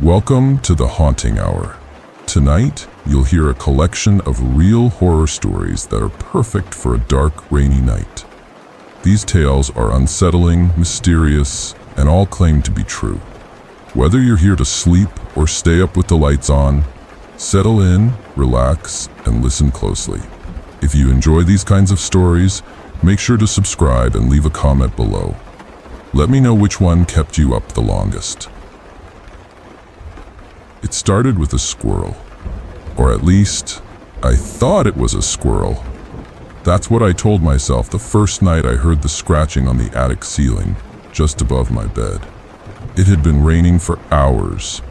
Welcome to the Haunting Hour. Tonight, you'll hear a collection of real horror stories that are perfect for a dark, rainy night. These tales are unsettling, mysterious, and all claim to be true. Whether you're here to sleep or stay up with the lights on, settle in, relax, and listen closely. If you enjoy these kinds of stories, make sure to subscribe and leave a comment below. Let me know which one kept you up the longest. It started with a squirrel. Or at least, I thought it was a squirrel. That's what I told myself the first night I heard the scratching on the attic ceiling, just above my bed. It had been raining for hours.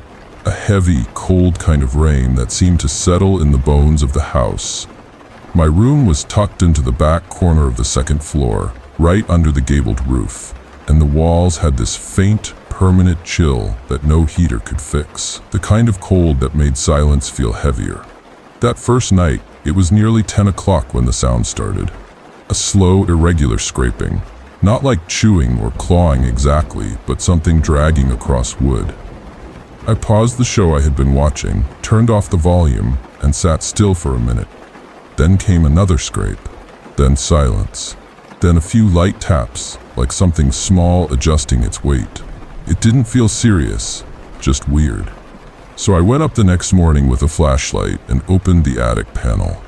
A heavy, cold kind of rain that seemed to settle in the bones of the house. My room was tucked into the back corner of the second floor, right under the gabled roof, and the walls had this faint, permanent chill that no heater could fix, the kind of cold that made silence feel heavier. That first night, it was nearly 10 o'clock when the sound started. A slow, irregular scraping, not like chewing or clawing exactly, but something dragging across wood. I paused the show I had been watching, turned off the volume, and sat still for a minute. Then came another scrape, then silence, then a few light taps, like something small adjusting its weight. It didn't feel serious, just weird. So I went up the next morning with a flashlight and opened the attic panel.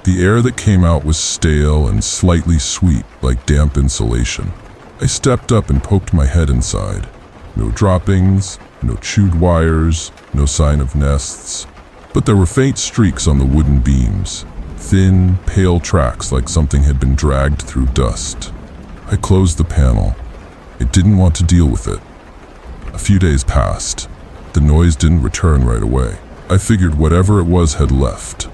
The air that came out was stale and slightly sweet, like damp insulation. I stepped up and poked my head inside. No droppings, no chewed wires, no sign of nests. But there were faint streaks on the wooden beams, thin, pale tracks like something had been dragged through dust. I closed the panel. I didn't want to deal with it. A few days passed. The noise didn't return right away. I figured whatever it was had left.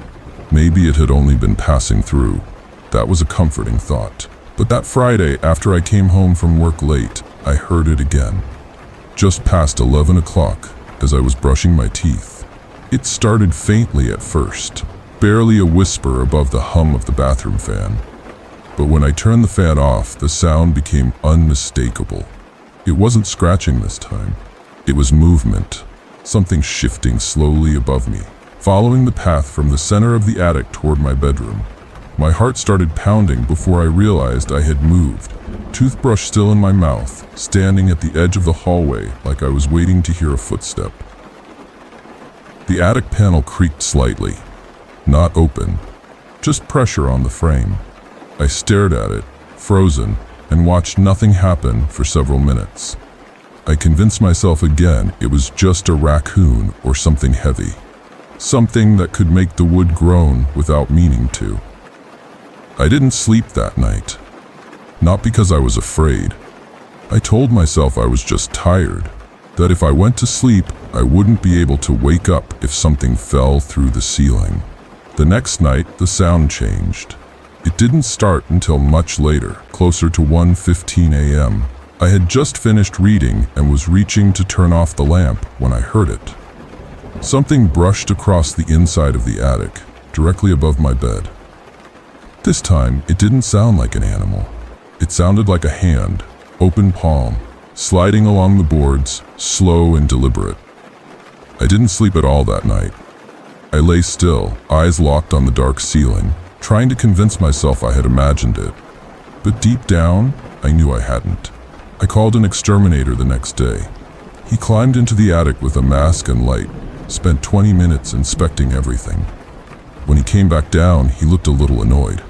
Maybe it had only been passing through. That was a comforting thought. But that Friday, after I came home from work late, I heard it again. Just past 11 o'clock, as I was brushing my teeth. It started faintly at first, barely a whisper above the hum of the bathroom fan. But when I turned the fan off, the sound became unmistakable. It wasn't scratching this time. It was movement, something shifting slowly above me, following the path from the center of the attic toward my bedroom. My heart started pounding before I realized I had moved, toothbrush still in my mouth, standing at the edge of the hallway like I was waiting to hear a footstep. The attic panel creaked slightly, not open, just pressure on the frame. I stared at it, frozen, and watched nothing happen for several minutes. I convinced myself again it was just a raccoon or something heavy. Something that could make the wood groan without meaning to. I didn't sleep that night. Not because I was afraid. I told myself I was just tired. That if I went to sleep, I wouldn't be able to wake up if something fell through the ceiling. The next night, the sound changed. It didn't start until much later, closer to 1:15 a.m. I had just finished reading and was reaching to turn off the lamp when I heard it. Something brushed across the inside of the attic, directly above my bed. This time, it didn't sound like an animal. It sounded like a hand, open palm, sliding along the boards, slow and deliberate. I didn't sleep at all that night. I lay still, eyes locked on the dark ceiling, trying to convince myself I had imagined it. But deep down, I knew I hadn't. I called an exterminator the next day. He climbed into the attic with a mask and light, spent 20 minutes inspecting everything. When he came back down, he looked a little annoyed.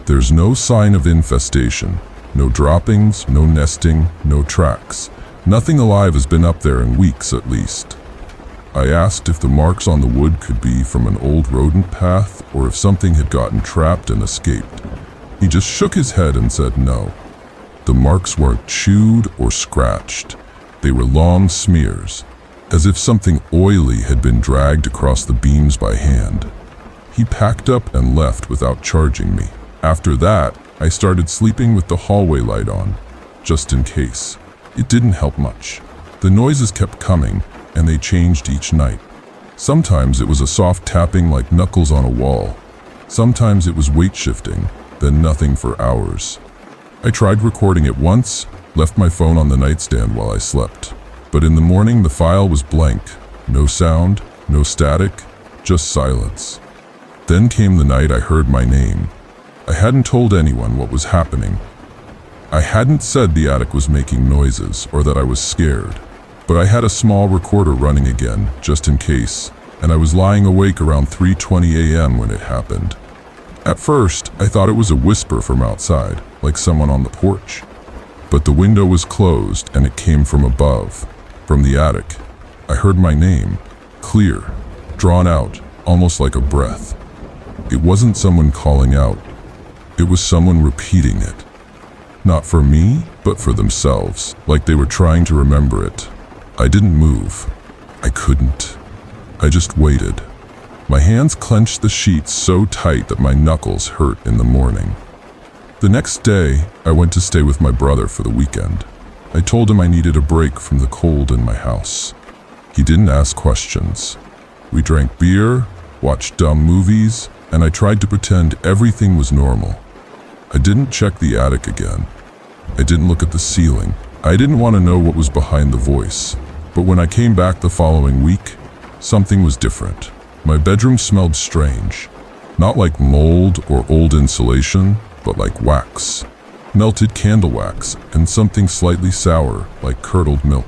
There's no sign of infestation, no droppings, no nesting, no tracks. Nothing alive has been up there in weeks at least. I asked if the marks on the wood could be from an old rodent path or if something had gotten trapped and escaped. He just shook his head and said no. The marks weren't chewed or scratched. They were long smears, as if something oily had been dragged across the beams by hand. He packed up and left without charging me. After that, I started sleeping with the hallway light on, just in case. It didn't help much. The noises kept coming, and they changed each night. Sometimes it was a soft tapping like knuckles on a wall. Sometimes it was weight shifting, then nothing for hours. I tried recording it once, left my phone on the nightstand while I slept. But in the morning the file was blank, No sound, no static, just silence. Then came the night I heard my name. I hadn't told anyone what was happening. I hadn't said the attic was making noises or that I was scared, but I had a small recorder running again, just in case, and I was lying awake around 3:20 a.m. when it happened. At first, I thought it was a whisper from outside, like someone on the porch. But the window was closed and it came from above, from the attic. I heard my name, clear, drawn out, almost like a breath. It wasn't someone calling out. It was someone repeating it. Not for me, but for themselves, like they were trying to remember it. I didn't move. I couldn't. I just waited. My hands clenched the sheets so tight that my knuckles hurt in the morning. The next day, I went to stay with my brother for the weekend. I told him I needed a break from the cold in my house. He didn't ask questions. We drank beer, watched dumb movies, and I tried to pretend everything was normal. I didn't check the attic again. I didn't look at the ceiling. I didn't want to know what was behind the voice. But when I came back the following week, something was different. My bedroom smelled strange. Not like mold or old insulation, but like wax. Melted candle wax and something slightly sour like curdled milk.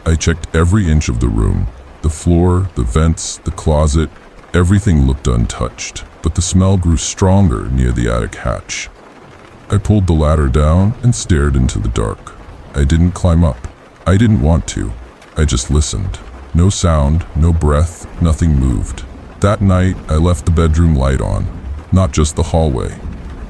I checked every inch of the room. The floor, the vents, the closet, everything looked untouched, but the smell grew stronger near the attic hatch. I pulled the ladder down and stared into the dark. I didn't climb up. I didn't want to. I just listened. No sound, no breath, nothing moved. That night, I left the bedroom light on, not just the hallway.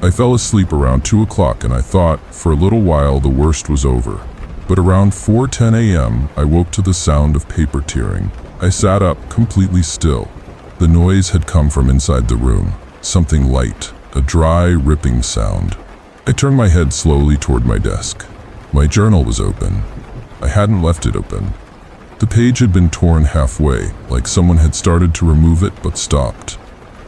I fell asleep around 2 o'clock and I thought, for a little while, the worst was over. But around 4:10 a.m., I woke to the sound of paper tearing. I sat up, completely still. The noise had come from inside the room. Something light, a dry, ripping sound. I turned my head slowly toward my desk. My journal was open. I hadn't left it open. The page had been torn halfway, like someone had started to remove it but stopped.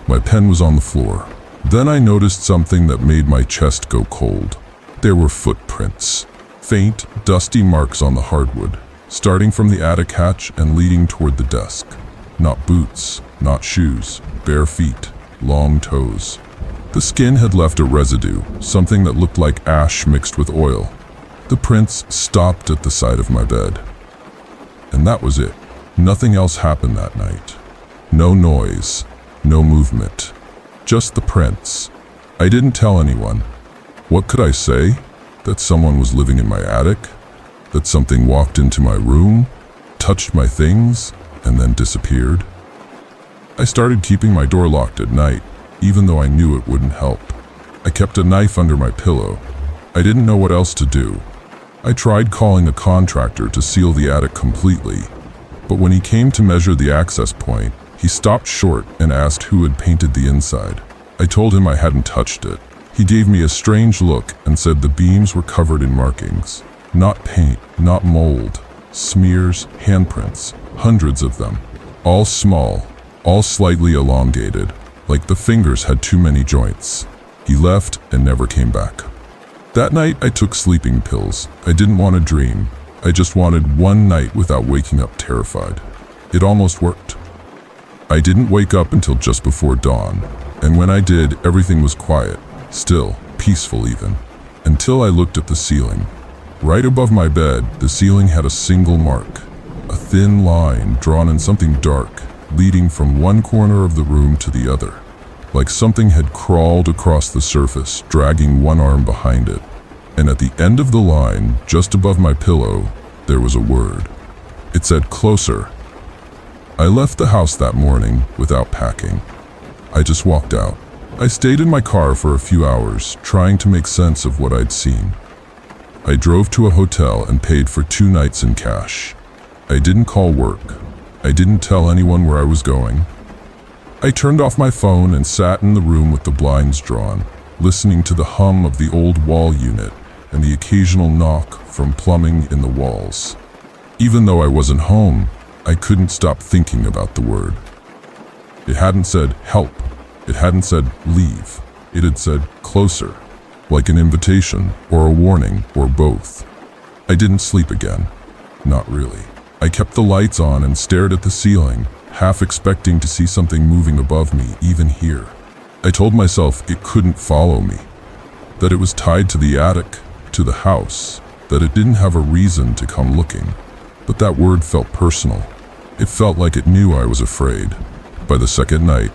My pen was on the floor. Then I noticed something that made my chest go cold. There were footprints. Faint, dusty marks on the hardwood, starting from the attic hatch and leading toward the desk. Not boots, not shoes, bare feet, long toes. The skin had left a residue, something that looked like ash mixed with oil. The prints stopped at the side of my bed. And that was it. Nothing else happened that night. No noise, no movement. Just the prints. I didn't tell anyone. What could I say? That someone was living in my attic? That something walked into my room, touched my things, and then disappeared? I started keeping my door locked at night, even though I knew it wouldn't help. I kept a knife under my pillow. I didn't know what else to do. I tried calling a contractor to seal the attic completely, but when he came to measure the access point, he stopped short and asked who had painted the inside. I told him I hadn't touched it. He gave me a strange look and said the beams were covered in markings. Not paint, not mold. Smears, handprints, hundreds of them. All small, all slightly elongated, like the fingers had too many joints. He left and never came back. That night I took sleeping pills. I didn't want to dream. I just wanted one night without waking up terrified. It almost worked. I didn't wake up until just before dawn, and when I did, everything was quiet, still, peaceful even, until I looked at the ceiling. Right above my bed, the ceiling had a single mark, a thin line drawn in something dark, leading from one corner of the room to the other, like something had crawled across the surface, dragging one arm behind it. And at the end of the line, just above my pillow, there was a word. It said, "Closer." I left the house that morning without packing. I just walked out. I stayed in my car for a few hours, trying to make sense of what I'd seen. I drove to a hotel and paid for 2 nights in cash. I didn't call work. I didn't tell anyone where I was going. I turned off my phone and sat in the room with the blinds drawn, listening to the hum of the old wall unit and the occasional knock from plumbing in the walls. Even though I wasn't home, I couldn't stop thinking about the word. It hadn't said help. It hadn't said leave. It had said closer, like an invitation or a warning or both. I didn't sleep again. Not really. I kept the lights on and stared at the ceiling, half expecting to see something moving above me, even here. I told myself it couldn't follow me, that it was tied to the attic, to the house, that it didn't have a reason to come looking. But that word felt personal. It felt like it knew I was afraid. By the second night,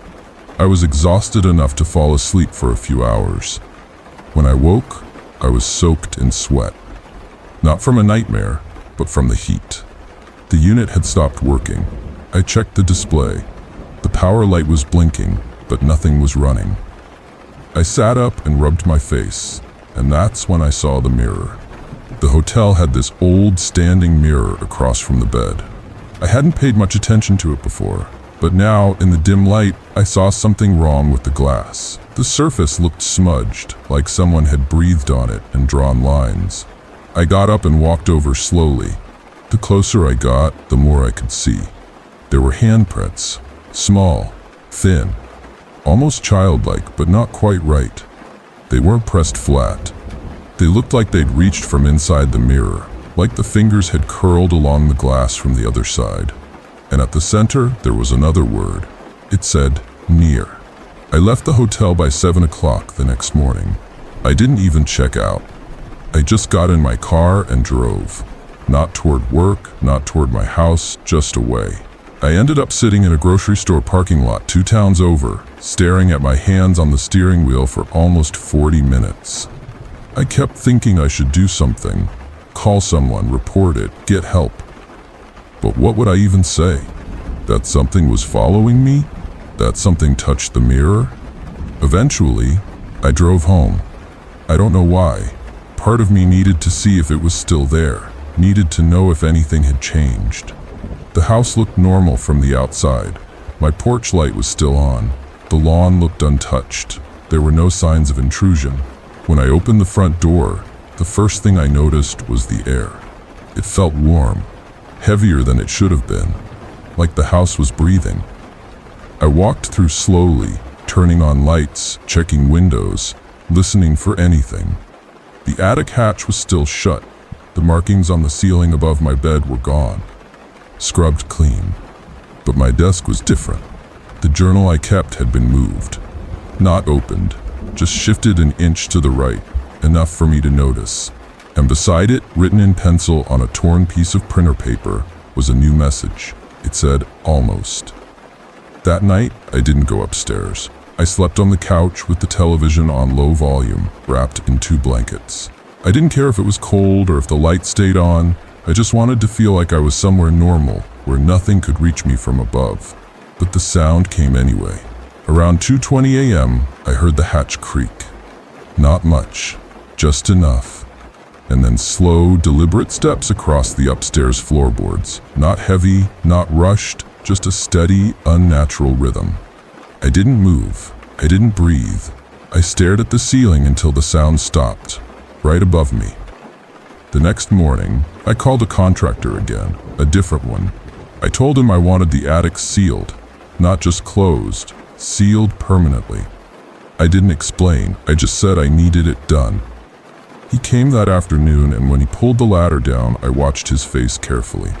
I was exhausted enough to fall asleep for a few hours. When I woke, I was soaked in sweat. Not from a nightmare, but from the heat. The unit had stopped working. I checked the display. The power light was blinking, but nothing was running. I sat up and rubbed my face, and that's when I saw the mirror. The hotel had this old standing mirror across from the bed. I hadn't paid much attention to it before, but now, in the dim light, I saw something wrong with the glass. The surface looked smudged, like someone had breathed on it and drawn lines. I got up and walked over slowly. The closer I got, the more I could see. There were handprints, small, thin, almost childlike, but not quite right. They weren't pressed flat. They looked like they'd reached from inside the mirror, like the fingers had curled along the glass from the other side. And at the center, there was another word. It said, near. I left the hotel by 7 o'clock the next morning. I didn't even check out. I just got in my car and drove. Not toward work, not toward my house, just away. I ended up sitting in a grocery store parking lot 2 towns over, staring at my hands on the steering wheel for almost 40 minutes. I kept thinking I should do something, call someone, report it, get help. But what would I even say? That something was following me? That something touched the mirror? Eventually, I drove home. I don't know why. Part of me needed to see if it was still there, needed to know if anything had changed. The house looked normal from the outside. My porch light was still on. The lawn looked untouched. There were no signs of intrusion. When I opened the front door, the first thing I noticed was the air. It felt warm, heavier than it should have been, like the house was breathing. I walked through slowly, turning on lights, checking windows, listening for anything. The attic hatch was still shut. The markings on the ceiling above my bed were gone, scrubbed clean. But my desk was different. The journal I kept had been moved. Not opened, just shifted an inch to the right, enough for me to notice. And beside it, written in pencil on a torn piece of printer paper, was a new message. It said, almost. That night, I didn't go upstairs. I slept on the couch with the television on low volume, wrapped in 2 blankets. I didn't care if it was cold or if the light stayed on. I just wanted to feel like I was somewhere normal, where nothing could reach me from above. But the sound came anyway. Around 2:20 a.m., I heard the hatch creak. Not much, just enough. And then slow, deliberate steps across the upstairs floorboards. Not heavy, not rushed, just a steady, unnatural rhythm. I didn't move. I didn't breathe. I stared at the ceiling until the sound stopped, right above me. The next morning, I called a contractor again, a different one. I told him I wanted the attic sealed, not just closed, sealed permanently. I didn't explain, I just said I needed it done. He came that afternoon, and when he pulled the ladder down, I watched his face carefully.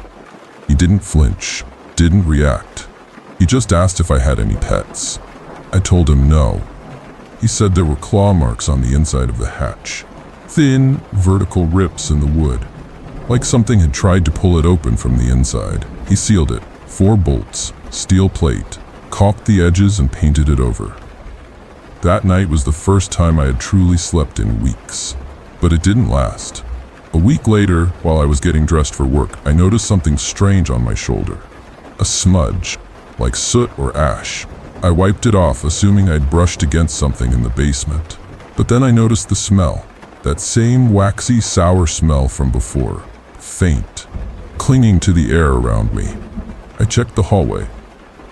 He didn't flinch, didn't react. He just asked if I had any pets. I told him no. He said there were claw marks on the inside of the hatch. Thin, vertical rips in the wood, like something had tried to pull it open from the inside. He sealed it, 4 bolts, steel plate, caulked the edges and painted it over. That night was the first time I had truly slept in weeks. But it didn't last. A week later, while I was getting dressed for work, I noticed something strange on my shoulder. A smudge, like soot or ash. I wiped it off, assuming I'd brushed against something in the basement. But then I noticed the smell. That same waxy, sour smell from before. Faint, clinging to the air around me. I checked the hallway.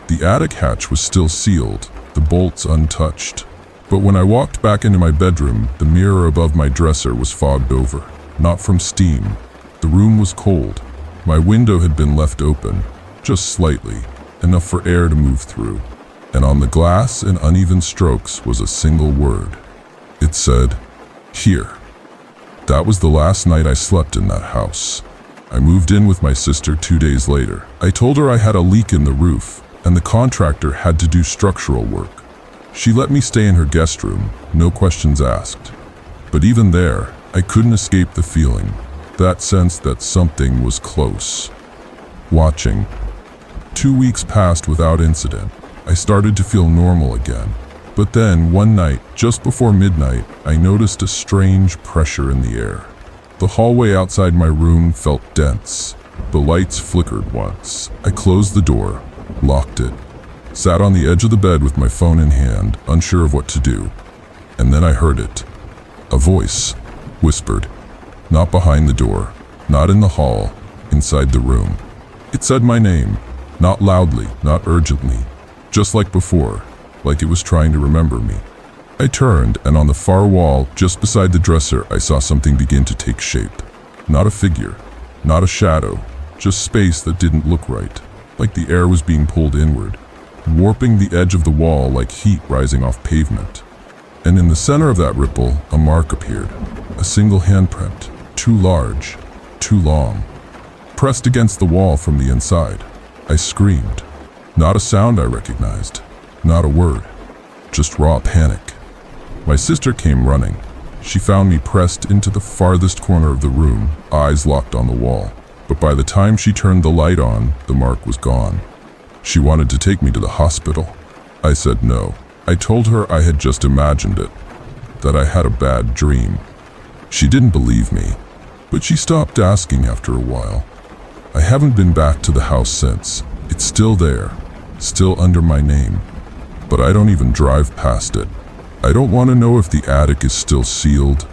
The attic hatch was still sealed, the bolts untouched. But when I walked back into my bedroom, the mirror above my dresser was fogged over. Not from steam. The room was cold. My window had been left open, just slightly, enough for air to move through. And on the glass, in uneven strokes, was a single word. It said, here. That was the last night I slept in that house. I moved in with my sister 2 days later. I told her I had a leak in the roof, and the contractor had to do structural work. She let me stay in her guest room, no questions asked. But even there, I couldn't escape the feeling, that sense that something was close. Watching. 2 weeks passed without incident. I started to feel normal again. But then, one night, just before midnight, I noticed a strange pressure in the air. The hallway outside my room felt dense. The lights flickered once. I closed the door, locked it, sat on the edge of the bed with my phone in hand, unsure of what to do. And then I heard it. A voice whispered, not behind the door, not in the hall, inside the room. It said my name, not loudly, not urgently, just like before, like it was trying to remember me. I turned, and on the far wall, just beside the dresser, I saw something begin to take shape. Not a figure, not a shadow, just space that didn't look right, like the air was being pulled inward, warping the edge of the wall like heat rising off pavement. And in the center of that ripple, a mark appeared, a single handprint, too large, too long, pressed against the wall from the inside. I screamed. Not a sound I recognized, not a word, just raw panic. My sister came running. She found me pressed into the farthest corner of the room, eyes locked on the wall. But by the time she turned the light on, the mark was gone. She wanted to take me to the hospital. I said no. I told her I had just imagined it, that I had a bad dream. She didn't believe me, but she stopped asking after a while. I haven't been back to the house since. It's still there, still under my name, but I don't even drive past it. I don't want to know if the attic is still sealed.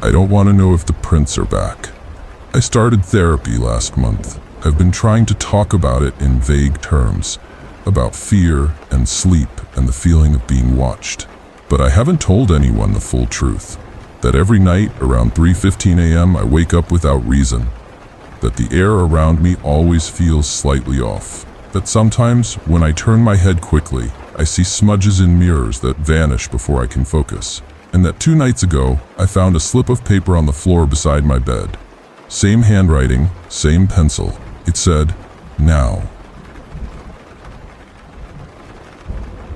I don't want to know if the prints are back. I started therapy last month. I've been trying to talk about it in vague terms, about fear and sleep and the feeling of being watched. But I haven't told anyone the full truth, that every night around 3:15 a.m. I wake up without reason, that the air around me always feels slightly off, that sometimes when I turn my head quickly, I see smudges in mirrors that vanish before I can focus, and that 2 nights ago, I found a slip of paper on the floor beside my bed. Same handwriting, same pencil. It said, "Now."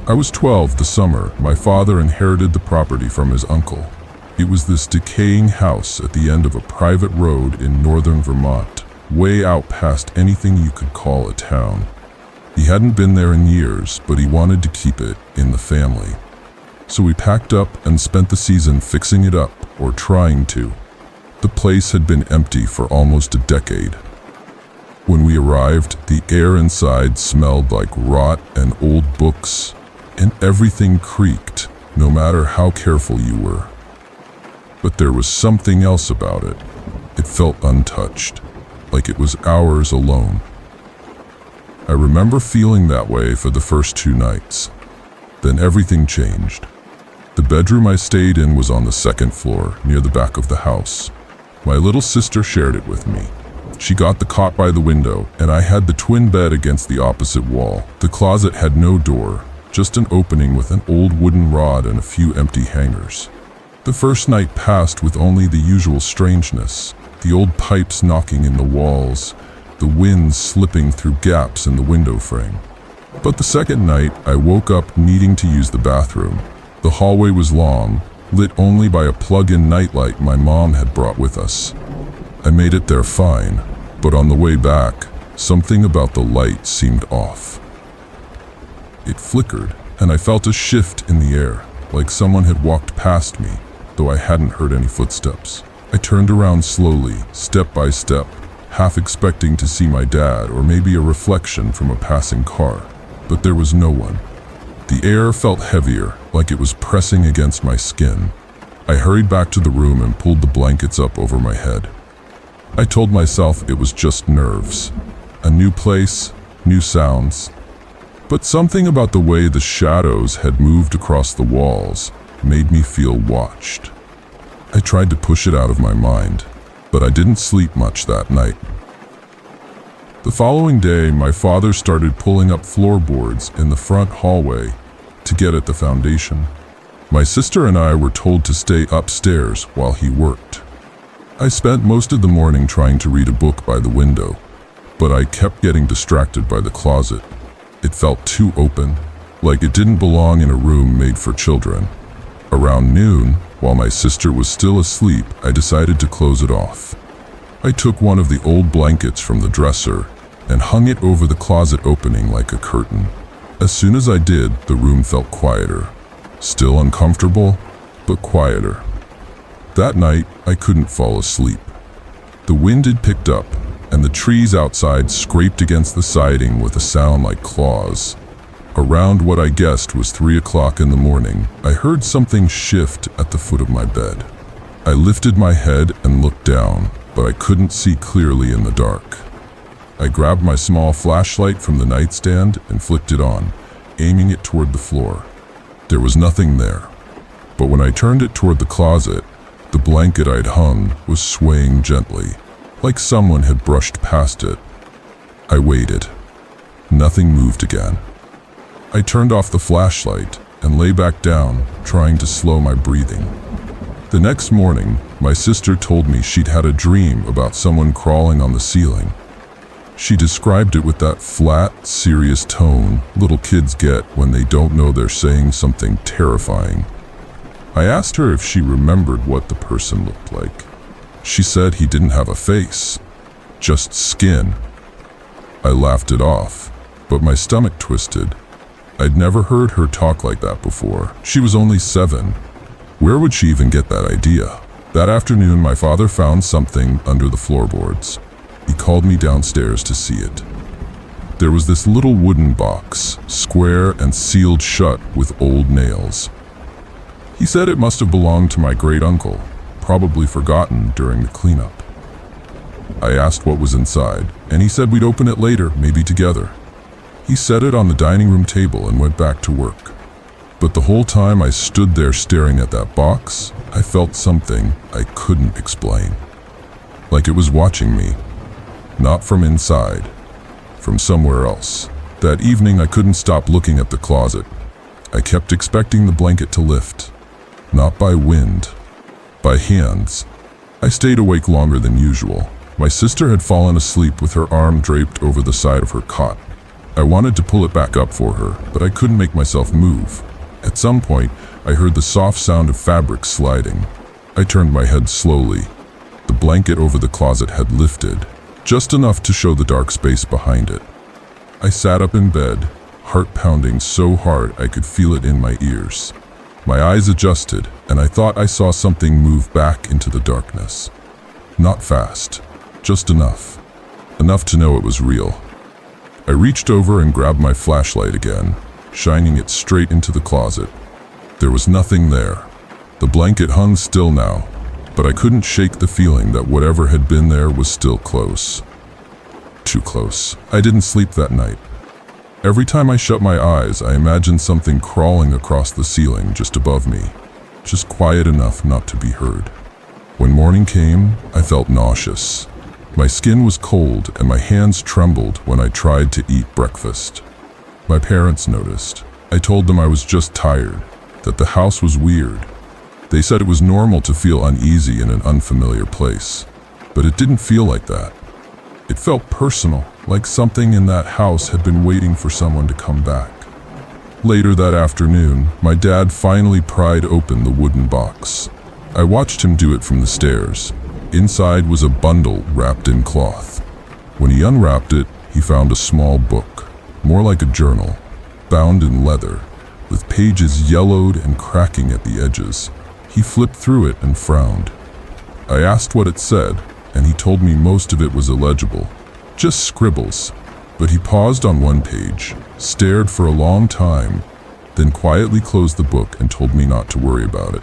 I was 12 the summer my father inherited the property from his uncle. It was this decaying house at the end of a private road in northern Vermont, way out past anything you could call a town. He hadn't been there in years, but he wanted to keep it in the family. So we packed up and spent the season fixing it up, or trying to. The place had been empty for almost a decade. When we arrived, the air inside smelled like rot and old books, and everything creaked, no matter how careful you were. But there was something else about it. It felt untouched, like it was ours alone. I remember feeling that way for the first 2 nights. Then everything changed. The bedroom I stayed in was on the 2nd floor, near the back of the house. My little sister shared it with me. She got the cot by the window, and I had the twin bed against the opposite wall. The closet had no door, just an opening with an old wooden rod and a few empty hangers. The first night passed with only the usual strangeness, the old pipes knocking in the walls, the wind slipping through gaps in the window frame. But the second night, I woke up needing to use the bathroom. The hallway was long, lit only by a plug-in nightlight my mom had brought with us. I made it there fine, but on the way back, something about the light seemed off. It flickered, and I felt a shift in the air, like someone had walked past me, though I hadn't heard any footsteps. I turned around slowly, step by step, half expecting to see my dad or maybe a reflection from a passing car, but there was no one. The air felt heavier, like it was pressing against my skin. I hurried back to the room and pulled the blankets up over my head. I told myself it was just nerves. A new place, new sounds. But something about the way the shadows had moved across the walls made me feel watched. I tried to push it out of my mind, but I didn't sleep much that night. The following day, my father started pulling up floorboards in the front hallway to get at the foundation. My sister and I were told to stay upstairs while he worked. I spent most of the morning trying to read a book by the window, but I kept getting distracted by the closet. It felt too open, like it didn't belong in a room made for children. Around noon, while my sister was still asleep, I decided to close it off. I took one of the old blankets from the dresser and hung it over the closet opening like a curtain. As soon as I did, the room felt quieter. Still uncomfortable, but quieter. That night, I couldn't fall asleep. The wind had picked up, and the trees outside scraped against the siding with a sound like claws. Around what I guessed was 3 o'clock in the morning, I heard something shift at the foot of my bed. I lifted my head and looked down, but I couldn't see clearly in the dark. I grabbed my small flashlight from the nightstand and flicked it on, aiming it toward the floor. There was nothing there, but when I turned it toward the closet, the blanket I'd hung was swaying gently, like someone had brushed past it. I waited. Nothing moved again. I turned off the flashlight and lay back down, trying to slow my breathing. The next morning, my sister told me she'd had a dream about someone crawling on the ceiling. She described it with that flat, serious tone little kids get when they don't know they're saying something terrifying. I asked her if she remembered what the person looked like. She said he didn't have a face, just skin. I laughed it off, but my stomach twisted. I'd never heard her talk like that before. She was only 7. Where would she even get that idea? That afternoon, my father found something under the floorboards. He called me downstairs to see it. There was this little wooden box, square and sealed shut with old nails. He said it must have belonged to my great-uncle, probably forgotten during the cleanup. I asked what was inside, and he said we'd open it later, maybe together. He set it on the dining room table and went back to work. But the whole time I stood there staring at that box, I felt something I couldn't explain. Like it was watching me. Not from inside, from somewhere else. That evening I couldn't stop looking at the closet. I kept expecting the blanket to lift. Not by wind, by hands. I stayed awake longer than usual. My sister had fallen asleep with her arm draped over the side of her cot. I wanted to pull it back up for her, but I couldn't make myself move. At some point, I heard the soft sound of fabric sliding. I turned my head slowly. The blanket over the closet had lifted, just enough to show the dark space behind it. I sat up in bed, heart pounding so hard I could feel it in my ears. My eyes adjusted, and I thought I saw something move back into the darkness. Not fast, just enough. Enough to know it was real. I reached over and grabbed my flashlight again, shining it straight into the closet. There was nothing there. The blanket hung still now, but I couldn't shake the feeling that whatever had been there was still close. Too close. I didn't sleep that night. Every time I shut my eyes, I imagined something crawling across the ceiling just above me, just quiet enough not to be heard. When morning came, I felt nauseous. My skin was cold and my hands trembled when I tried to eat breakfast. My parents noticed. I told them I was just tired, that the house was weird. They said it was normal to feel uneasy in an unfamiliar place, but it didn't feel like that. It felt personal, like something in that house had been waiting for someone to come back. Later that afternoon, my dad finally pried open the wooden box. I watched him do it from the stairs. Inside was a bundle wrapped in cloth. When he unwrapped it, he found a small book, more like a journal, bound in leather, with pages yellowed and cracking at the edges. He flipped through it and frowned. I asked what it said, and he told me most of it was illegible, just scribbles. But he paused on one page, stared for a long time, then quietly closed the book and told me not to worry about it.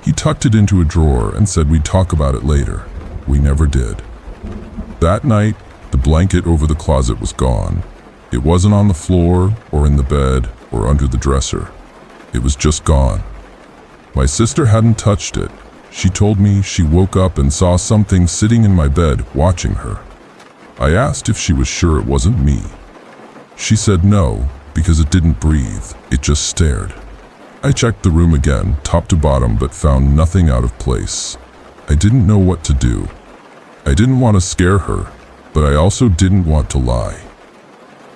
He tucked it into a drawer and said we'd talk about it later. We never did. That night, the blanket over the closet was gone. It wasn't on the floor or in the bed or under the dresser. It was just gone. My sister hadn't touched it. She told me she woke up and saw something sitting in my bed watching her. I asked if she was sure it wasn't me. She said no, because it didn't breathe, it just stared. I checked the room again, top to bottom, but found nothing out of place. I didn't know what to do. I didn't want to scare her, but I also didn't want to lie.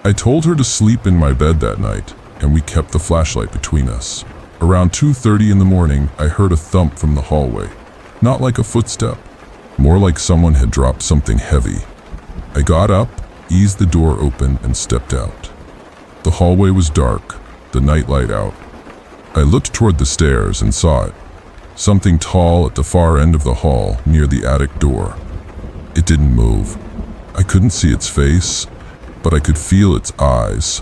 I told her to sleep in my bed that night, and we kept the flashlight between us. Around 2:30 in the morning, I heard a thump from the hallway. Not like a footstep, more like someone had dropped something heavy. I got up, eased the door open, and stepped out. The hallway was dark, the nightlight out. I looked toward the stairs and saw it. Something tall at the far end of the hall, near the attic door. It didn't move. I couldn't see its face, but I could feel its eyes.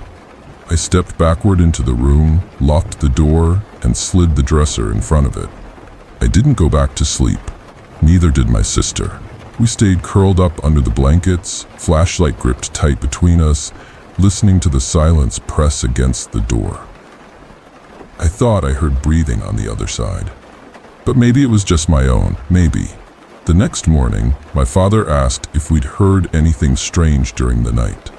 I stepped backward into the room, locked the door, and slid the dresser in front of it. I didn't go back to sleep. Neither did my sister. We stayed curled up under the blankets, flashlight gripped tight between us, listening to the silence press against the door. I thought I heard breathing on the other side. But maybe it was just my own, maybe. The next morning, my father asked if we'd heard anything strange during the night.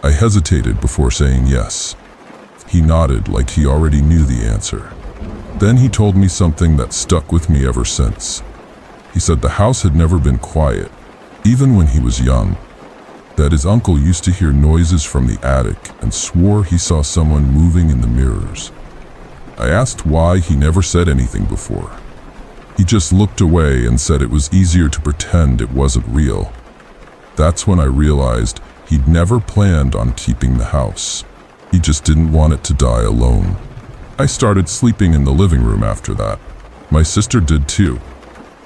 I hesitated before saying yes. He nodded like he already knew the answer. Then he told me something that stuck with me ever since. He said the house had never been quiet, even when he was young. That his uncle used to hear noises from the attic and swore he saw someone moving in the mirrors. I asked why he never said anything before. He just looked away and said it was easier to pretend it wasn't real. That's when I realized he'd never planned on keeping the house. He just didn't want it to die alone. I started sleeping in the living room after that. My sister did too.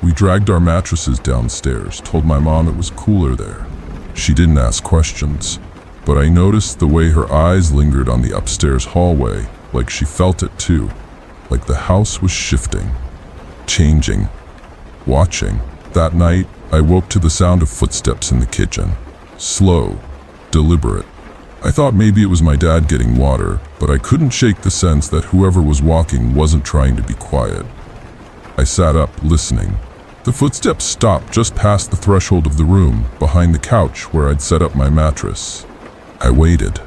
We dragged our mattresses downstairs, told my mom it was cooler there. She didn't ask questions, but I noticed the way her eyes lingered on the upstairs hallway, like she felt it too, like the house was shifting, changing, watching. That night, I woke to the sound of footsteps in the kitchen. Slow, deliberate. I thought maybe it was my dad getting water, but I couldn't shake the sense that whoever was walking wasn't trying to be quiet. I sat up, listening. The footsteps stopped just past the threshold of the room, behind the couch where I'd set up my mattress. I waited.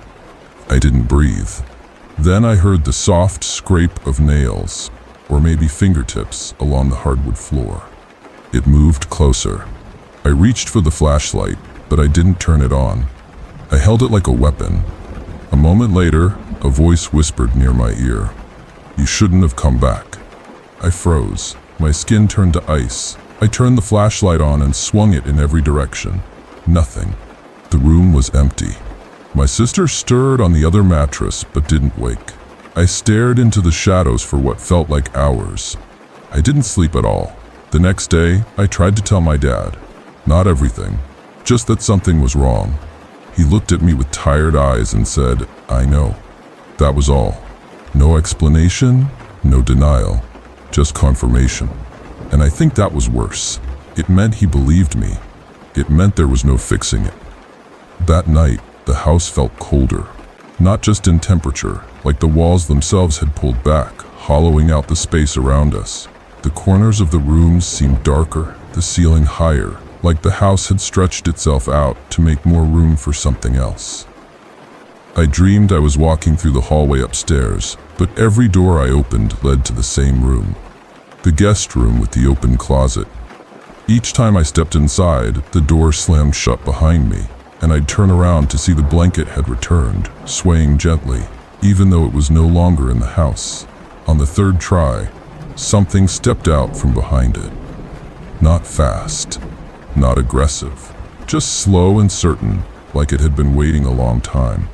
I didn't breathe. Then I heard the soft scrape of nails, or maybe fingertips, along the hardwood floor. It moved closer. I reached for the flashlight, but I didn't turn it on. I held it like a weapon. A moment later, a voice whispered near my ear, "You shouldn't have come back." I froze. My skin turned to ice. I turned the flashlight on and swung it in every direction. Nothing. The room was empty. My sister stirred on the other mattress but didn't wake. I stared into the shadows for what felt like hours. I didn't sleep at all. The next day, I tried to tell my dad. Not everything, just that something was wrong. He looked at me with tired eyes and said, "I know." That was all. No explanation, no denial, just confirmation. And I think that was worse. It meant he believed me. It meant there was no fixing it. That night, the house felt colder. Not just in temperature, like the walls themselves had pulled back, hollowing out the space around us. The corners of the rooms seemed darker, the ceiling higher, like the house had stretched itself out to make more room for something else. I dreamed I was walking through the hallway upstairs, but every door I opened led to the same room. The guest room with the open closet. Each time I stepped inside, the door slammed shut behind me, and I'd turn around to see the blanket had returned, swaying gently, even though it was no longer in the house. On the third try, something stepped out from behind it. Not fast, not aggressive, just slow and certain, like it had been waiting a long time.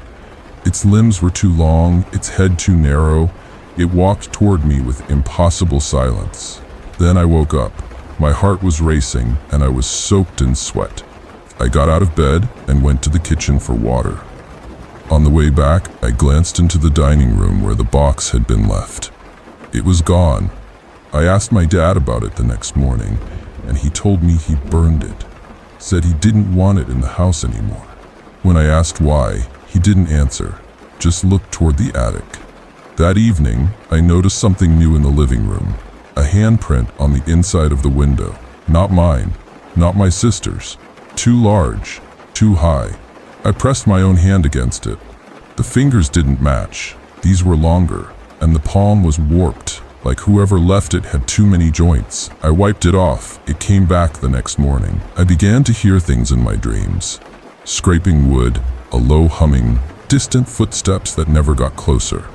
Its limbs were too long, its head too narrow. It walked toward me with impossible silence. Then I woke up. My heart was racing, and I was soaked in sweat. I got out of bed and went to the kitchen for water. On the way back, I glanced into the dining room where the box had been left. It was gone. I asked my dad about it the next morning, and he told me he burned it. Said he didn't want it in the house anymore. When I asked why, he didn't answer, just looked toward the attic. That evening, I noticed something new in the living room. A handprint on the inside of the window. Not mine, not my sister's. Too large, too high. I pressed my own hand against it. The fingers didn't match. These were longer, and the palm was warped, like whoever left it had too many joints. I wiped it off. It came back the next morning. I began to hear things in my dreams. Scraping wood, a low humming, distant footsteps that never got closer.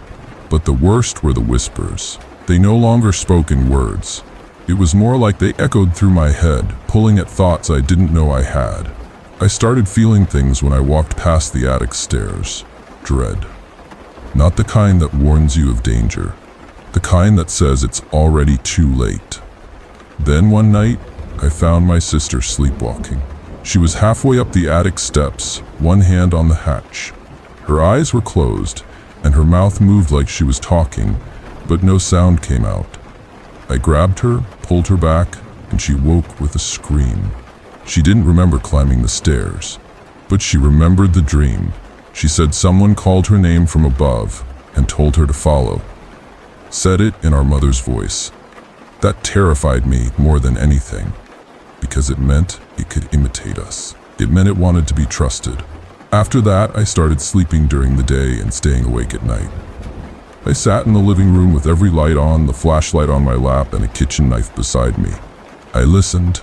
But the worst were the whispers. They no longer spoke in words. It was more like they echoed through my head, pulling at thoughts I didn't know I had. I started feeling things when I walked past the attic stairs. Dread. Not the kind that warns you of danger. The kind that says it's already too late. Then one night, I found my sister sleepwalking. She was halfway up the attic steps, one hand on the hatch. Her eyes were closed, and her mouth moved like she was talking, but no sound came out. I grabbed her, pulled her back, and she woke with a scream. She didn't remember climbing the stairs, but she remembered the dream. She said someone called her name from above and told her to follow. Said it in our mother's voice. That terrified me more than anything, because it meant it could imitate us. It meant it wanted to be trusted. After that, I started sleeping during the day and staying awake at night. I sat in the living room with every light on, the flashlight on my lap, and a kitchen knife beside me. I listened,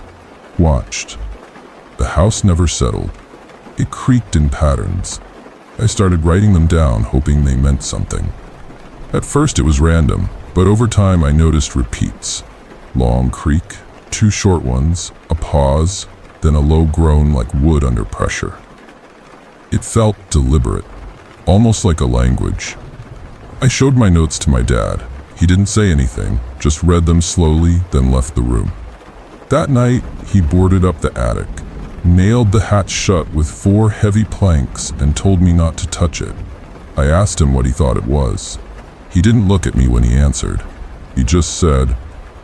watched. The house never settled. It creaked in patterns. I started writing them down, hoping they meant something. At first it was random, but over time I noticed repeats. Long creak, two short ones, a pause, then a low groan like wood under pressure. It felt deliberate, almost like a language. I showed my notes to my dad. He didn't say anything, just read them slowly, then left the room. That night, he boarded up the attic, nailed the hatch shut with 4 heavy planks, and told me not to touch it. I asked him what he thought it was. He didn't look at me when he answered. He just said,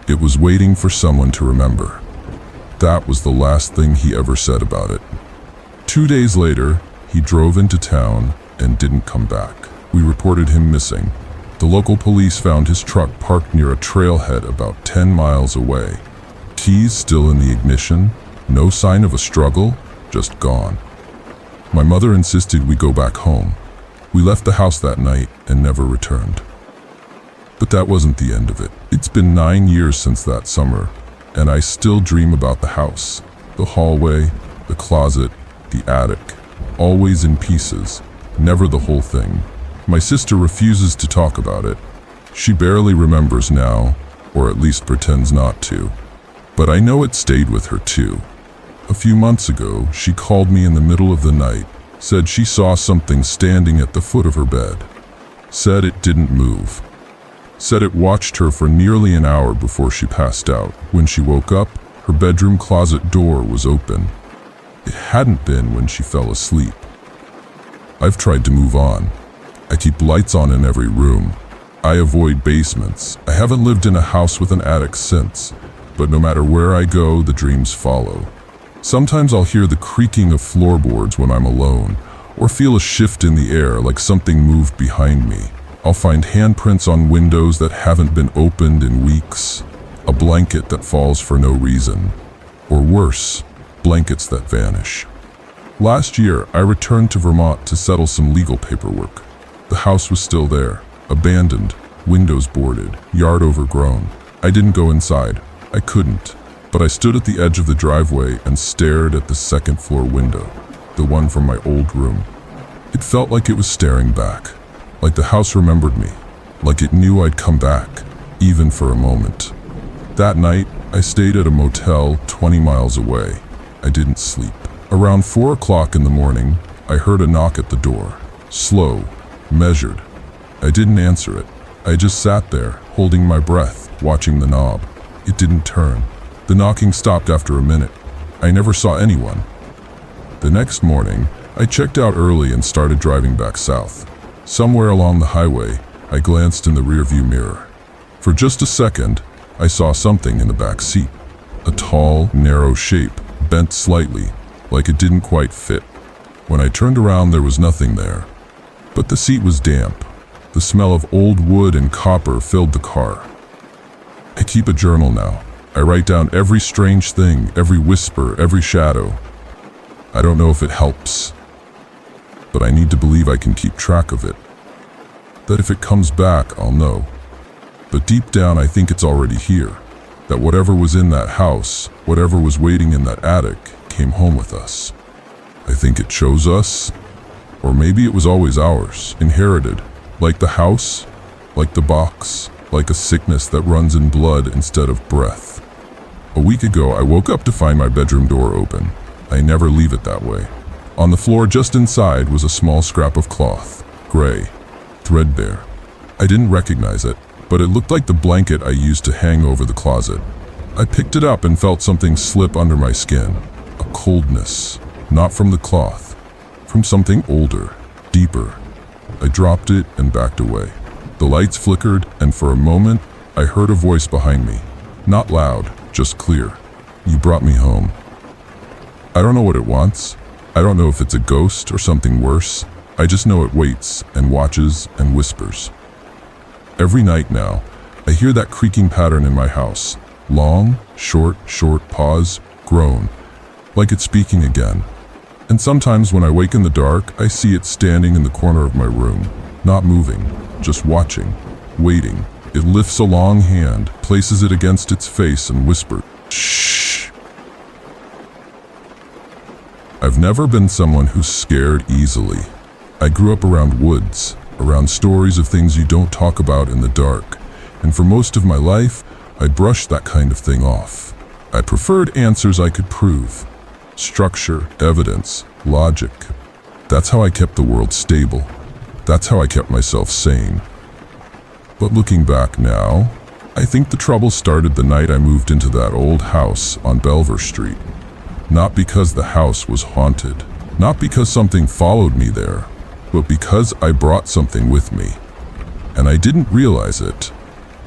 it was waiting for someone to remember. That was the last thing he ever said about it. 2 days later, he drove into town and didn't come back. We reported him missing. The local police found his truck parked near a trailhead about 10 miles away. Keys still in the ignition, no sign of a struggle, just gone. My mother insisted we go back home. We left the house that night and never returned. But that wasn't the end of it. It's been 9 years since that summer, and I still dream about the house. The hallway, the closet, the attic, always in pieces, never the whole thing. My sister refuses to talk about it. She barely remembers now, or at least pretends not to. But I know it stayed with her too. A few months ago, she called me in the middle of the night, said she saw something standing at the foot of her bed. Said it didn't move. Said it watched her for nearly an hour before she passed out. When she woke up, her bedroom closet door was open. It hadn't been when she fell asleep. I've tried to move on. I keep lights on in every room. I avoid basements. I haven't lived in a house with an attic since, but no matter where I go, the dreams follow. Sometimes I'll hear the creaking of floorboards when I'm alone, or feel a shift in the air like something moved behind me. I'll find handprints on windows that haven't been opened in weeks, a blanket that falls for no reason, or worse, blankets that vanish. Last year, I returned to Vermont to settle some legal paperwork. The house was still there, abandoned, windows boarded, yard overgrown. I didn't go inside. I couldn't, but I stood at the edge of the driveway and stared at the second-floor window, the one from my old room. It felt like it was staring back, like the house remembered me, like it knew I'd come back, even for a moment. That night, I stayed at a motel 20 miles away. I didn't sleep. Around 4 o'clock in the morning, I heard a knock at the door. Slow, measured. I didn't answer it. I just sat there, holding my breath, watching the knob. It didn't turn. The knocking stopped after a minute. I never saw anyone. The next morning, I checked out early and started driving back south. Somewhere along the highway, I glanced in the rearview mirror. For just a second, I saw something in the back seat. A tall, narrow shape, bent slightly, like it didn't quite fit. When I turned around, there was nothing there. But the seat was damp. The smell of old wood and copper filled the car. I keep a journal now. I write down every strange thing, every whisper, every shadow. I don't know if it helps, but I need to believe I can keep track of it. That if it comes back, I'll know. But deep down, I think it's already here. That whatever was in that house, whatever was waiting in that attic, came home with us. I think it chose us, or maybe it was always ours, inherited, like the house, like the box, like a sickness that runs in blood instead of breath. A week ago, I woke up to find my bedroom door open. I never leave it that way. On the floor just inside was a small scrap of cloth, gray, threadbare. I didn't recognize it, but it looked like the blanket I used to hang over the closet. I picked it up and felt something slip under my skin. A coldness, not from the cloth, from something older, deeper. I dropped it and backed away. The lights flickered, and for a moment, I heard a voice behind me. Not loud, just clear. You brought me home. I don't know what it wants. I don't know if it's a ghost or something worse. I just know it waits and watches and whispers. Every night now, I hear that creaking pattern in my house. Long, short pause, groan, like it's speaking again. And sometimes when I wake in the dark, I see it standing in the corner of my room, not moving, just watching, waiting. It lifts a long hand, places it against its face and whispers, "Shh." I've never been someone who's scared easily. I grew up around woods, around stories of things you don't talk about in the dark, and for most of my life, I brushed that kind of thing off. I preferred answers I could prove. Structure, evidence, logic. That's how I kept the world stable. That's how I kept myself sane. But looking back now, I think the trouble started the night I moved into that old house on Belver Street. Not because the house was haunted, not because something followed me there, but because I brought something with me. And I didn't realize it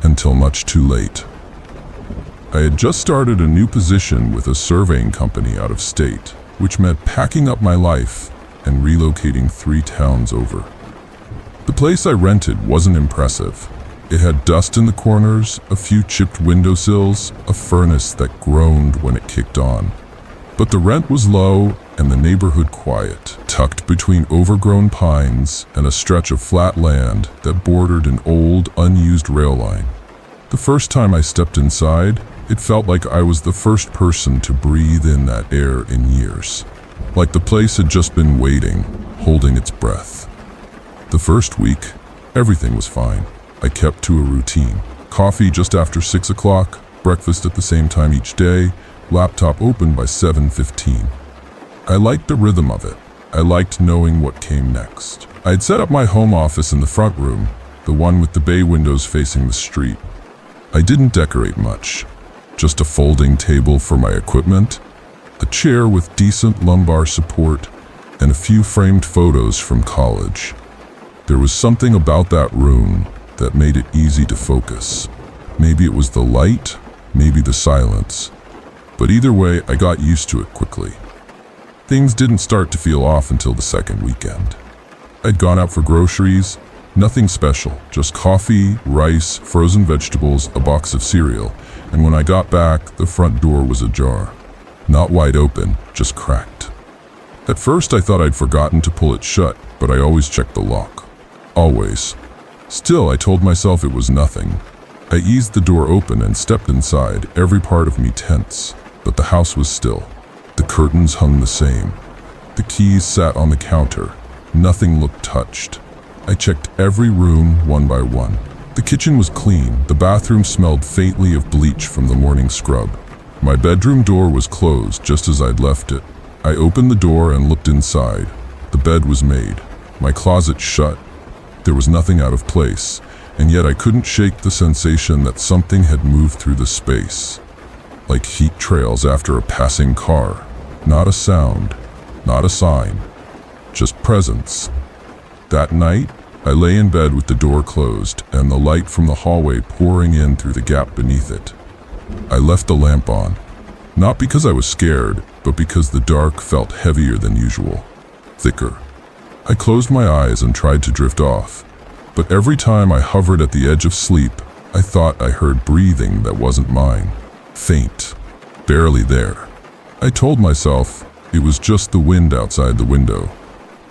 until much too late. I had just started a new position with a surveying company out of state, which meant packing up my life and relocating 3 towns over. The place I rented wasn't impressive. It had dust in the corners, a few chipped windowsills, a furnace that groaned when it kicked on. But the rent was low and the neighborhood quiet, tucked between overgrown pines and a stretch of flat land that bordered an old, unused rail line. The first time I stepped inside, it felt like I was the first person to breathe in that air in years. Like the place had just been waiting, holding its breath. The first week, everything was fine. I kept to a routine. Coffee just after 6 o'clock, breakfast at the same time each day, laptop open by 7:15. I liked the rhythm of it. I liked knowing what came next. I had set up my home office in the front room, the one with the bay windows facing the street. I didn't decorate much. Just a folding table for my equipment, a chair with decent lumbar support, and a few framed photos from college. There was something about that room that made it easy to focus. Maybe it was the light, maybe the silence. But either way, I got used to it quickly. Things didn't start to feel off until the second weekend. I'd gone out for groceries, nothing special, just coffee, rice, frozen vegetables, a box of cereal, and when I got back, the front door was ajar. Not wide open, just cracked. At first I thought I'd forgotten to pull it shut, but I always checked the lock. Always. Still, I told myself it was nothing. I eased the door open and stepped inside, every part of me tense. But the house was still. The curtains hung the same. The keys sat on the counter. Nothing looked touched. I checked every room one by one. The kitchen was clean. The bathroom smelled faintly of bleach from the morning scrub. My bedroom door was closed just as I'd left it. I opened the door and looked inside. The bed was made. My closet shut. There was nothing out of place, and yet I couldn't shake the sensation that something had moved through the space. Like heat trails after a passing car. Not a sound, not a sign, just presence. That night, I lay in bed with the door closed and the light from the hallway pouring in through the gap beneath it. I left the lamp on, not because I was scared, but because the dark felt heavier than usual, thicker. I closed my eyes and tried to drift off, but every time I hovered at the edge of sleep, I thought I heard breathing that wasn't mine. Faint, barely there. I told myself it was just the wind outside the window,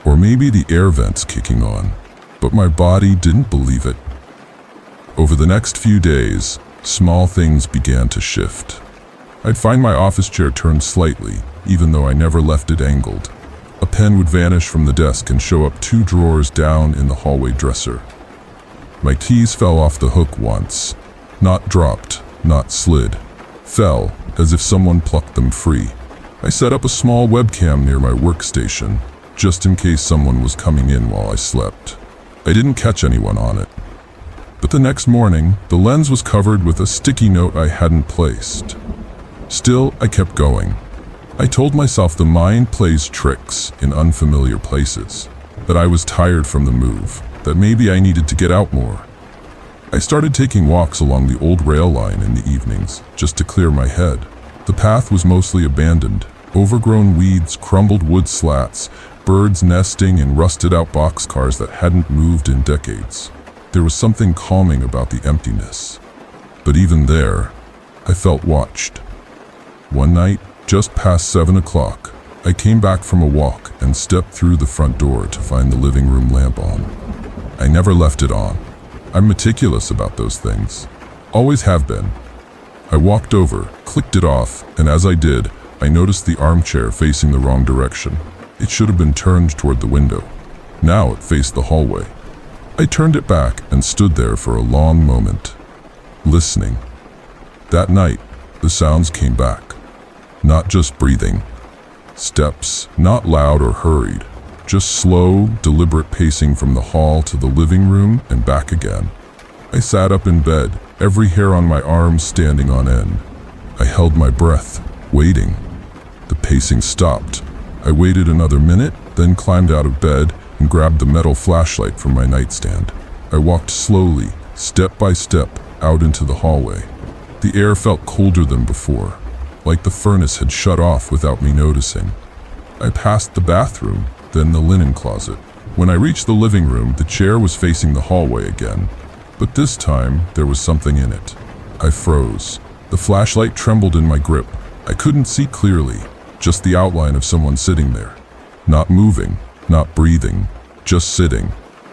or maybe the air vents kicking on, but my body didn't believe it. Over the next few days, small things began to shift. I'd find my office chair turned slightly, even though I never left it angled. A pen would vanish from the desk and show up 2 drawers down in the hallway dresser. My keys fell off the hook once. Not dropped, not slid. Fell, as if someone plucked them free. I set up a small webcam near my workstation, just in case someone was coming in while I slept. I didn't catch anyone on it. But the next morning, the lens was covered with a sticky note I hadn't placed. Still, I kept going. I told myself the mind plays tricks in unfamiliar places, that I was tired from the move, that maybe I needed to get out more. I started taking walks along the old rail line in the evenings, just to clear my head. The path was mostly abandoned, overgrown weeds, crumbled wood slats, birds nesting in rusted-out boxcars that hadn't moved in decades. There was something calming about the emptiness. But even there, I felt watched. One night, just past 7 o'clock, I came back from a walk and stepped through the front door to find the living room lamp on. I never left it on. I'm meticulous about those things. Always have been. I walked over, clicked it off, and as I did, I noticed the armchair facing the wrong direction. It should have been turned toward the window. Now it faced the hallway. I turned it back and stood there for a long moment, listening. That night, the sounds came back. Not just breathing. Steps, not loud or hurried. Just slow, deliberate pacing from the hall to the living room and back again. I sat up in bed, every hair on my arms standing on end. I held my breath, waiting. The pacing stopped. I waited another minute, then climbed out of bed and grabbed the metal flashlight from my nightstand. I walked slowly, step by step, out into the hallway. The air felt colder than before, like the furnace had shut off without me noticing. I passed the bathroom, then the linen closet. When I reached the living room, the chair was facing the hallway again, but this time there was something in it. I froze. The flashlight trembled in my grip. I couldn't see clearly, just the outline of someone sitting there. Not moving, not breathing, just sitting.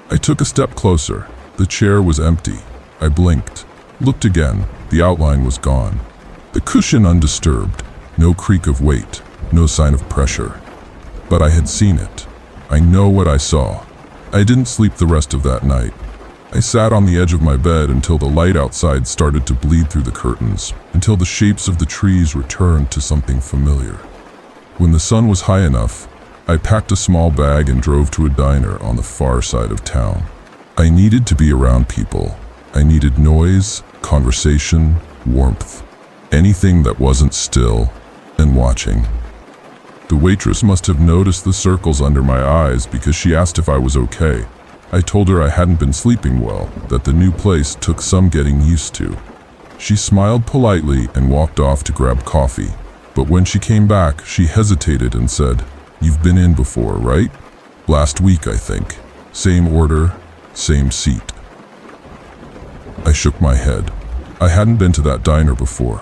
I took a step closer. The chair was empty. I blinked, looked again. The outline was gone. The cushion undisturbed, no creak of weight, no sign of pressure. But I had seen it. I know what I saw. I didn't sleep the rest of that night. I sat on the edge of my bed until the light outside started to bleed through the curtains, until the shapes of the trees returned to something familiar. When the sun was high enough, I packed a small bag and drove to a diner on the far side of town. I needed to be around people. I needed noise, conversation, warmth. Anything that wasn't still and watching. The waitress must have noticed the circles under my eyes because she asked if I was okay. I told her I hadn't been sleeping well, that the new place took some getting used to. She smiled politely and walked off to grab coffee. But when she came back, she hesitated and said, "You've been in before, right? Last week, I think. Same order, same seat." I shook my head. I hadn't been to that diner before.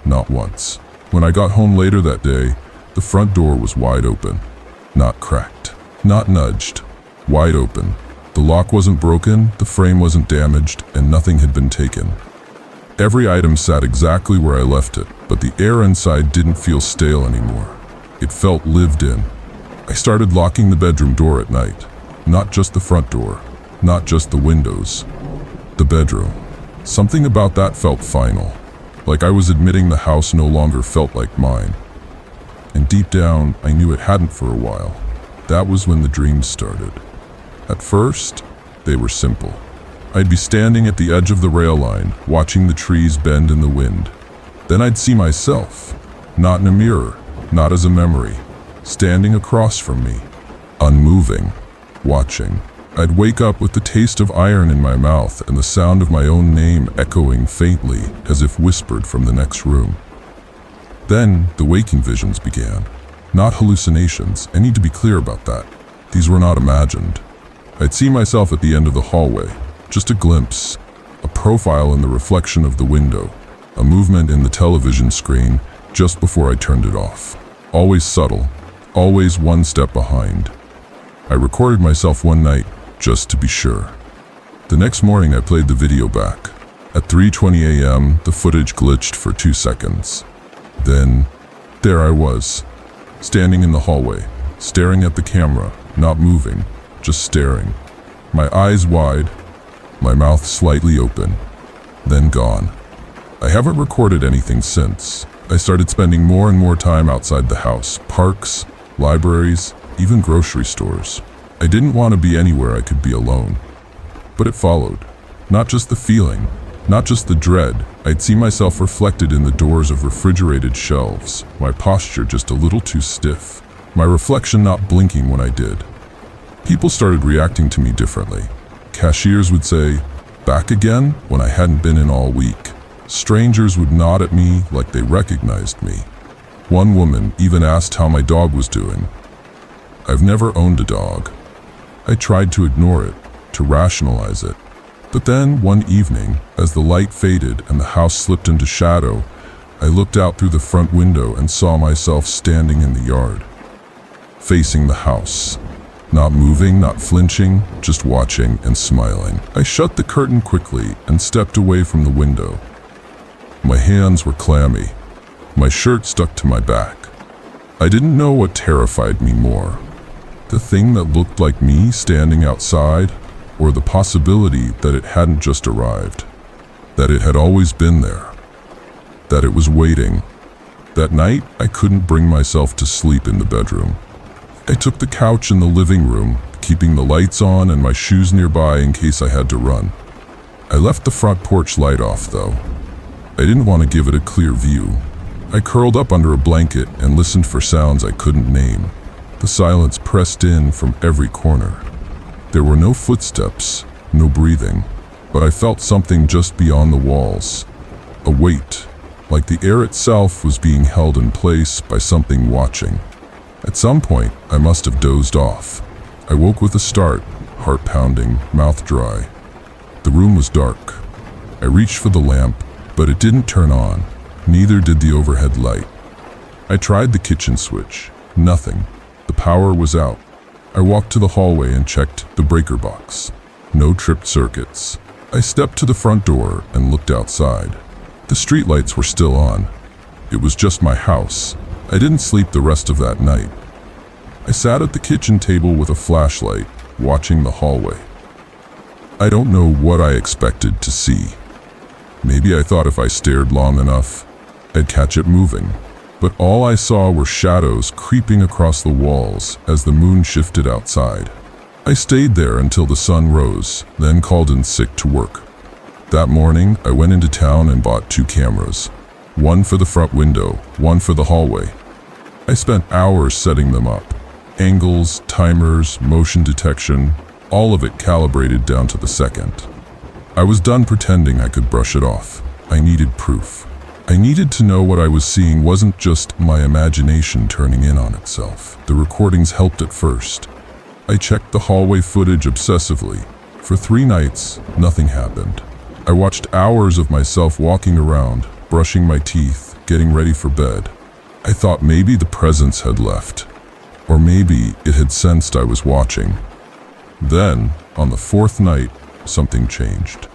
Not once. When I got home later that day, the front door was wide open. Not cracked. Not nudged. Wide open. The lock wasn't broken, the frame wasn't damaged, and nothing had been taken. Every item sat exactly where I left it, but the air inside didn't feel stale anymore. It felt lived in. I started locking the bedroom door at night. Not just the front door. Not just the windows. The bedroom. Something about that felt final. Like I was admitting the house no longer felt like mine. And deep down, I knew it hadn't for a while. That was when the dreams started. At first, they were simple. I'd be standing at the edge of the rail line, watching the trees bend in the wind. Then I'd see myself, not in a mirror, not as a memory, standing across from me, unmoving, watching. I'd wake up with the taste of iron in my mouth and the sound of my own name echoing faintly as if whispered from the next room. Then the waking visions began. Not hallucinations, I need to be clear about that. These were not imagined. I'd see myself at the end of the hallway, just a glimpse, a profile in the reflection of the window, a movement in the television screen just before I turned it off. Always subtle, always one step behind. I recorded myself one night, just to be sure. The next morning I played the video back. At 3:20 a.m., the footage glitched for 2 seconds. Then, there I was, standing in the hallway, staring at the camera, not moving, just staring. My eyes wide, my mouth slightly open, then gone. I haven't recorded anything since. I started spending more and more time outside the house, parks, libraries, even grocery stores. I didn't want to be anywhere I could be alone. But it followed. Not just the feeling, not just the dread. I'd see myself reflected in the doors of refrigerated shelves, my posture just a little too stiff, my reflection not blinking when I did. People started reacting to me differently. Cashiers would say, "Back again?" when I hadn't been in all week. Strangers would nod at me like they recognized me. One woman even asked how my dog was doing. I've never owned a dog. I tried to ignore it, to rationalize it. But then, one evening, as the light faded and the house slipped into shadow, I looked out through the front window and saw myself standing in the yard, facing the house. Not moving, not flinching, just watching and smiling. I shut the curtain quickly and stepped away from the window. My hands were clammy. My shirt stuck to my back. I didn't know what terrified me more. The thing that looked like me standing outside, or the possibility that it hadn't just arrived, that it had always been there, that it was waiting. That night, I couldn't bring myself to sleep in the bedroom. I took the couch in the living room, keeping the lights on and my shoes nearby in case I had to run. I left the front porch light off, though. I didn't want to give it a clear view. I curled up under a blanket and listened for sounds I couldn't name. The silence pressed in from every corner. There were no footsteps, no breathing, but I felt something just beyond the walls. A weight, like the air itself was being held in place by something watching. At some point, I must have dozed off. I woke with a start, heart pounding, mouth dry. The room was dark. I reached for the lamp, but it didn't turn on. Neither did the overhead light. I tried the kitchen switch. Nothing. The power was out. I walked to the hallway and checked the breaker box. No tripped circuits. I stepped to the front door and looked outside. The streetlights were still on. It was just my house. I didn't sleep the rest of that night. I sat at the kitchen table with a flashlight, watching the hallway. I don't know what I expected to see. Maybe I thought if I stared long enough, I'd catch it moving. But all I saw were shadows creeping across the walls as the moon shifted outside. I stayed there until the sun rose, then called in sick to work. That morning, I went into town and bought 2 cameras. One for the front window, one for the hallway. I spent hours setting them up. Angles, timers, motion detection, all of it calibrated down to the second. I was done pretending I could brush it off. I needed proof. I needed to know what I was seeing wasn't just my imagination turning in on itself. The recordings helped at first. I checked the hallway footage obsessively. For 3 nights, nothing happened. I watched hours of myself walking around, brushing my teeth, getting ready for bed. I thought maybe the presence had left, or maybe it had sensed I was watching. Then, on the 4th night, something changed.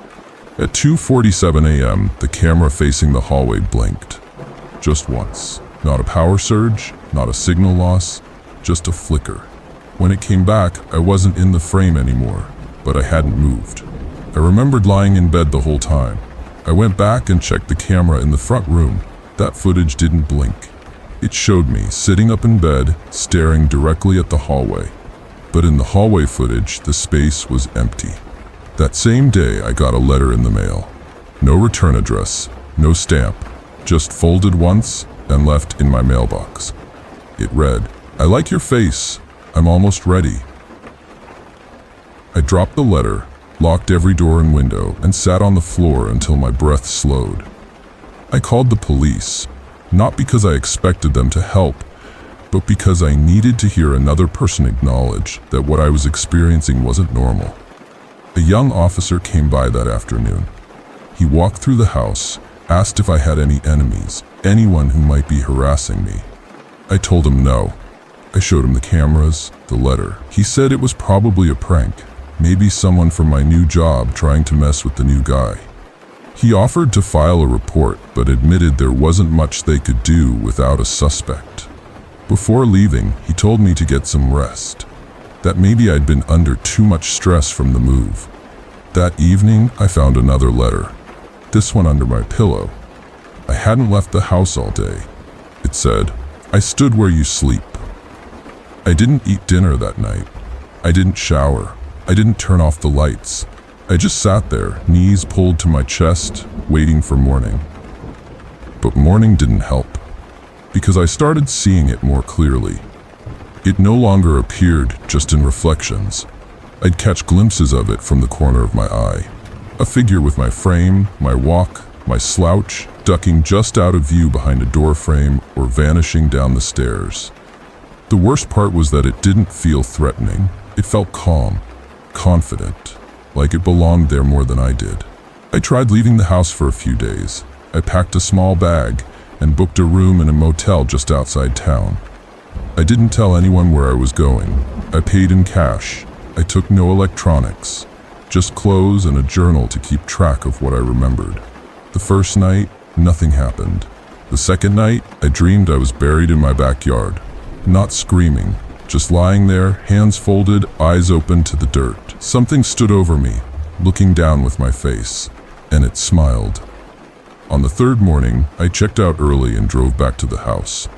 At 2:47 a.m., the camera facing the hallway blinked. Just once. Not a power surge, not a signal loss, just a flicker. When it came back, I wasn't in the frame anymore, but I hadn't moved. I remembered lying in bed the whole time. I went back and checked the camera in the front room. That footage didn't blink. It showed me sitting up in bed, staring directly at the hallway. But in the hallway footage, the space was empty. That same day, I got a letter in the mail. No return address, no stamp, just folded once and left in my mailbox. It read, "I like your face. I'm almost ready." I dropped the letter, locked every door and window, and sat on the floor until my breath slowed. I called the police, not because I expected them to help, but because I needed to hear another person acknowledge that what I was experiencing wasn't normal. A young officer came by that afternoon. He walked through the house, asked if I had any enemies, anyone who might be harassing me. I told him no. I showed him the cameras, the letter. He said it was probably a prank, maybe someone from my new job trying to mess with the new guy. He offered to file a report, but admitted there wasn't much they could do without a suspect. Before leaving, he told me to get some rest, that maybe I'd been under too much stress from the move. That evening, I found another letter, this one under my pillow. I hadn't left the house all day. It said, "I stood where you sleep." I didn't eat dinner that night. I didn't shower. I didn't turn off the lights. I just sat there, knees pulled to my chest, waiting for morning. But morning didn't help, because I started seeing it more clearly. It no longer appeared just in reflections. I'd catch glimpses of it from the corner of my eye. A figure with my frame, my walk, my slouch, ducking just out of view behind a door frame or vanishing down the stairs. The worst part was that it didn't feel threatening. It felt calm, confident, like it belonged there more than I did. I tried leaving the house for a few days. I packed a small bag and booked a room in a motel just outside town. I didn't tell anyone where I was going. I paid in cash. I took no electronics, just clothes and a journal to keep track of what I remembered. The first night, nothing happened. The second night, I dreamed I was buried in my backyard, not screaming, just lying there, hands folded, eyes open to the dirt. Something stood over me, looking down with my face, and it smiled. On the third morning, I checked out early and drove back to the house.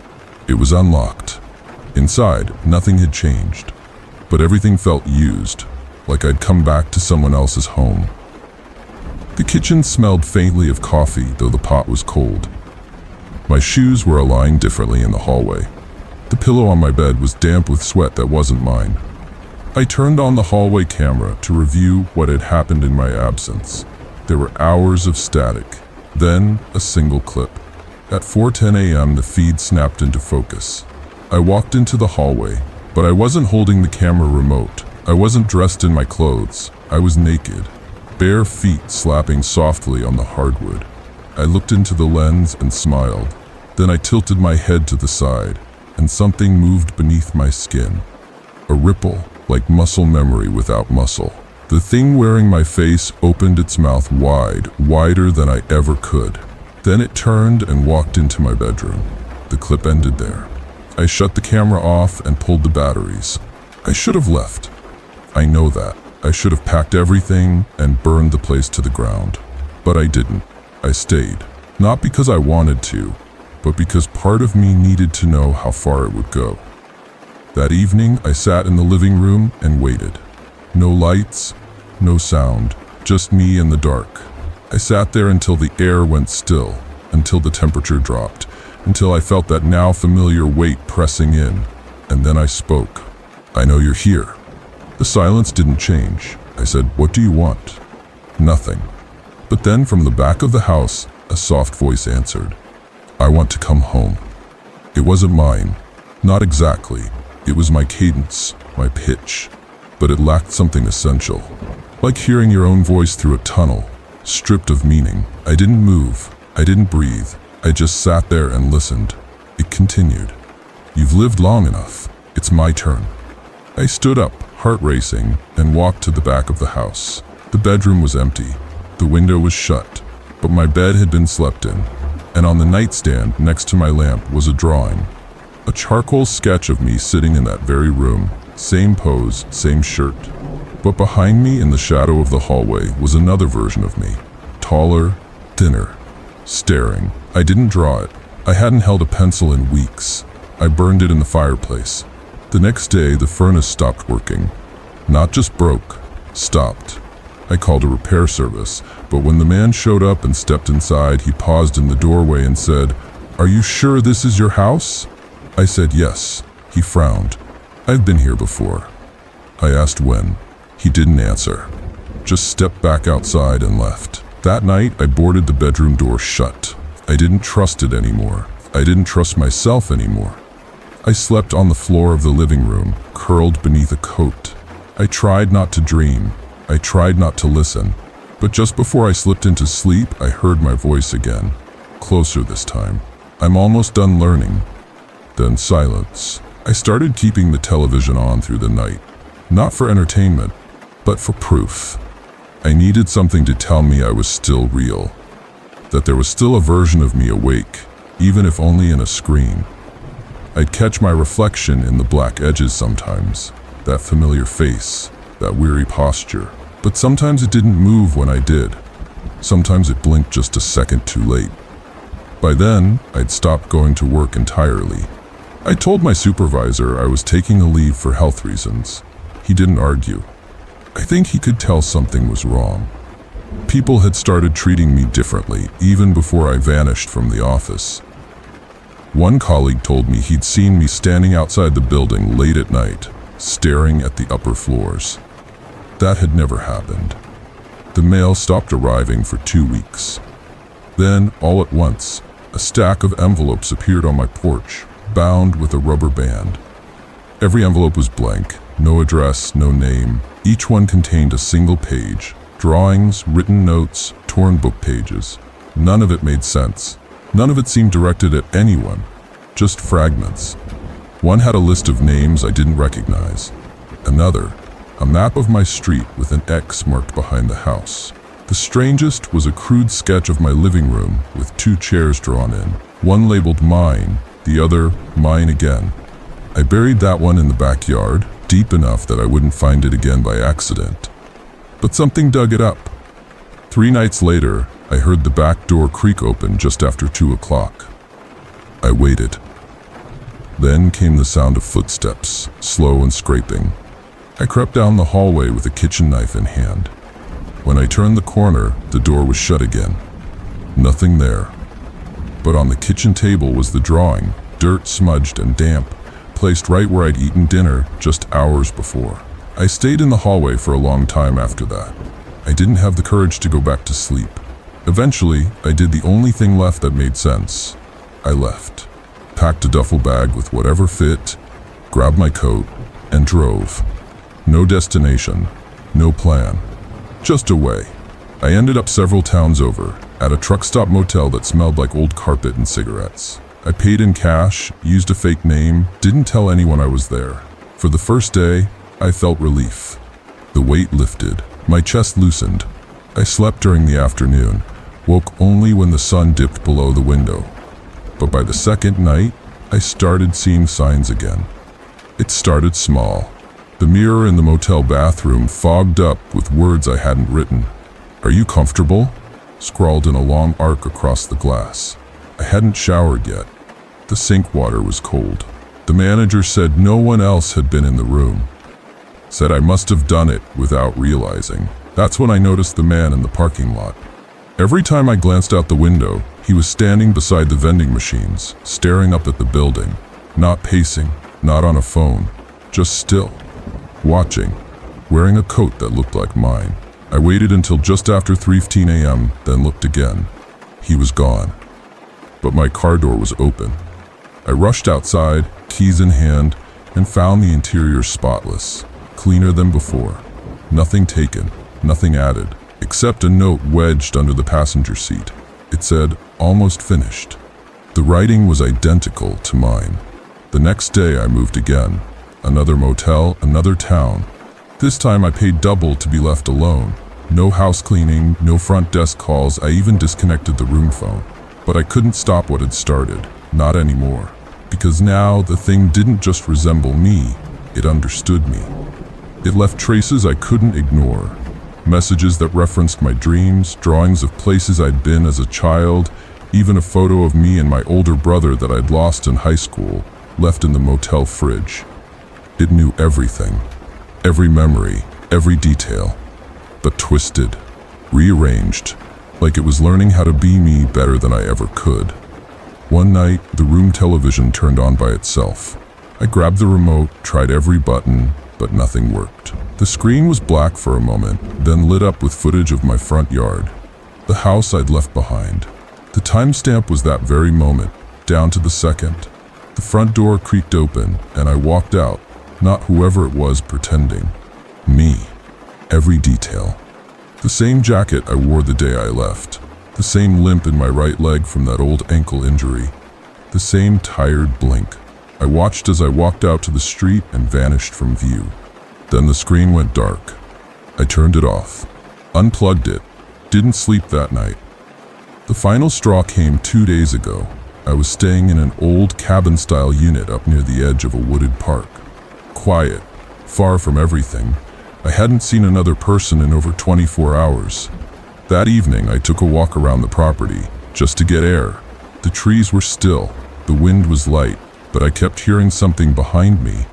It was unlocked. Inside, nothing had changed, but everything felt used, like I'd come back to someone else's home. The kitchen smelled faintly of coffee, though the pot was cold. My shoes were aligned differently in the hallway. The pillow on my bed was damp with sweat that wasn't mine. I turned on the hallway camera to review what had happened in my absence. There were hours of static, then a single clip. At 4:10 a.m., the feed snapped into focus. I walked into the hallway, but I wasn't holding the camera remote. I wasn't dressed in my clothes. I was naked, bare feet slapping softly on the hardwood. I looked into the lens and smiled. Then I tilted my head to the side, and something moved beneath my skin. A ripple, like muscle memory without muscle. The thing wearing my face opened its mouth wide, wider than I ever could. Then it turned and walked into my bedroom. The clip ended there. I shut the camera off and pulled the batteries. I should have left. I know that. I should have packed everything and burned the place to the ground. But I didn't. I stayed. Not because I wanted to, but because part of me needed to know how far it would go. That evening, I sat in the living room and waited. No lights, no sound, just me in the dark. I sat there until the air went still, until the temperature dropped, until I felt that now familiar weight pressing in, and then I spoke. "I know you're here." The silence didn't change. I said, "What do you want?" "Nothing." But then from the back of the house, a soft voice answered, "I want to come home." It wasn't mine. Not exactly. It was my cadence, my pitch. But it lacked something essential. Like hearing your own voice through a tunnel, stripped of meaning. I didn't move. I didn't breathe. I just sat there and listened. It continued. "You've lived long enough. It's my turn." I stood up, heart racing, and walked to the back of the house. The bedroom was empty. The window was shut, but my bed had been slept in. And on the nightstand next to my lamp was a drawing. A charcoal sketch of me sitting in that very room. Same pose, same shirt. But behind me in the shadow of the hallway was another version of me. Taller, thinner, staring. I didn't draw it. I hadn't held a pencil in weeks. I burned it in the fireplace. The next day, the furnace stopped working. Not just broke, stopped. I called a repair service, but when the man showed up and stepped inside, he paused in the doorway and said, "Are you sure this is your house?" I said yes. He frowned. "I've been here before." I asked when. He didn't answer. Just stepped back outside and left. That night, I boarded the bedroom door shut. I didn't trust it anymore. I didn't trust myself anymore. I slept on the floor of the living room, curled beneath a coat. I tried not to dream. I tried not to listen. But just before I slipped into sleep, I heard my voice again. Closer this time. "I'm almost done learning." Then silence. I started keeping the television on through the night. Not for entertainment, but for proof. I needed something to tell me I was still real. that there was still a version of me awake, even if only in a screen. I'd catch my reflection in the black edges sometimes, that familiar face, that weary posture. But sometimes it didn't move when I did. Sometimes it blinked just a second too late. By then, I'd stopped going to work entirely. I told my supervisor I was taking a leave for health reasons. He didn't argue. I think he could tell something was wrong. People had started treating me differently even before I vanished from the office. One colleague told me he'd seen me standing outside the building late at night, staring at the upper floors. That had never happened. The mail stopped arriving for 2 weeks. Then, all at once, a stack of envelopes appeared on my porch, bound with a rubber band. Every envelope was blank, no address, no name. Each one contained a single page, drawings, written notes, torn book pages. None of it made sense. None of it seemed directed at anyone, just fragments. One had a list of names I didn't recognize. Another, a map of my street with an X marked behind the house. The strangest was a crude sketch of my living room with 2 chairs drawn in, one labeled mine, the other mine again. I buried that one in the backyard, deep enough that I wouldn't find it again by accident. But something dug it up. 3 nights later, I heard the back door creak open just after 2 o'clock. I waited. Then came the sound of footsteps, slow and scraping. I crept down the hallway with a kitchen knife in hand. When I turned the corner, the door was shut again. Nothing there. But on the kitchen table was the drawing, dirt smudged and damp, placed right where I'd eaten dinner just hours before. I stayed in the hallway for a long time after that. I didn't have the courage to go back to sleep. Eventually, I did the only thing left that made sense. I left, packed a duffel bag with whatever fit, grabbed my coat, and drove. No destination, no plan, just away. I ended up several towns over, at a truck stop motel that smelled like old carpet and cigarettes. I paid in cash, used a fake name, didn't tell anyone I was there. For the first day, I felt relief. The weight lifted, my chest loosened. I slept during the afternoon, woke only when the sun dipped below the window. But by the second night, I started seeing signs again. It started small. The mirror in the motel bathroom fogged up with words I hadn't written. "Are you comfortable?" scrawled in a long arc across the glass. I hadn't showered yet. The sink water was cold. The manager said no one else had been in the room. Said I must have done it without realizing. That's when I noticed the man in the parking lot. Every time I glanced out the window, he was standing beside the vending machines, staring up at the building, not pacing, not on a phone, just still, watching, wearing a coat that looked like mine. I waited until just after 3:15 a.m., then looked again. He was gone. But my car door was open. I rushed outside, keys in hand, and found the interior spotless, cleaner than before. Nothing taken, nothing added, except a note wedged under the passenger seat. It said, "Almost finished." The writing was identical to mine. The next day I moved again. Another motel, another town. This time I paid double to be left alone. No house cleaning, no front desk calls, I even disconnected the room phone. But I couldn't stop what had started, not anymore. Because now the thing didn't just resemble me, it understood me. It left traces I couldn't ignore. Messages that referenced my dreams, drawings of places I'd been as a child, even a photo of me and my older brother that I'd lost in high school, left in the motel fridge. It knew everything, every memory, every detail, but twisted, rearranged, like it was learning how to be me better than I ever could. One night, the room television turned on by itself. I grabbed the remote, tried every button, but nothing worked. The screen was black for a moment, then lit up with footage of my front yard, the house I'd left behind. The timestamp was that very moment, down to the second. The front door creaked open, and I walked out, not whoever it was pretending. Me. Every detail. The same jacket I wore the day I left. The same limp in my right leg from that old ankle injury. The same tired blink. I watched as I walked out to the street and vanished from view. Then the screen went dark. I turned it off. Unplugged it. Didn't sleep that night. The final straw came 2 days ago. I was staying in an old cabin-style unit up near the edge of a wooded park. Quiet, far from everything. I hadn't seen another person in over 24 hours. That evening, I took a walk around the property, just to get air. The trees were still, the wind was light, but I kept hearing something behind me.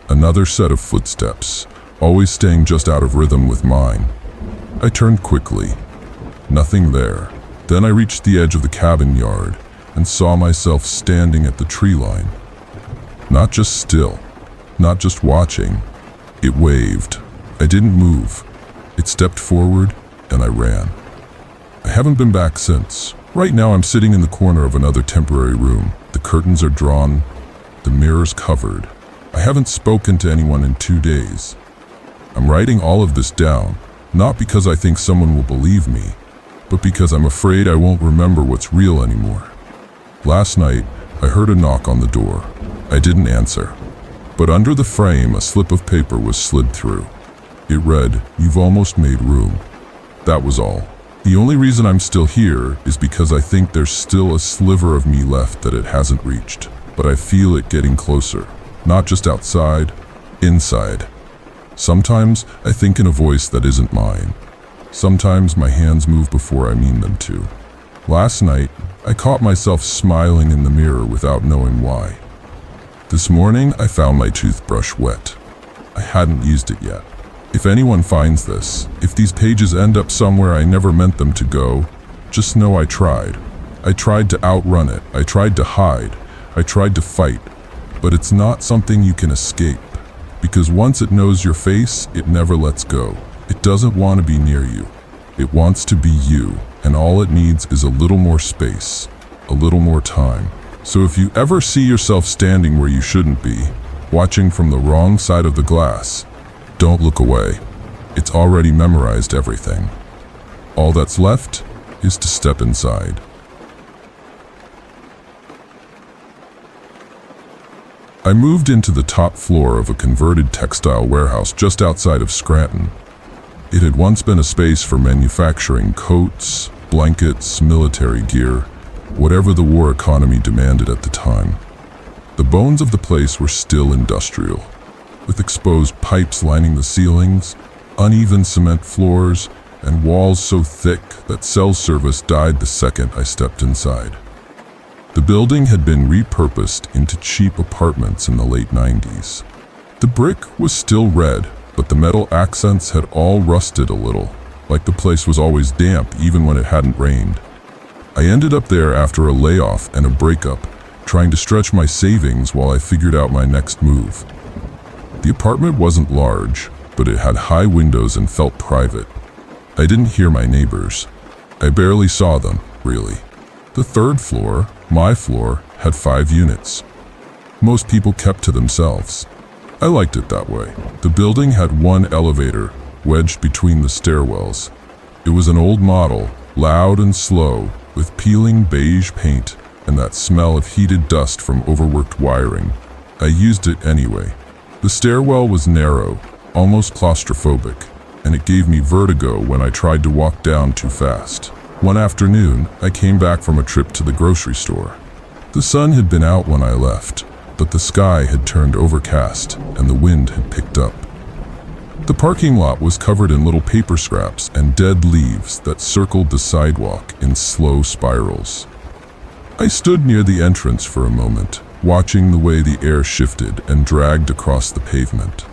Another set of footsteps, always staying just out of rhythm with mine. I turned quickly. Nothing there. Then I reached the edge of the cabin yard and saw myself standing at the tree line. Not just still, not just watching. It waved. I didn't move. It stepped forward, and I ran. I haven't been back since. Right now I'm sitting in the corner of another temporary room. The curtains are drawn, the mirrors covered. I haven't spoken to anyone in 2 days. I'm writing all of this down, not because I think someone will believe me, but because I'm afraid I won't remember what's real anymore. Last night, I heard a knock on the door. I didn't answer. But under the frame, a slip of paper was slid through. It read, "You've almost made room." That was all. The only reason I'm still here is because I think there's still a sliver of me left that it hasn't reached. But I feel it getting closer. Not just outside, inside. Sometimes I think in a voice that isn't mine. Sometimes my hands move before I mean them to. Last night, I caught myself smiling in the mirror without knowing why. This morning, I found my toothbrush wet. I hadn't used it yet. If anyone finds this, if these pages end up somewhere I never meant them to go, just know I tried. I tried to outrun it. I tried to hide. I tried to fight. But it's not something you can escape. Because once it knows your face, it never lets go. It doesn't want to be near you. It wants to be you, and all it needs is a little more space, a little more time. So if you ever see yourself standing where you shouldn't be, watching from the wrong side of the glass, don't look away. It's already memorized everything. All that's left is to step inside. I moved into the top floor of a converted textile warehouse just outside of Scranton. It had once been a space for manufacturing coats, blankets, military gear, whatever the war economy demanded at the time. The bones of the place were still industrial, with exposed pipes lining the ceilings, uneven cement floors, and walls so thick that cell service died the second I stepped inside. The building had been repurposed into cheap apartments in the late 90s. The brick was still red, but the metal accents had all rusted a little, like the place was always damp even when it hadn't rained. I ended up there after a layoff and a breakup, trying to stretch my savings while I figured out my next move. The apartment wasn't large, but it had high windows and felt private. I didn't hear my neighbors. I barely saw them, really. The third floor, my floor, had 5 units. Most people kept to themselves. I liked it that way. The building had one elevator, wedged between the stairwells. It was an old model, loud and slow, with peeling beige paint and that smell of heated dust from overworked wiring. I used it anyway. The stairwell was narrow, almost claustrophobic, and it gave me vertigo when I tried to walk down too fast. One afternoon, I came back from a trip to the grocery store. The sun had been out when I left, but the sky had turned overcast and the wind had picked up. The parking lot was covered in little paper scraps and dead leaves that circled the sidewalk in slow spirals. I stood near the entrance for a moment, watching the way the air shifted and dragged across the pavement.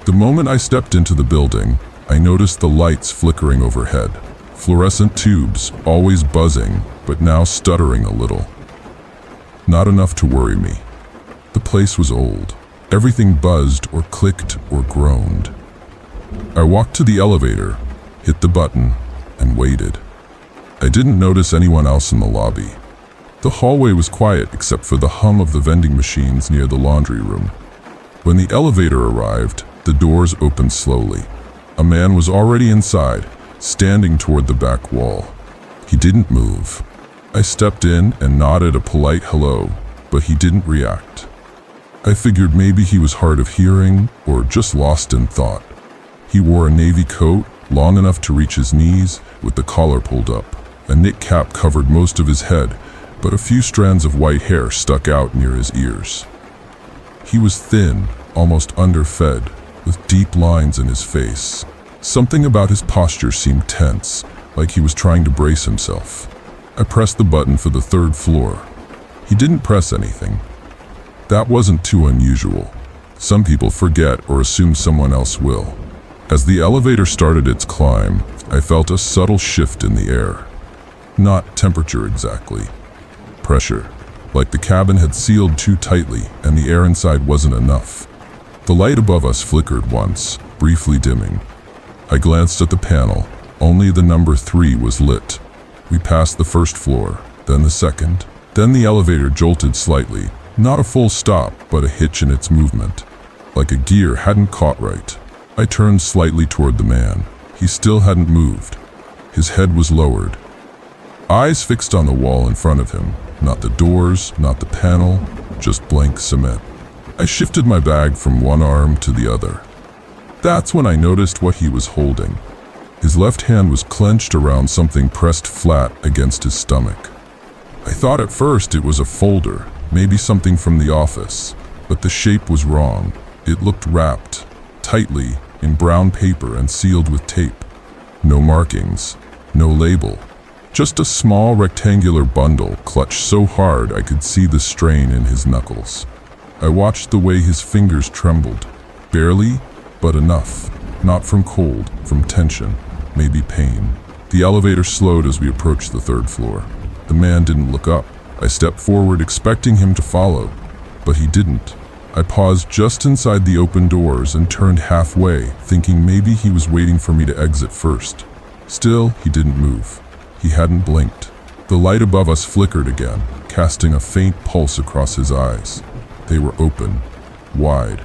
The moment I stepped into the building, I noticed the lights flickering overhead. Fluorescent tubes, always buzzing, but now stuttering a little. Not enough to worry me. The place was old. Everything buzzed or clicked or groaned. I walked to the elevator, hit the button, and waited. I didn't notice anyone else in the lobby. The hallway was quiet except for the hum of the vending machines near the laundry room. When the elevator arrived, the doors opened slowly. A man was already inside, standing toward the back wall. He didn't move. I stepped in and nodded a polite hello, but he didn't react. I figured maybe he was hard of hearing or just lost in thought. He wore a navy coat, long enough to reach his knees, with the collar pulled up. A knit cap covered most of his head, but a few strands of white hair stuck out near his ears. He was thin, almost underfed, with deep lines in his face. Something about his posture seemed tense, like he was trying to brace himself. I pressed the button for the third floor. He didn't press anything. That wasn't too unusual. Some people forget or assume someone else will. As the elevator started its climb, I felt a subtle shift in the air. Not temperature exactly. Pressure. Like the cabin had sealed too tightly and the air inside wasn't enough. The light above us flickered once, briefly dimming. I glanced at the panel. Only the number 3 was lit. We passed the first floor, then the second. Then the elevator jolted slightly. Not a full stop, but a hitch in its movement. Like a gear hadn't caught right. I turned slightly toward the man. He still hadn't moved. His head was lowered. Eyes fixed on the wall in front of him. Not the doors, not the panel, just blank cement. I shifted my bag from one arm to the other. That's when I noticed what he was holding. His left hand was clenched around something pressed flat against his stomach. I thought at first it was a folder, maybe something from the office, but the shape was wrong. It looked wrapped, tightly, in brown paper and sealed with tape. No markings, no label. Just a small rectangular bundle clutched so hard I could see the strain in his knuckles. I watched the way his fingers trembled. Barely, but enough. Not from cold, from tension, maybe pain. The elevator slowed as we approached the third floor. The man didn't look up. I stepped forward expecting him to follow, but he didn't. I paused just inside the open doors and turned halfway, thinking maybe he was waiting for me to exit first. Still, he didn't move. He hadn't blinked. The light above us flickered again, casting a faint pulse across his eyes. They were open, wide,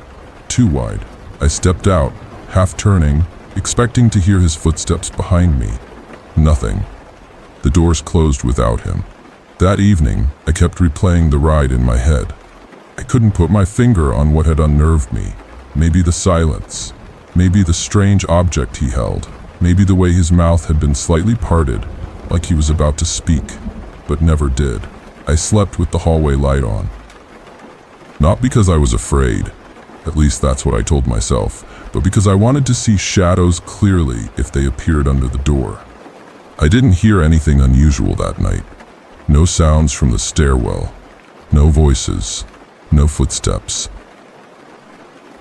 too wide. I stepped out, half turning, expecting to hear his footsteps behind me. Nothing. The doors closed without him. That evening, I kept replaying the ride in my head. I couldn't put my finger on what had unnerved me. Maybe the silence. Maybe the strange object he held. Maybe the way his mouth had been slightly parted, like he was about to speak, but never did. I slept with the hallway light on. Not because I was afraid, at least that's what I told myself, but because I wanted to see shadows clearly if they appeared under the door. I didn't hear anything unusual that night. No sounds from the stairwell. No voices. No footsteps.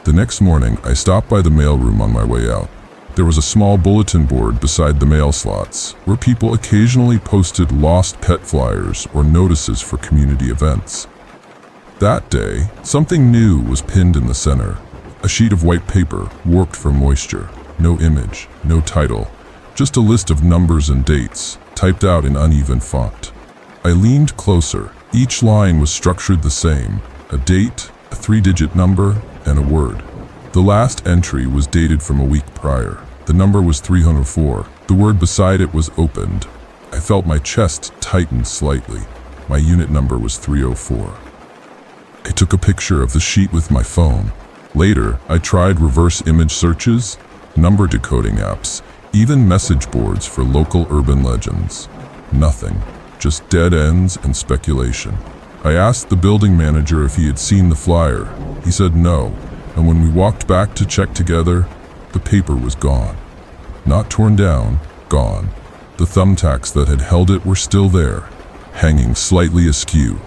The next morning, I stopped by the mailroom on my way out. There was a small bulletin board beside the mail slots, where people occasionally posted lost pet flyers or notices for community events. That day, something new was pinned in the center. A sheet of white paper, warped for moisture. No image, no title, just a list of numbers and dates, typed out in uneven font. I leaned closer. Each line was structured the same. A date, a 3-digit number, and a word. The last entry was dated from a week prior. The number was 304. The word beside it was opened. I felt my chest tighten slightly. My unit number was 304. I took a picture of the sheet with my phone. Later, I tried reverse image searches, number decoding apps, even message boards for local urban legends. Nothing. Just dead ends and speculation. I asked the building manager if he had seen the flyer. He said no, and when we walked back to check together, the paper was gone. Not torn down, gone. The thumbtacks that had held it were still there, hanging slightly askew.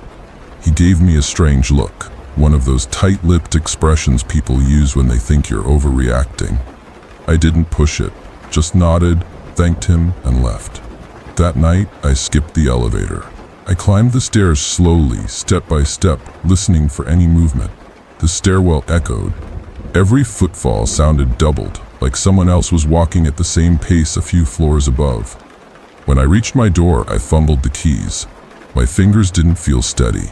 He gave me a strange look, one of those tight-lipped expressions people use when they think you're overreacting. I didn't push it, just nodded, thanked him, and left. That night, I skipped the elevator. I climbed the stairs slowly, step by step, listening for any movement. The stairwell echoed. Every footfall sounded doubled, like someone else was walking at the same pace a few floors above. When I reached my door, I fumbled the keys. My fingers didn't feel steady.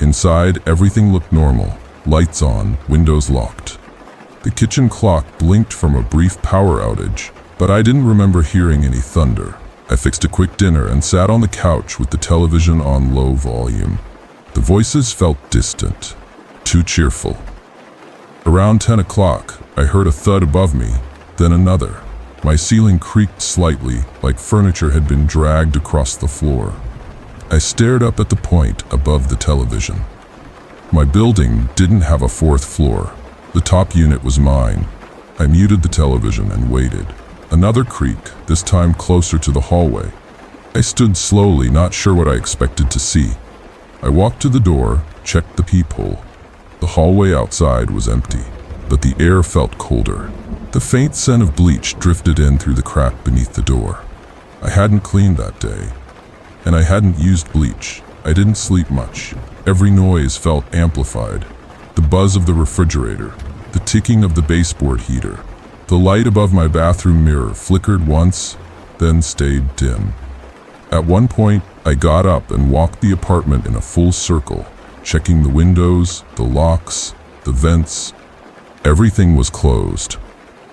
Inside, everything looked normal. Lights on, windows locked. The kitchen clock blinked from a brief power outage, but I didn't remember hearing any thunder. I fixed a quick dinner and sat on the couch with the television on low volume. The voices felt distant, too cheerful. Around 10 o'clock, I heard a thud above me, then another. My ceiling creaked slightly, like furniture had been dragged across the floor. I stared up at the point above the television. My building didn't have a fourth floor. The top unit was mine. I muted the television and waited. Another creak, this time closer to the hallway. I stood slowly, not sure what I expected to see. I walked to the door, checked the peephole. The hallway outside was empty, but the air felt colder. The faint scent of bleach drifted in through the crack beneath the door. I hadn't cleaned that day, and I hadn't used bleach. I didn't sleep much. Every noise felt amplified. The buzz of the refrigerator, the ticking of the baseboard heater. The light above my bathroom mirror flickered once, then stayed dim. At one point, I got up and walked the apartment in a full circle, checking the windows, the locks, the vents. Everything was closed.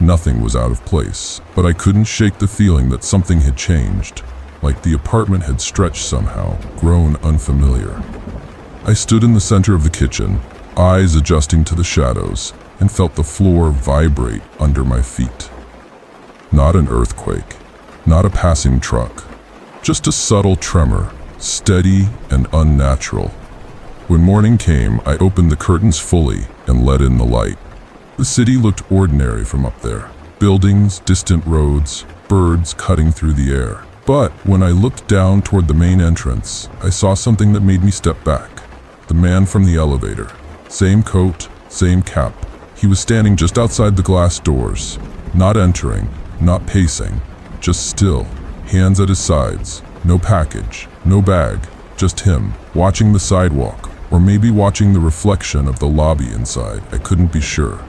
Nothing was out of place, but I couldn't shake the feeling that something had changed, like the apartment had stretched somehow, grown unfamiliar. I stood in the center of the kitchen, eyes adjusting to the shadows, and felt the floor vibrate under my feet. Not an earthquake, not a passing truck, just a subtle tremor, steady and unnatural. When morning came, I opened the curtains fully and let in the light. The city looked ordinary from up there. Buildings, distant roads, birds cutting through the air. But when I looked down toward the main entrance, I saw something that made me step back. The man from the elevator. Same coat, same cap. He was standing just outside the glass doors, not entering, not pacing, just still, hands at his sides. No package, no bag, just him, watching the sidewalk, or maybe watching the reflection of the lobby inside. I couldn't be sure.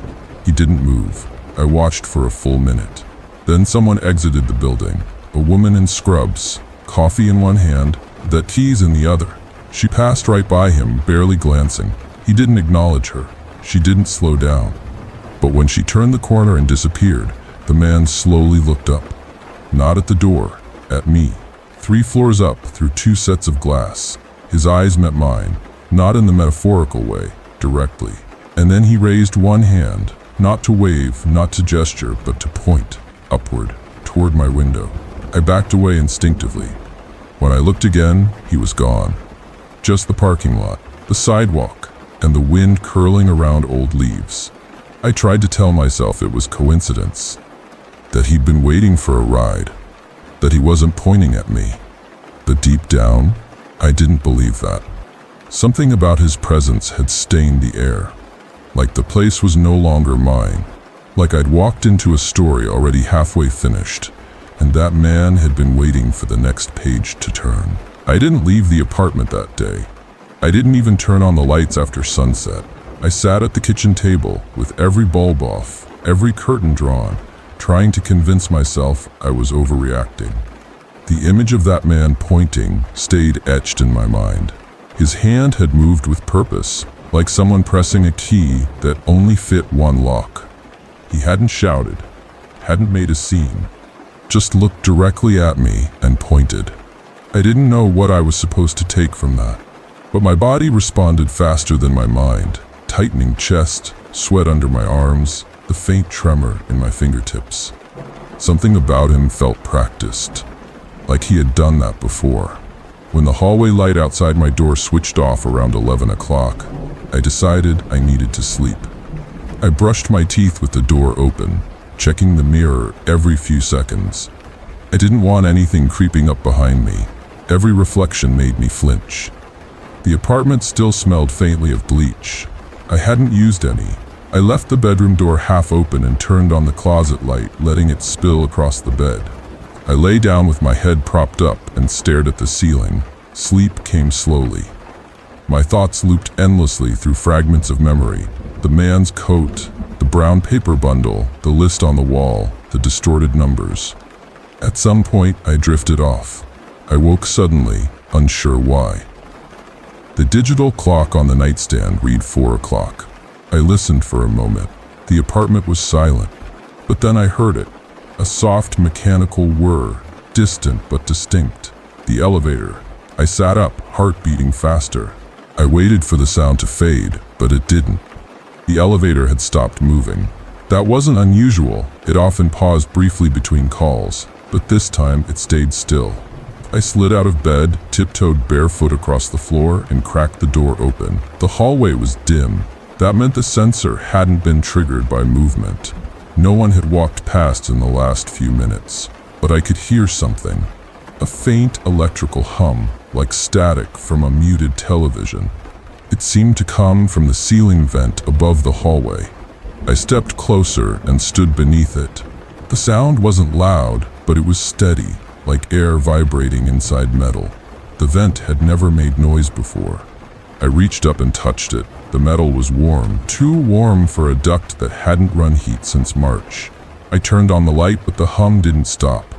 He didn't move. I watched for a full minute. Then someone exited the building. A woman in scrubs, coffee in one hand, the keys in the other. She passed right by him, barely glancing. He didn't acknowledge her. She didn't slow down. But when she turned the corner and disappeared, the man slowly looked up. Not at the door, at me. 3 floors up, through 2 sets of glass. His eyes met mine, not in the metaphorical way, directly. And then he raised one hand, not to wave, not to gesture, but to point, upward, toward my window. I backed away instinctively. When I looked again, he was gone. Just the parking lot, the sidewalk, and the wind curling around old leaves. I tried to tell myself it was coincidence, that he'd been waiting for a ride, that he wasn't pointing at me. But deep down, I didn't believe that. Something about his presence had stained the air. Like the place was no longer mine. Like I'd walked into a story already halfway finished, and that man had been waiting for the next page to turn. I didn't leave the apartment that day. I didn't even turn on the lights after sunset. I sat at the kitchen table with every bulb off, every curtain drawn, trying to convince myself I was overreacting. The image of that man pointing stayed etched in my mind. His hand had moved with purpose, like someone pressing a key that only fit one lock. He hadn't shouted, hadn't made a scene, just looked directly at me and pointed. I didn't know what I was supposed to take from that, but my body responded faster than my mind. Tightening chest, sweat under my arms, the faint tremor in my fingertips. Something about him felt practiced, like he had done that before. When the hallway light outside my door switched off around 11 o'clock, I decided I needed to sleep. I brushed my teeth with the door open, checking the mirror every few seconds. I didn't want anything creeping up behind me. Every reflection made me flinch. The apartment still smelled faintly of bleach. I hadn't used any. I left the bedroom door half open and turned on the closet light, letting it spill across the bed. I lay down with my head propped up and stared at the ceiling. Sleep came slowly. My thoughts looped endlessly through fragments of memory. The man's coat, the brown paper bundle, the list on the wall, the distorted numbers. At some point, I drifted off. I woke suddenly, unsure why. The digital clock on the nightstand read 4 o'clock. I listened for a moment. The apartment was silent, but then I heard it. A soft mechanical whir, distant but distinct. The elevator. I sat up, heart beating faster. I waited for the sound to fade, but it didn't. The elevator had stopped moving. That wasn't unusual. It often paused briefly between calls, but this time it stayed still. I slid out of bed, tiptoed barefoot across the floor, and cracked the door open. The hallway was dim. That meant the sensor hadn't been triggered by movement. No one had walked past in the last few minutes, but I could hear something. A faint electrical hum, like static from a muted television. It seemed to come from the ceiling vent above the hallway. I stepped closer and stood beneath it. The sound wasn't loud, but it was steady, like air vibrating inside metal. The vent had never made noise before. I reached up and touched it. The metal was warm, too warm for a duct that hadn't run heat since March. I turned on the light, but the hum didn't stop.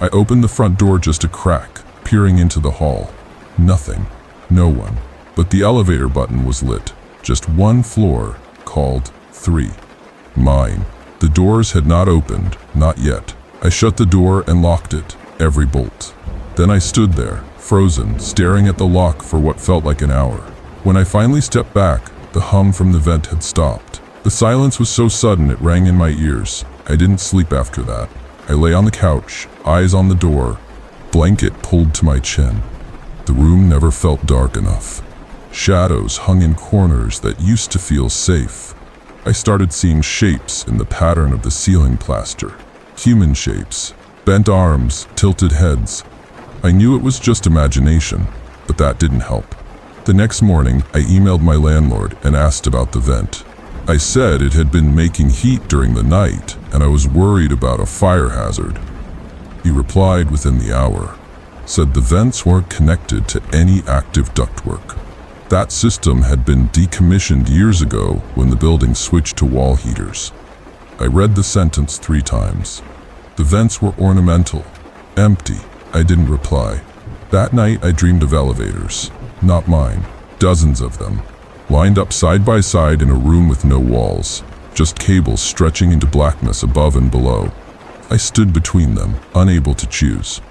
I opened the front door just a crack, peering into the hall. Nothing. No one. But the elevator button was lit. Just one floor, called 3. Mine. The doors had not opened, not yet. I shut the door and locked it, every bolt. Then I stood there, frozen, staring at the lock for what felt like an hour. When I finally stepped back, the hum from the vent had stopped. The silence was so sudden it rang in my ears. I didn't sleep after that. I lay on the couch, eyes on the door, blanket pulled to my chin. The room never felt dark enough. Shadows hung in corners that used to feel safe. I started seeing shapes in the pattern of the ceiling plaster. Human shapes, bent arms, tilted heads. I knew it was just imagination, but that didn't help. The next morning, I emailed my landlord and asked about the vent. I said it had been making heat during the night, and I was worried about a fire hazard. He replied within the hour, said the vents weren't connected to any active ductwork. That system had been decommissioned years ago when the building switched to wall heaters. I read the sentence 3 times. The vents were ornamental, empty. I didn't reply. That night I dreamed of elevators, not mine, dozens of them, lined up side by side in a room with no walls, just cables stretching into blackness above and below. I stood between them, unable to choose.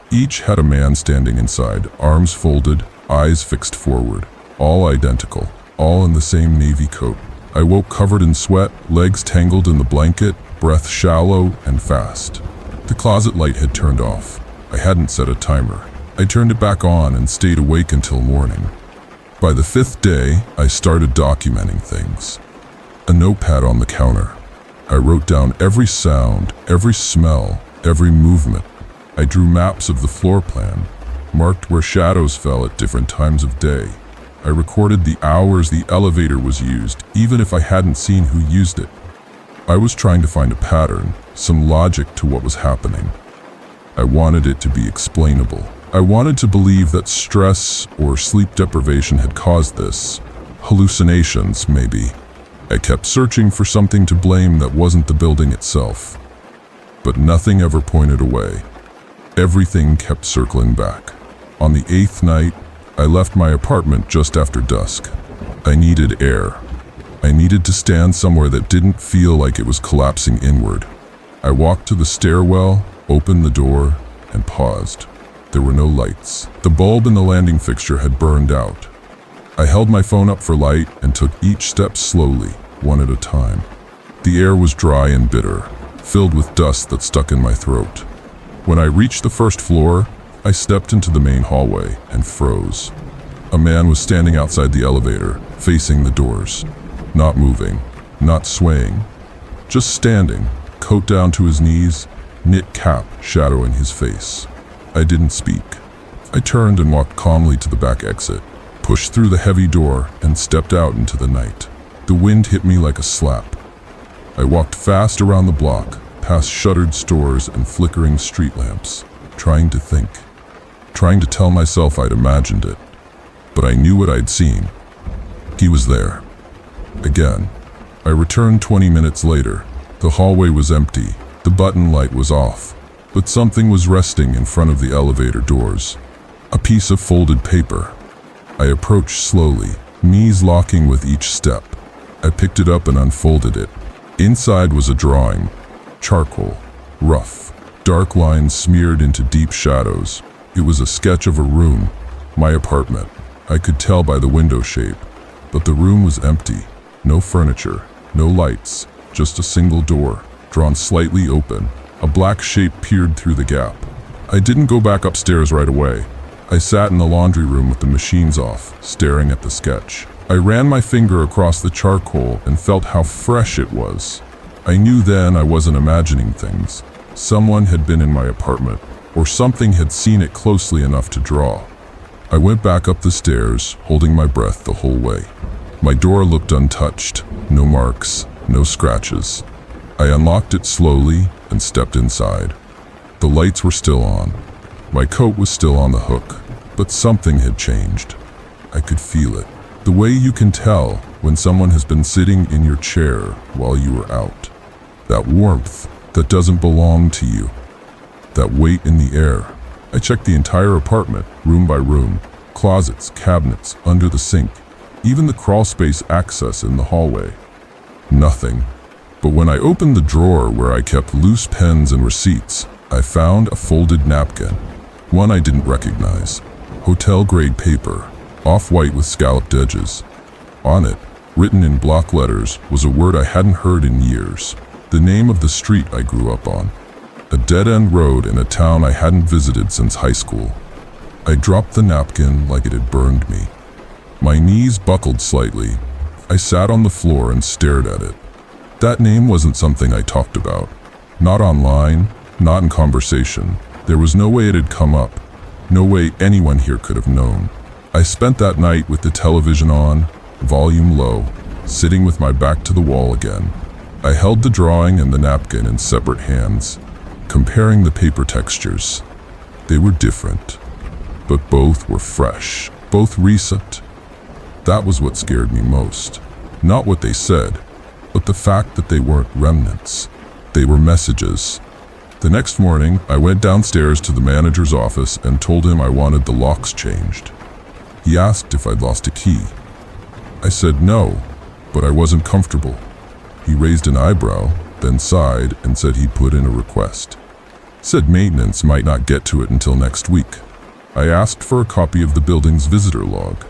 Each had a man standing inside, arms folded, eyes fixed forward. All identical, all in the same navy coat. I woke covered in sweat, legs tangled in the blanket, breath shallow and fast. The closet light had turned off. I hadn't set a timer. I turned it back on and stayed awake until morning. By the 5th day, I started documenting things. A notepad on the counter. I wrote down every sound, every smell, every movement. I drew maps of the floor plan, marked where shadows fell at different times of day. I recorded the hours the elevator was used, even if I hadn't seen who used it. I was trying to find a pattern, some logic to what was happening. I wanted it to be explainable. I wanted to believe that stress or sleep deprivation had caused this. Hallucinations, maybe. I kept searching for something to blame that wasn't the building itself. But nothing ever pointed away. Everything kept circling back. On the 8th night, I left my apartment just after dusk. I needed air. I needed to stand somewhere that didn't feel like it was collapsing inward. I walked to the stairwell, opened the door, and paused. There were no lights. The bulb in the landing fixture had burned out. I held my phone up for light and took each step slowly, one at a time. The air was dry and bitter, filled with dust that stuck in my throat. When I reached the first floor, I stepped into the main hallway and froze. A man was standing outside the elevator, facing the doors. Not moving, not swaying, just standing, coat down to his knees, knit cap shadowing his face. I didn't speak. I turned and walked calmly to the back exit, pushed through the heavy door, and stepped out into the night. The wind hit me like a slap. I walked fast around the block, past shuttered stores and flickering street lamps, trying to think. Trying to tell myself I'd imagined it. But I knew what I'd seen. He was there. Again. I returned 20 minutes later. The hallway was empty. The button light was off. But something was resting in front of the elevator doors. A piece of folded paper. I approached slowly, knees locking with each step. I picked it up and unfolded it. Inside was a drawing. Charcoal. Rough. Dark lines smeared into deep shadows. It was a sketch of a room, my apartment. I could tell by the window shape, but the room was empty. No furniture, no lights, just a single door, drawn slightly open. A black shape peered through the gap. I didn't go back upstairs right away. I sat in the laundry room with the machines off, staring at the sketch. I ran my finger across the charcoal and felt how fresh it was. I knew then I wasn't imagining things. Someone had been in my apartment, or something had seen it closely enough to draw. I went back up the stairs, holding my breath the whole way. My door looked untouched, no marks, no scratches. I unlocked it slowly and stepped inside. The lights were still on. My coat was still on the hook, but something had changed. I could feel it. The way you can tell when someone has been sitting in your chair while you were out. That warmth that doesn't belong to you. That weight in the air. I checked the entire apartment, room by room, closets, cabinets, under the sink, even the crawl space access in the hallway. Nothing. But when I opened the drawer where I kept loose pens and receipts, I found a folded napkin. One I didn't recognize. Hotel-grade paper, off-white with scalloped edges. On it, written in block letters, was a word I hadn't heard in years. The name of the street I grew up on. A dead-end road in a town I hadn't visited since high school. I dropped the napkin like it had burned me. My knees buckled slightly. I sat on the floor and stared at it. That name wasn't something I talked about. Not online, not in conversation. There was no way it had come up. No way anyone here could have known. I spent that night with the television on, volume low, sitting with my back to the wall again. I held the drawing and the napkin in separate hands, comparing the paper textures. They were different, but both were fresh, both recent. That was what scared me most. Not what they said, but the fact that they weren't remnants. They were messages. The next morning, I went downstairs to the manager's office and told him I wanted the locks changed. He asked if I'd lost a key. I said no, but I wasn't comfortable. He raised an eyebrow, then sighed and said he'd put in a request. Said maintenance might not get to it until next week. I asked for a copy of the building's visitor log.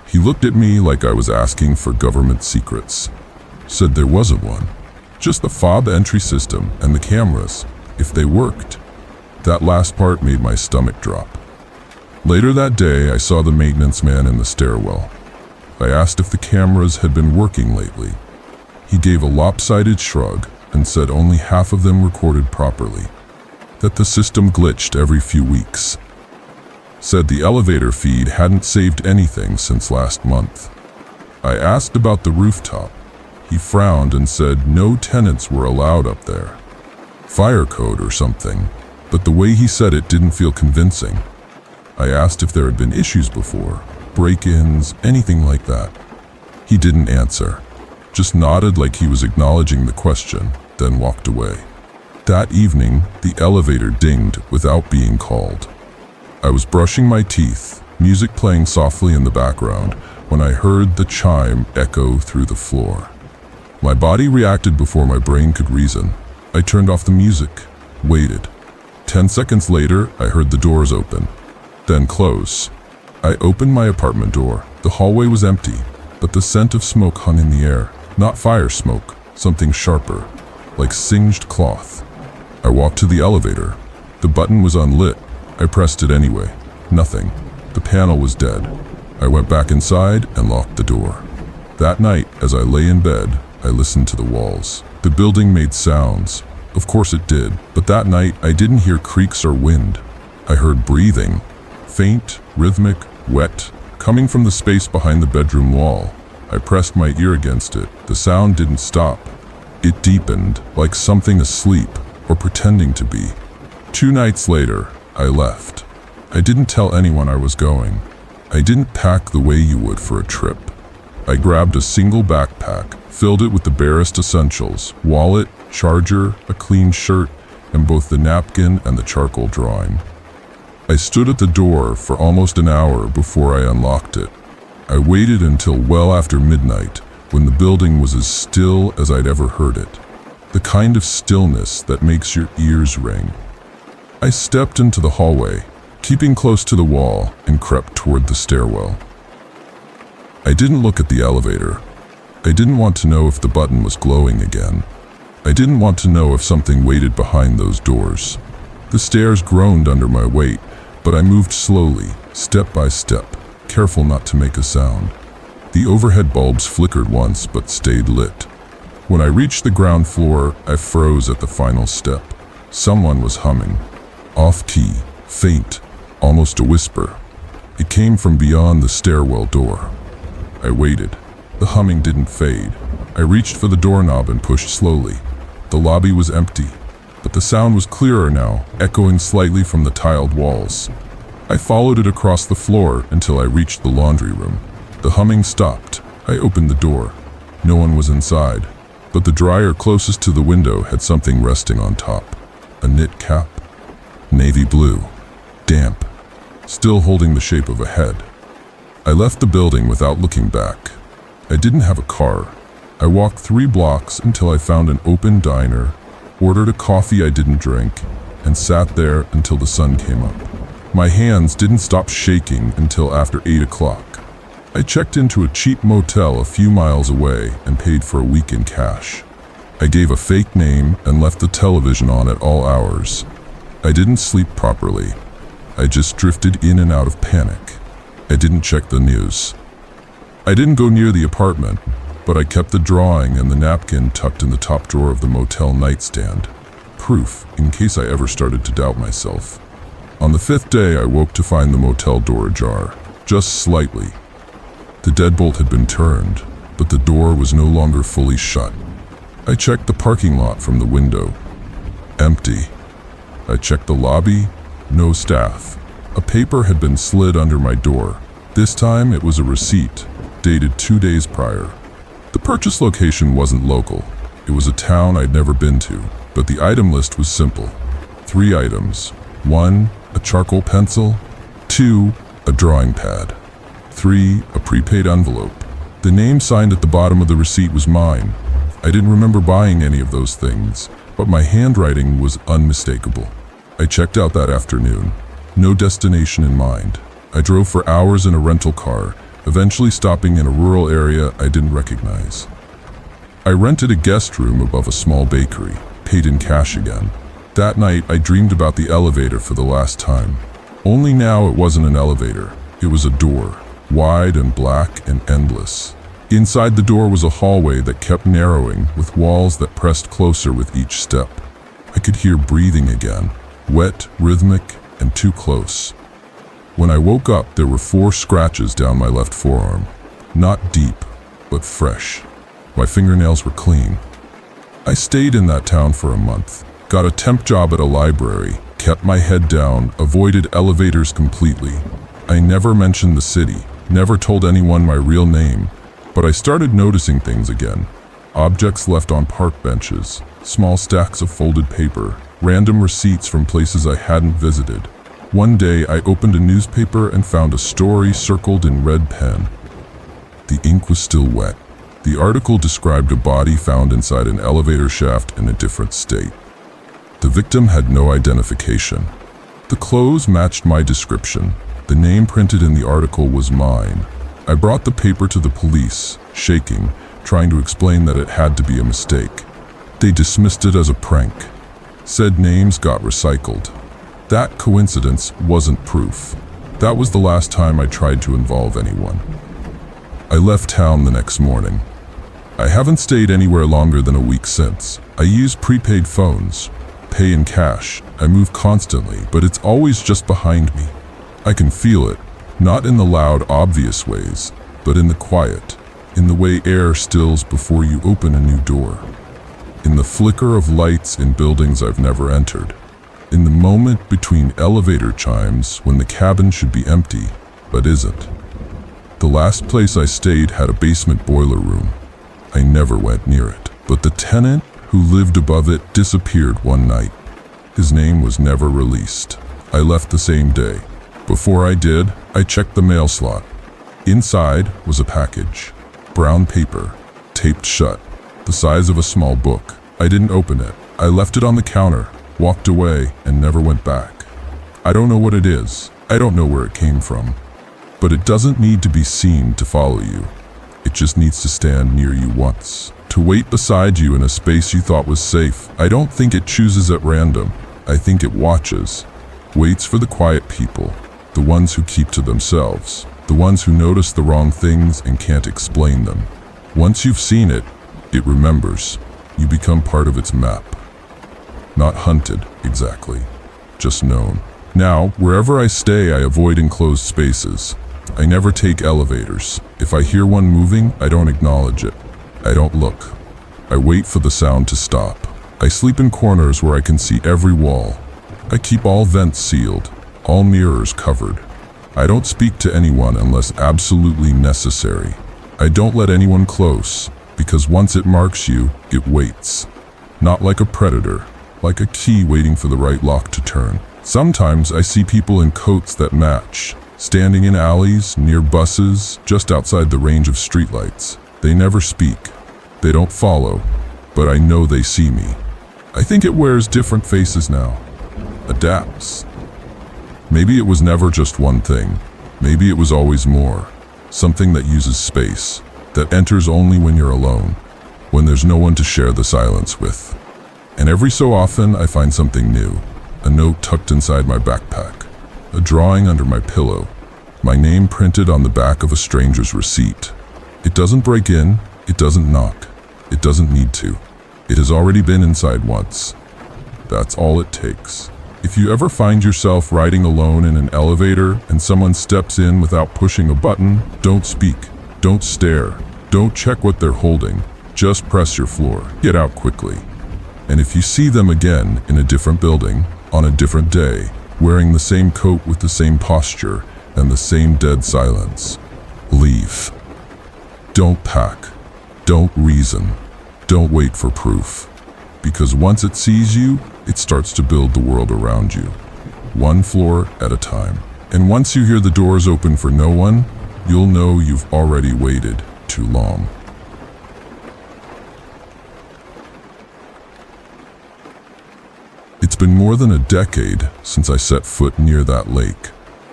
He looked at me like I was asking for government secrets. Said there wasn't one. Just the fob entry system and the cameras, if they worked. That last part made my stomach drop. Later that day, I saw the maintenance man in the stairwell. I asked if the cameras had been working lately. He gave a lopsided shrug and said only half of them recorded properly. That the system glitched every few weeks. Said the elevator feed hadn't saved anything since last month. I asked about the rooftop. He frowned and said no tenants were allowed up there. Fire code or something, but the way he said it didn't feel convincing. I asked if there had been issues before, break-ins, anything like that. He didn't answer, just nodded like he was acknowledging the question, then walked away. That evening, the elevator dinged without being called. I was brushing my teeth, music playing softly in the background, when I heard the chime echo through the floor. My body reacted before my brain could reason. I turned off the music, waited. 10 seconds later, I heard the doors open, then close. I opened my apartment door. The hallway was empty, but the scent of smoke hung in the air. Not fire smoke, something sharper, like singed cloth. I walked to the elevator. The button was unlit. I pressed it anyway. Nothing. The panel was dead. I went back inside and locked the door. That night, as I lay in bed, I listened to the walls. The building made sounds. Of course it did, but that night I didn't hear creaks or wind. I heard breathing, faint, rhythmic, wet, coming from the space behind the bedroom wall. I pressed my ear against it. The sound didn't stop. It deepened, like something asleep or pretending to be. 2 nights later, I left. I didn't tell anyone I was going. I didn't pack the way you would for a trip. I grabbed a single backpack, filled it with the barest essentials, wallet, charger, a clean shirt, and both the napkin and the charcoal drawing. I stood at the door for almost an hour before I unlocked it. I waited until well after midnight, when the building was as still as I'd ever heard it. The kind of stillness that makes your ears ring. I stepped into the hallway, keeping close to the wall, and crept toward the stairwell. I didn't look at the elevator. I didn't want to know if the button was glowing again. I didn't want to know if something waited behind those doors. The stairs groaned under my weight, but I moved slowly, step by step, careful not to make a sound. The overhead bulbs flickered once but stayed lit. When I reached the ground floor, I froze at the final step. Someone was humming. Off-key, faint, almost a whisper. It came from beyond the stairwell door. I waited. The humming didn't fade. I reached for the doorknob and pushed slowly. The lobby was empty, but the sound was clearer now, echoing slightly from the tiled walls. I followed it across the floor until I reached the laundry room. The humming stopped. I opened the door. No one was inside, but the dryer closest to the window had something resting on top. A knit cap. Navy blue. Damp. Still holding the shape of a head. I left the building without looking back. I didn't have a car. I walked 3 blocks until I found an open diner, ordered a coffee I didn't drink, and sat there until the sun came up. My hands didn't stop shaking until after 8 o'clock. I checked into a cheap motel a few miles away and paid for a week in cash. I gave a fake name and left the television on at all hours. I didn't sleep properly. I just drifted in and out of panic. I didn't check the news. I didn't go near the apartment, but I kept the drawing and the napkin tucked in the top drawer of the motel nightstand. Proof, in case I ever started to doubt myself. On the 5th day, I woke to find the motel door ajar, just slightly. The deadbolt had been turned, but the door was no longer fully shut. I checked the parking lot from the window. Empty. I checked the lobby. No staff. A paper had been slid under my door. This time it was a receipt, dated 2 days prior. The purchase location wasn't local. It was a town I'd never been to, but the item list was simple. 3 items. 1, a charcoal pencil. 2, a drawing pad. 3, a prepaid envelope. The name signed at the bottom of the receipt was mine. I didn't remember buying any of those things, but my handwriting was unmistakable. I checked out that afternoon. No destination in mind. I drove for hours in a rental car, eventually stopping in a rural area I didn't recognize. I rented a guest room above a small bakery, paid in cash again. That night, I dreamed about the elevator for the last time. Only now it wasn't an elevator. It was a door, wide and black and endless. Inside the door was a hallway that kept narrowing, with walls that pressed closer with each step. I could hear breathing again, wet, rhythmic, and too close. When I woke up, there were 4 scratches down my left forearm. Not deep, but fresh. My fingernails were clean. I stayed in that town for a month, got a temp job at a library, kept my head down, avoided elevators completely. I never mentioned the city, never told anyone my real name, but I started noticing things again. Objects left on park benches, small stacks of folded paper, random receipts from places I hadn't visited. One day, I opened a newspaper and found a story circled in red pen. The ink was still wet. The article described a body found inside an elevator shaft in a different state. The victim had no identification. The clothes matched my description. The name printed in the article was mine. I brought the paper to the police, shaking, trying to explain that it had to be a mistake. They dismissed it as a prank. Said names got recycled. That coincidence wasn't proof. That was the last time I tried to involve anyone. I left town the next morning. I haven't stayed anywhere longer than a week since. I use prepaid phones, pay in cash. I move constantly, but it's always just behind me. I can feel it, not in the loud, obvious ways, but in the quiet, in the way air stills before you open a new door, in the flicker of lights in buildings I've never entered. In the moment between elevator chimes when the cabin should be empty, but isn't. The last place I stayed had a basement boiler room. I never went near it, but the tenant who lived above it disappeared one night. His name was never released. I left the same day. Before I did, I checked the mail slot. Inside was a package. Brown paper, taped shut, the size of a small book. I didn't open it. I left it on the counter, walked away, and never went back. I don't know what it is. I don't know where it came from. But it doesn't need to be seen to follow you. It just needs to stand near you once. to wait beside you in a space you thought was safe. I don't think it chooses at random. I think it watches, waits for the quiet people, the ones who keep to themselves, the ones who notice the wrong things and can't explain them. Once you've seen it, it remembers. You become part of its map. Not hunted, exactly, just known. Now, wherever I stay, I avoid enclosed spaces. I never take elevators. If I hear one moving, I don't acknowledge it. I don't look. I wait for the sound to stop. I sleep in corners where I can see every wall. I keep all vents sealed, all mirrors covered. I don't speak to anyone unless absolutely necessary. I don't let anyone close, because once it marks you, it waits. Not like a predator, like a key waiting for the right lock to turn. Sometimes I see people in coats that match, standing in alleys, near buses, just outside the range of streetlights. They never speak. They don't follow, but I know they see me. I think it wears different faces now. Adapts. Maybe it was never just one thing. Maybe it was always more. Something that uses space, that enters only when you're alone, when there's no one to share the silence with. And every so often I find something new. A note tucked inside my backpack. A drawing under my pillow. My name printed on the back of a stranger's receipt. It doesn't break in. It doesn't knock. It doesn't need to. It has already been inside once. That's all it takes. If you ever find yourself riding alone in an elevator and someone steps in without pushing a button, don't speak, don't stare, don't check what they're holding, just press your floor. Get out quickly. And if you see them again in a different building, on a different day, wearing the same coat with the same posture and the same dead silence, leave. Don't pack. Don't reason. Don't wait for proof. Because once it sees you, it starts to build the world around you, one floor at a time. And once you hear the doors open for no one, you'll know you've already waited too long. It's been more than a decade since I set foot near that lake,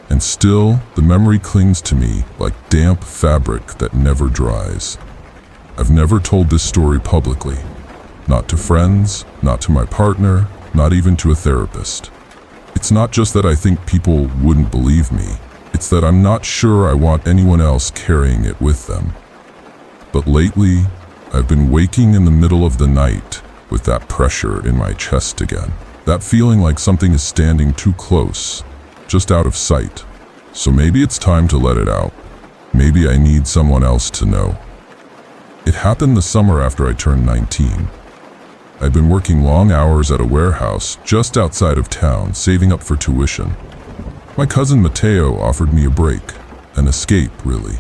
and still the memory clings to me like damp fabric that never dries. I've never told this story publicly. Not to friends, not to my partner, not even to a therapist. It's not just that I think people wouldn't believe me. It's that I'm not sure I want anyone else carrying it with them. But lately, I've been waking in the middle of the night with that pressure in my chest again. That feeling like something is standing too close, just out of sight. So maybe it's time to let it out. Maybe I need someone else to know. It happened the summer after I turned 19. I'd been working long hours at a warehouse just outside of town, saving up for tuition. My cousin Mateo offered me a break, an escape, really.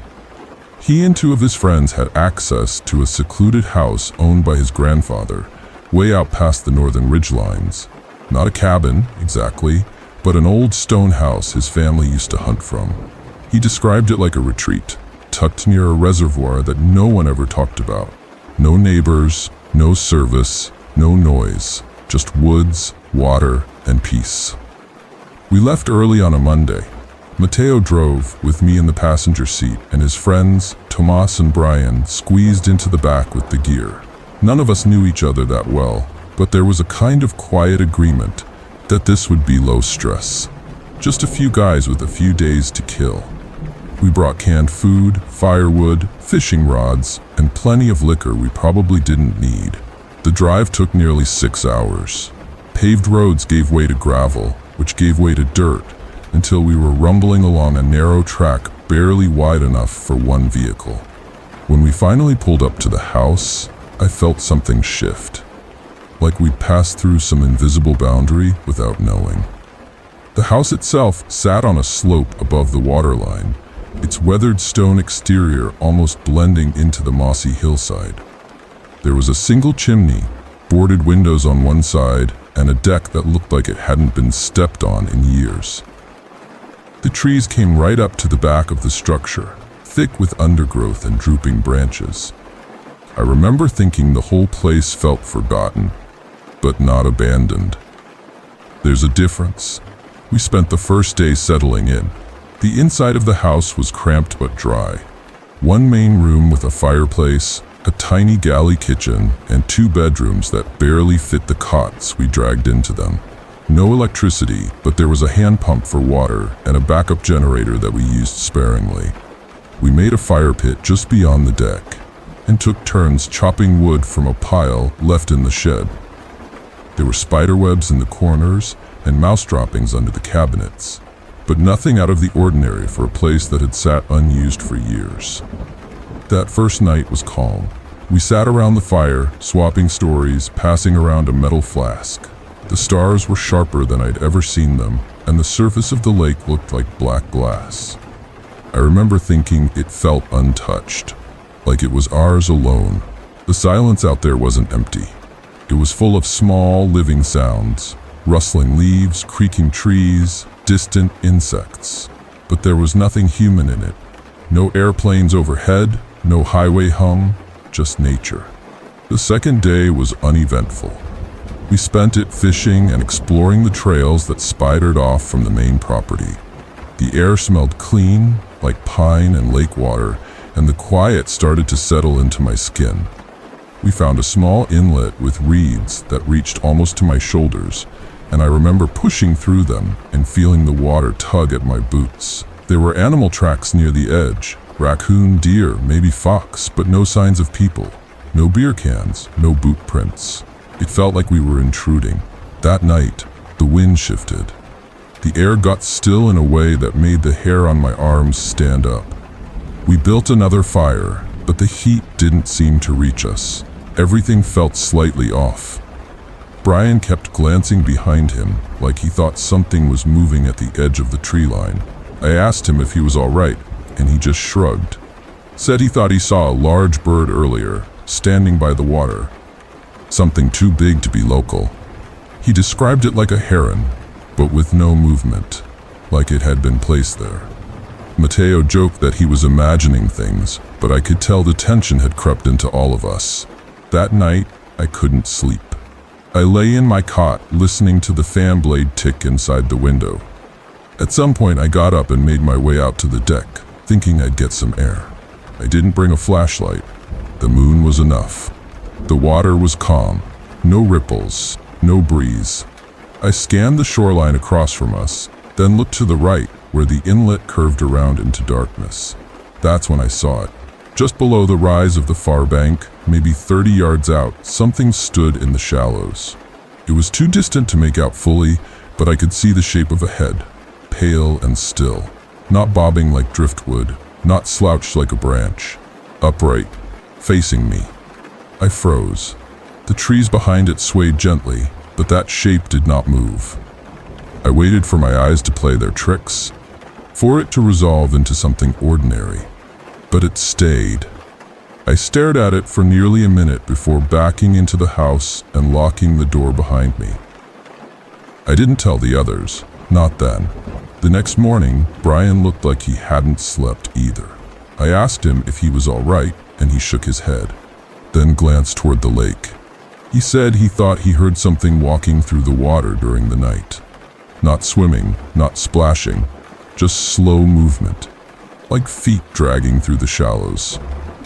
He and two of his friends had access to a secluded house owned by his grandfather, way out past the northern ridgelines. Not a cabin, exactly, but an old stone house his family used to hunt from. He described it like a retreat, tucked near a reservoir that no one ever talked about. No neighbors, no service, no noise, just woods, water, and peace. We left early on a Monday. Mateo drove, with me in the passenger seat, and his friends, Tomas and Brian, squeezed into the back with the gear. None of us knew each other that well, but there was a kind of quiet agreement that this would be low stress. Just a few guys with a few days to kill. We brought canned food, firewood, fishing rods, and plenty of liquor we probably didn't need. The drive took nearly 6 hours. Paved roads gave way to gravel, which gave way to dirt, until we were rumbling along a narrow track barely wide enough for one vehicle. When we finally pulled up to the house, I felt something shift. Like we'd passed through some invisible boundary without knowing. The house itself sat on a slope above the waterline, its weathered stone exterior almost blending into the mossy hillside. There was a single chimney, boarded windows on one side, and a deck that looked like it hadn't been stepped on in years. The trees came right up to the back of the structure, thick with undergrowth and drooping branches. I remember thinking the whole place felt forgotten, but not abandoned. There's a difference. We spent the first day settling in. The inside of the house was cramped but dry. One main room with a fireplace, a tiny galley kitchen, and 2 bedrooms that barely fit the cots we dragged into them. No electricity, but there was a hand pump for water and a backup generator that we used sparingly. We made a fire pit just beyond the deck and took turns chopping wood from a pile left in the shed. There were spider webs in the corners and mouse droppings under the cabinets, but nothing out of the ordinary for a place that had sat unused for years. That first night was calm. We sat around the fire, swapping stories, passing around a metal flask. The stars were sharper than I'd ever seen them, and the surface of the lake looked like black glass. I remember thinking it felt untouched, like it was ours alone. The silence out there wasn't empty. It was full of small, living sounds, rustling leaves, creaking trees, distant insects. But there was nothing human in it. No airplanes overhead, no highway hum, just nature. The second day was uneventful. We spent it fishing and exploring the trails that spidered off from the main property. The air smelled clean, like pine and lake water, and the quiet started to settle into my skin. We found a small inlet with reeds that reached almost to my shoulders, and I remember pushing through them and feeling the water tug at my boots. There were animal tracks near the edge, raccoon, deer, maybe fox, but no signs of people. No beer cans, no boot prints. It felt like we were intruding. That night, the wind shifted. The air got still in a way that made the hair on my arms stand up. We built another fire, but the heat didn't seem to reach us. Everything felt slightly off. Brian kept glancing behind him, like he thought something was moving at the edge of the tree line. I asked him if he was all right, and he just shrugged. Said he thought he saw a large bird earlier, standing by the water. Something too big to be local. He described it like a heron, but with no movement, like it had been placed there. Mateo joked that he was imagining things, but I could tell the tension had crept into all of us. That night, I couldn't sleep. I lay in my cot, listening to the fan blade tick inside the window. At some point, I got up and made my way out to the deck, thinking I'd get some air. I didn't bring a flashlight. The moon was enough. The water was calm. No ripples, no breeze. I scanned the shoreline across from us, then looked to the right, where the inlet curved around into darkness. That's when I saw it. Just below the rise of the far bank, maybe 30 yards out, something stood in the shallows. It was too distant to make out fully, but I could see the shape of a head, pale and still, not bobbing like driftwood, not slouched like a branch, upright, facing me. I froze. The trees behind it swayed gently, but that shape did not move. I waited for my eyes to play their tricks, for it to resolve into something ordinary. But it stayed. I stared at it for nearly a minute before backing into the house and locking the door behind me. I didn't tell the others, not then. The next morning, Brian looked like he hadn't slept either. I asked him if he was all right, and he shook his head, then glanced toward the lake. He said he thought he heard something walking through the water during the night. Not swimming, not splashing, just slow movement, like feet dragging through the shallows.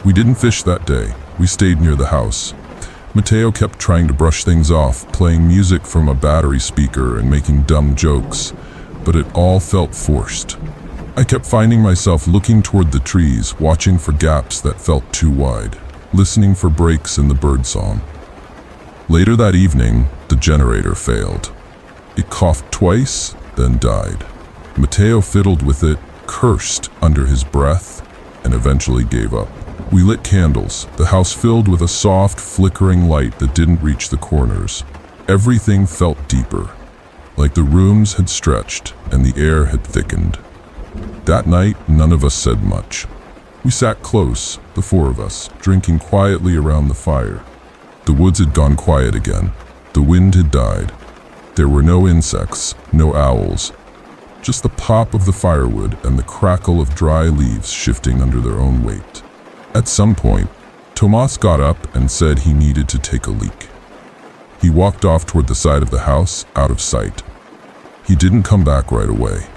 We didn't fish that day. We stayed near the house. Mateo kept trying to brush things off, playing music from a battery speaker and making dumb jokes, but it all felt forced. I kept finding myself looking toward the trees, watching for gaps that felt too wide, listening for breaks in the birdsong. Later that evening, the generator failed. It coughed twice, then died. Mateo fiddled with it, cursed under his breath, and eventually gave up. We lit candles, the house filled with a soft, flickering light that didn't reach the corners. Everything felt deeper, like the rooms had stretched and the air had thickened. That night, none of us said much. We sat close, the 4 of us, drinking quietly around the fire. The woods had gone quiet again. The wind had died. There were no insects, no owls, just the pop of the firewood and the crackle of dry leaves shifting under their own weight. At some point, Tomas got up and said he needed to take a leak. He walked off toward the side of the house, out of sight. He didn't come back right away.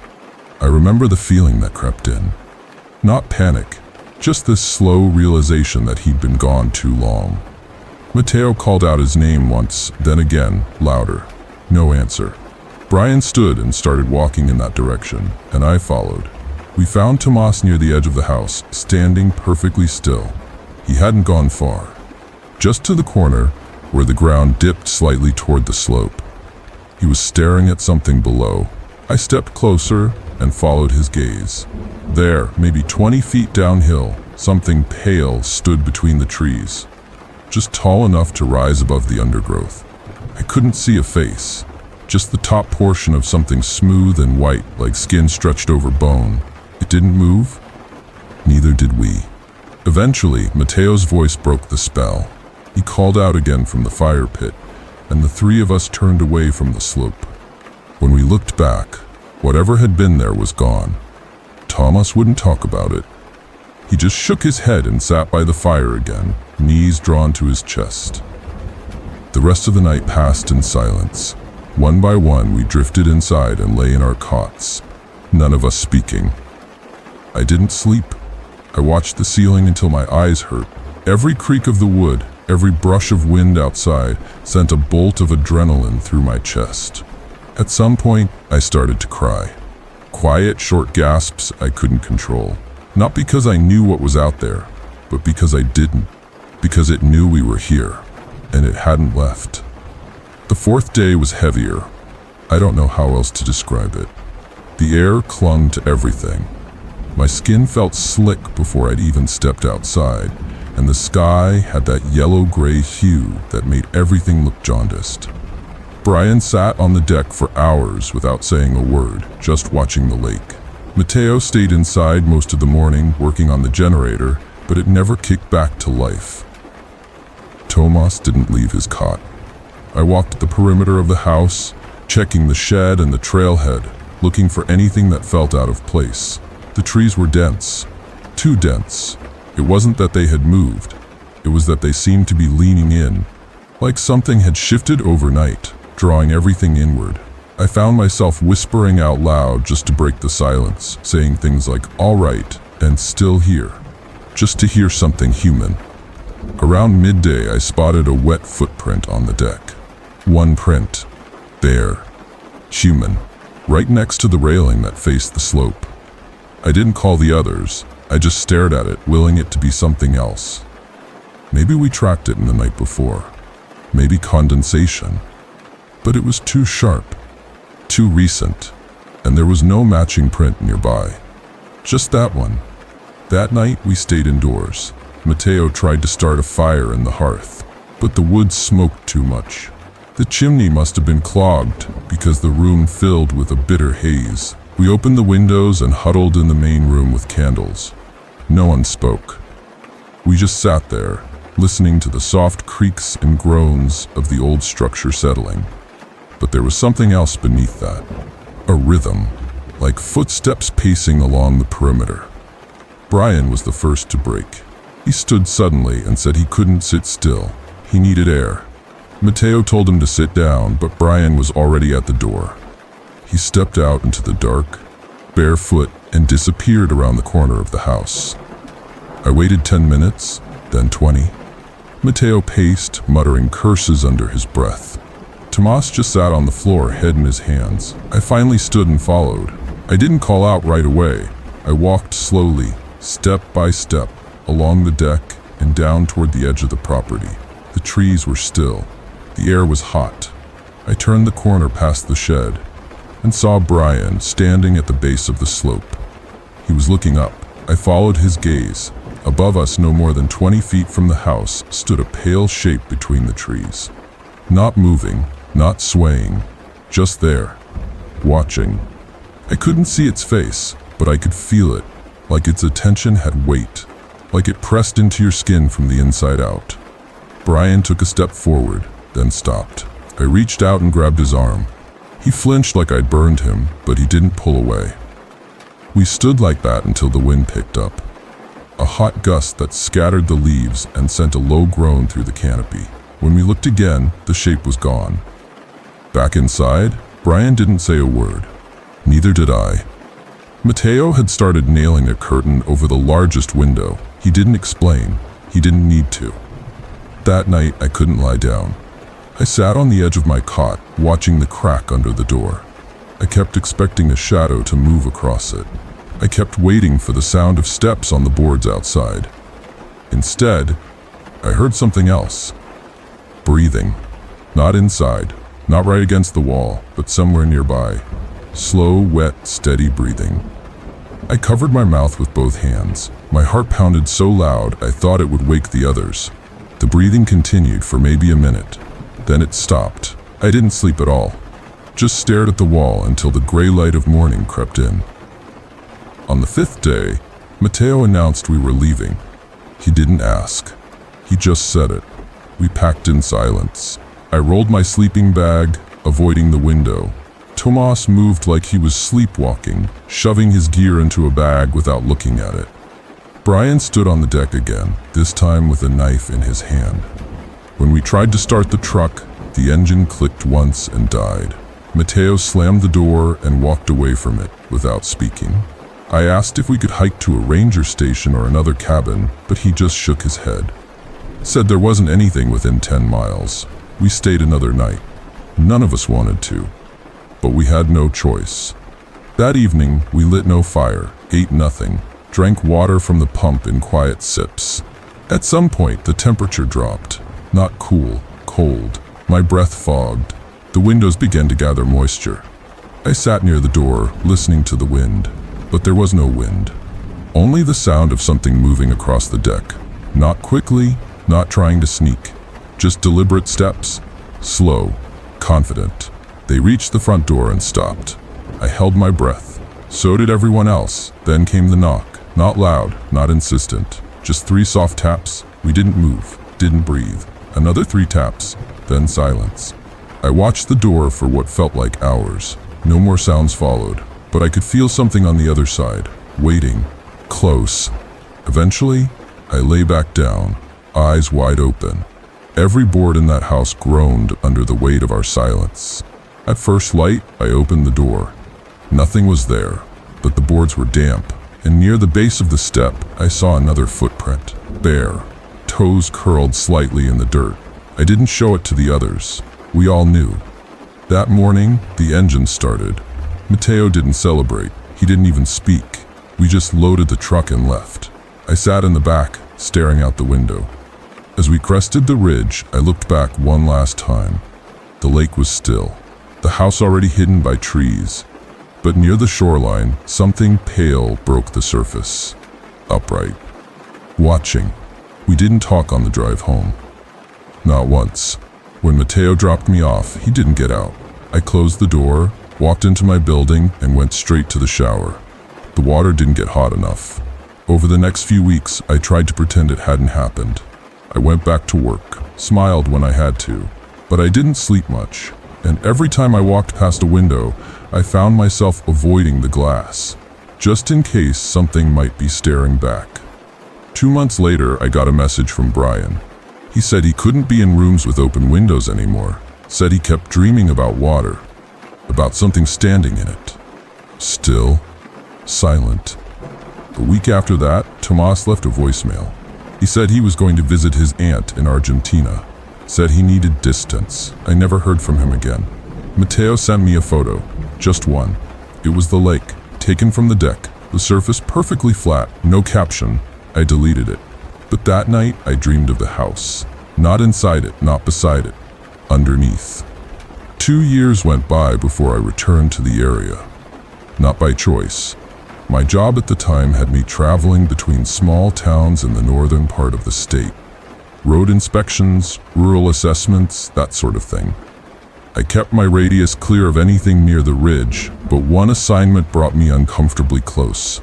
I remember the feeling that crept in. Not panic, Just this slow realization that he'd been gone too long. Mateo called out his name once, then again, louder. No answer. Brian stood and started walking in that direction, and I followed. We found Tomas near the edge of the house, standing perfectly still. He hadn't gone far. Just to the corner, where the ground dipped slightly toward the slope. He was staring at something below. I stepped closer and followed his gaze. There, maybe 20 feet downhill, something pale stood between the trees, just tall enough to rise above the undergrowth. I couldn't see a face, just the top portion of something smooth and white, like skin stretched over bone. It didn't move. Neither did we. Eventually, Mateo's voice broke the spell. He called out again from the fire pit, and the three of us turned away from the slope. When we looked back, whatever had been there was gone. Thomas wouldn't talk about it. He just shook his head and sat by the fire again, knees drawn to his chest. The rest of the night passed in silence. One by one, we drifted inside and lay in our cots, none of us speaking. I didn't sleep. I watched the ceiling until my eyes hurt. Every creak of the wood, every brush of wind outside sent a bolt of adrenaline through my chest. At some point, I started to cry. Quiet, short gasps I couldn't control. Not because I knew what was out there, but because I didn't. Because it knew we were here, and it hadn't left. The fourth day was heavier. I don't know how else to describe it. The air clung to everything. My skin felt slick before I'd even stepped outside, and the sky had that yellow-gray hue that made everything look jaundiced. Brian sat on the deck for hours without saying a word, just watching the lake. Mateo stayed inside most of the morning working on the generator, but it never kicked back to life. Tomas didn't leave his cot. I walked the perimeter of the house, checking the shed and the trailhead, looking for anything that felt out of place. The trees were dense, too dense. It wasn't that they had moved, it was that they seemed to be leaning in, like something had shifted overnight, drawing everything inward. I found myself whispering out loud just to break the silence, saying things like, "all right," and "still here," just to hear something human. Around midday, I spotted a wet footprint on the deck. One print. There. Human. Right next to the railing that faced the slope. I didn't call the others. I just stared at it, willing it to be something else. Maybe we tracked it in the night before. Maybe condensation. But it was too sharp. Too recent. And there was no matching print nearby. Just that one. That night, we stayed indoors. Mateo tried to start a fire in the hearth, but the wood smoked too much. The chimney must have been clogged because the room filled with a bitter haze. We opened the windows and huddled in the main room with candles. No one spoke. We just sat there, listening to the soft creaks and groans of the old structure settling. But there was something else beneath that. A rhythm, like footsteps pacing along the perimeter. Brian was the first to break. He stood suddenly and said he couldn't sit still. He needed air. Mateo told him to sit down, but Brian was already at the door. He stepped out into the dark, barefoot, and disappeared around the corner of the house. I waited 10 minutes, then 20. Mateo paced, muttering curses under his breath. Tomas just sat on the floor, head in his hands. I finally stood and followed. I didn't call out right away. I walked slowly, step by step, along the deck and down toward the edge of the property. The trees were still. The air was hot. I turned the corner past the shed and saw Brian standing at the base of the slope. He was looking up. I followed his gaze. Above us, no more than 20 feet from the house, stood a pale shape between the trees. Not moving, not swaying, just there, watching. I couldn't see its face, but I could feel it, like its attention had weight, like it pressed into your skin from the inside out. Brian took a step forward, then stopped. I reached out and grabbed his arm. He flinched like I'd burned him, but he didn't pull away. We stood like that until the wind picked up. A hot gust that scattered the leaves and sent a low groan through the canopy. When we looked again, the shape was gone. Back inside, Brian didn't say a word. Neither did I. Mateo had started nailing a curtain over the largest window. He didn't explain. He didn't need to. That night, I couldn't lie down. I sat on the edge of my cot, watching the crack under the door. I kept expecting a shadow to move across it. I kept waiting for the sound of steps on the boards outside. Instead, I heard something else. Breathing. Not inside, not right against the wall, but somewhere nearby. Slow, wet, steady breathing. I covered my mouth with both hands. My heart pounded so loud I thought it would wake the others. The breathing continued for maybe a minute. Then it stopped. I didn't sleep at all. Just stared at the wall until the gray light of morning crept in. On the 5th day, Matteo announced we were leaving. He didn't ask. He just said it. We packed in silence. I rolled my sleeping bag, avoiding the window. Tomas moved like he was sleepwalking, shoving his gear into a bag without looking at it. Brian stood on the deck again, this time with a knife in his hand. When we tried to start the truck, the engine clicked once and died. Matteo slammed the door and walked away from it without speaking. I asked if we could hike to a ranger station or another cabin, but he just shook his head. Said there wasn't anything within 10 miles. We stayed another night. None of us wanted to, but we had no choice. That evening, we lit no fire, ate nothing, drank water from the pump in quiet sips. At some point, the temperature dropped. Not cool, cold. My breath fogged. The windows began to gather moisture. I sat near the door, listening to the wind, but there was no wind. Only the sound of something moving across the deck. Not quickly, not trying to sneak. Just deliberate steps. Slow, confident. They reached the front door and stopped. I held my breath. So did everyone else. Then came the knock. Not loud, not insistent. Just 3 soft taps. We didn't move, didn't breathe. Another 3 taps, then silence. I watched the door for what felt like hours. No more sounds followed, but I could feel something on the other side, waiting, close. Eventually, I lay back down, eyes wide open. Every board in that house groaned under the weight of our silence. At first light, I opened the door. Nothing was there, but the boards were damp, and near the base of the step, I saw another footprint, bare, toes curled slightly in the dirt. I didn't show it to the others. We all knew. That morning, the engine started. Matteo didn't celebrate. He didn't even speak. We just loaded the truck and left. I sat in the back, staring out the window. As we crested the ridge, I looked back one last time. The lake was still, the house already hidden by trees. But near the shoreline, something pale broke the surface. Upright. Watching. We didn't talk on the drive home. Not once. When Matteo dropped me off, he didn't get out. I closed the door, walked into my building, and went straight to the shower. The water didn't get hot enough. Over the next few weeks, I tried to pretend it hadn't happened. I went back to work, smiled when I had to, but I didn't sleep much. And every time I walked past a window, I found myself avoiding the glass, just in case something might be staring back. 2 months later, I got a message from Brian. He said he couldn't be in rooms with open windows anymore. Said he kept dreaming about water, about something standing in it. Still, silent. A week after that, Tomas left a voicemail. He said he was going to visit his aunt in Argentina. Said he needed distance. I never heard from him again. Matteo sent me a photo, just one. It was the lake, taken from the deck, the surface perfectly flat, no caption. I deleted it. But that night, I dreamed of the house. Not inside it, not beside it, underneath. 2 years went by before I returned to the area. Not by choice. My job at the time had me traveling between small towns in the northern part of the state. Road inspections, rural assessments, that sort of thing. I kept my radius clear of anything near the ridge, but one assignment brought me uncomfortably close.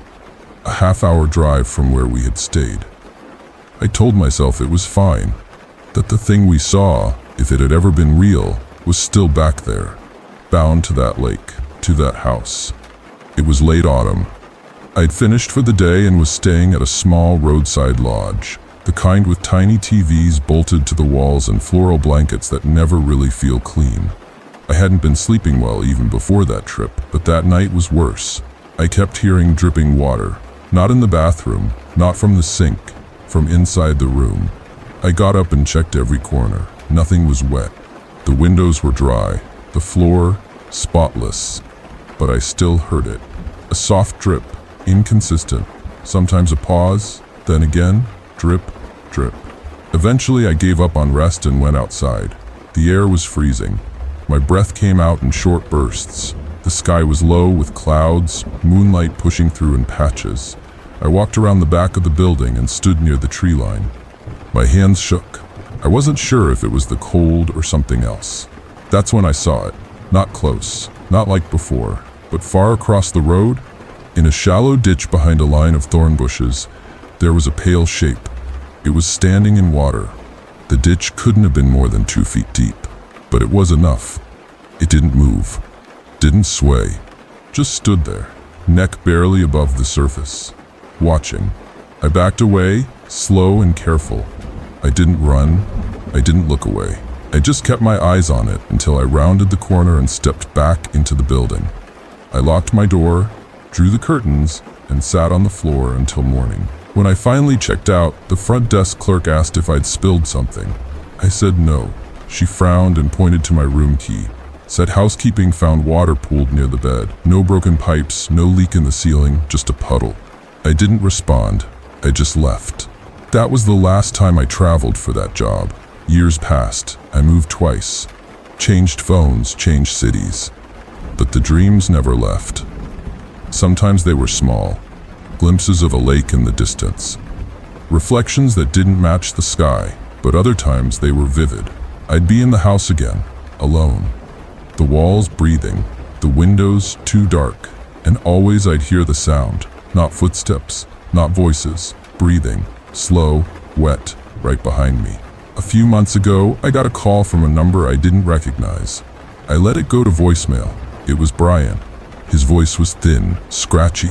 A half-hour drive from where we had stayed. I told myself it was fine, that the thing we saw, if it had ever been real, was still back there, bound to that lake, to that house. It was late autumn. I'd finished for the day and was staying at a small roadside lodge, the kind with tiny TVs bolted to the walls and floral blankets that never really feel clean. I hadn't been sleeping well even before that trip, but that night was worse. I kept hearing dripping water, not in the bathroom, not from the sink, from inside the room. I got up and checked every corner. Nothing was wet. The windows were dry, the floor spotless. But I still heard it. A soft drip, inconsistent. Sometimes a pause, then again, drip, drip. Eventually I gave up on rest and went outside. The air was freezing. My breath came out in short bursts. The sky was low with clouds, moonlight pushing through in patches. I walked around the back of the building and stood near the tree line. My hands shook. I wasn't sure if it was the cold or something else. That's when I saw it. Not close, not like before, but far across the road, in a shallow ditch behind a line of thorn bushes, there was a pale shape. It was standing in water. The ditch couldn't have been more than 2 feet deep, but it was enough. It didn't move, didn't sway, just stood there, neck barely above the surface, watching. I backed away, slow and careful. I didn't run, I didn't look away. I just kept my eyes on it until I rounded the corner and stepped back into the building. I locked my door, drew the curtains, and sat on the floor until morning. When I finally checked out, the front desk clerk asked if I'd spilled something. I said no. She frowned and pointed to my room key. Said housekeeping found water pooled near the bed. No broken pipes, no leak in the ceiling, just a puddle. I didn't respond. I just left. That was the last time I traveled for that job. Years passed. I moved twice. Changed phones, changed cities. But the dreams never left. Sometimes they were small. Glimpses of a lake in the distance. Reflections that didn't match the sky, but other times they were vivid. I'd be in the house again, alone. The walls breathing, the windows too dark, and always I'd hear the sound. Not footsteps, not voices, breathing, slow, wet, right behind me. A few months ago, I got a call from a number I didn't recognize. I let it go to voicemail. It was Brian. His voice was thin, scratchy.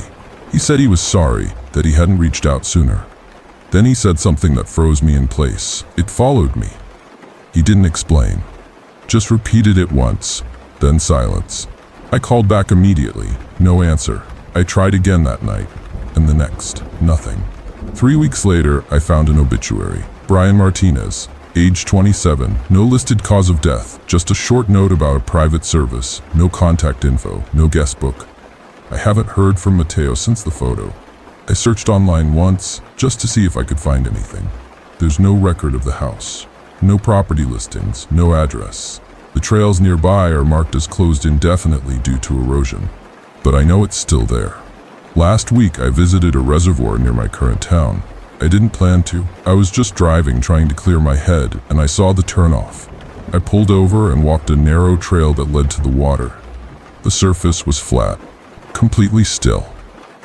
He said he was sorry that he hadn't reached out sooner. Then he said something that froze me in place. It followed me. He didn't explain. Just repeated it once, then silence. I called back immediately. No answer. I tried again that night, and the next. Nothing. 3 weeks later, I found an obituary. Brian Martinez, age 27, no listed cause of death, just a short note about a private service, no contact info, no guest book. I haven't heard from Mateo since the photo. I searched online once, just to see if I could find anything. There's no record of the house, no property listings, no address. The trails nearby are marked as closed indefinitely due to erosion, but I know it's still there. Last week I visited a reservoir near my current town. I didn't plan to. I was just driving, trying to clear my head, and I saw the turnoff. I pulled over and walked a narrow trail that led to the water. The surface was flat, completely still.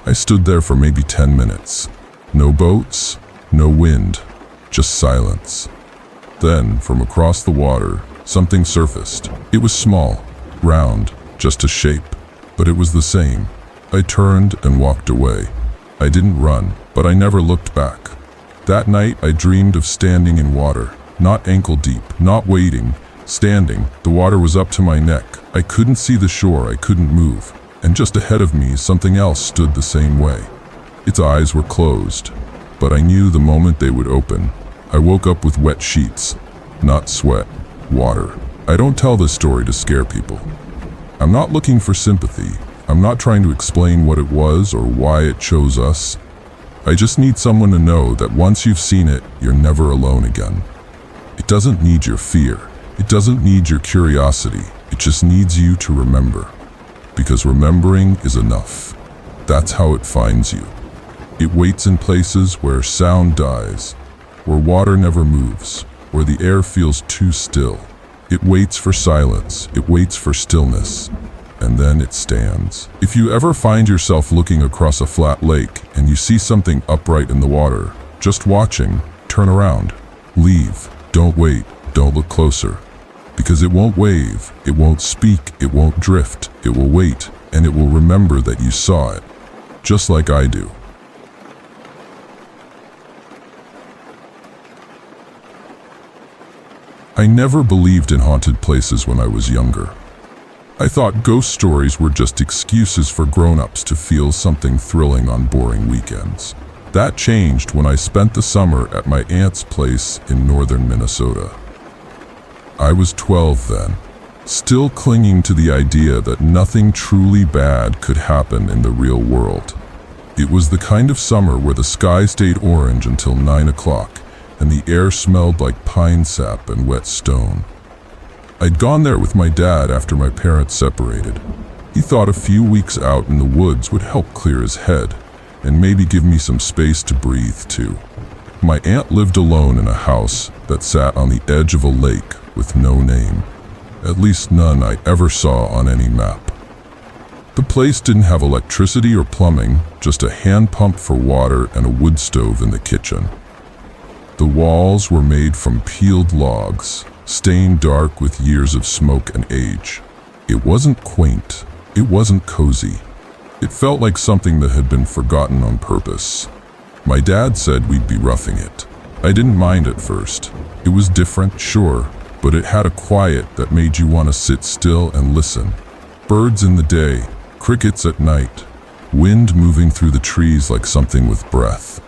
I stood there for maybe 10 minutes. No boats, no wind, just silence. Then, from across the water, something surfaced. It was small, round, just a shape, but it was the same. I turned and walked away. I didn't run, but I never looked back. That night, I dreamed of standing in water, not ankle deep, not wading, standing. The water was up to my neck. I couldn't see the shore, I couldn't move. And just ahead of me, something else stood the same way. Its eyes were closed, but I knew the moment they would open. I woke up with wet sheets, not sweat, water. I don't tell this story to scare people. I'm not looking for sympathy. I'm not trying to explain what it was or why it chose us. I just need someone to know that once you've seen it, you're never alone again. It doesn't need your fear. It doesn't need your curiosity. It just needs you to remember. Because remembering is enough. That's how it finds you. It waits in places where sound dies, where water never moves, where the air feels too still. It waits for silence. It waits for stillness. And then it stands. If you ever find yourself looking across a flat lake and you see something upright in the water, just watching, turn around. Leave. Don't wait. Don't look closer. Because it won't wave, it won't speak, it won't drift. It will wait, and it will remember that you saw it. Just like I do. I never believed in haunted places when I was younger. I thought ghost stories were just excuses for grown-ups to feel something thrilling on boring weekends. That changed when I spent the summer at my aunt's place in northern Minnesota. I was 12 then, still clinging to the idea that nothing truly bad could happen in the real world. It was the kind of summer where the sky stayed orange until 9 o'clock, and the air smelled like pine sap and wet stone. I'd gone there with my dad after my parents separated. He thought a few weeks out in the woods would help clear his head, and maybe give me some space to breathe too. My aunt lived alone in a house that sat on the edge of a lake with no name, at least none I ever saw on any map. The place didn't have electricity or plumbing, just a hand pump for water and a wood stove in the kitchen. The walls were made from peeled logs, stained dark with years of smoke and age. It wasn't quaint, it wasn't cozy. It felt like something that had been forgotten on purpose. My dad said we'd be roughing it. I didn't mind at first. It was different, sure, but it had a quiet that made you want to sit still and listen. Birds in the day, crickets at night, wind moving through the trees like something with breath.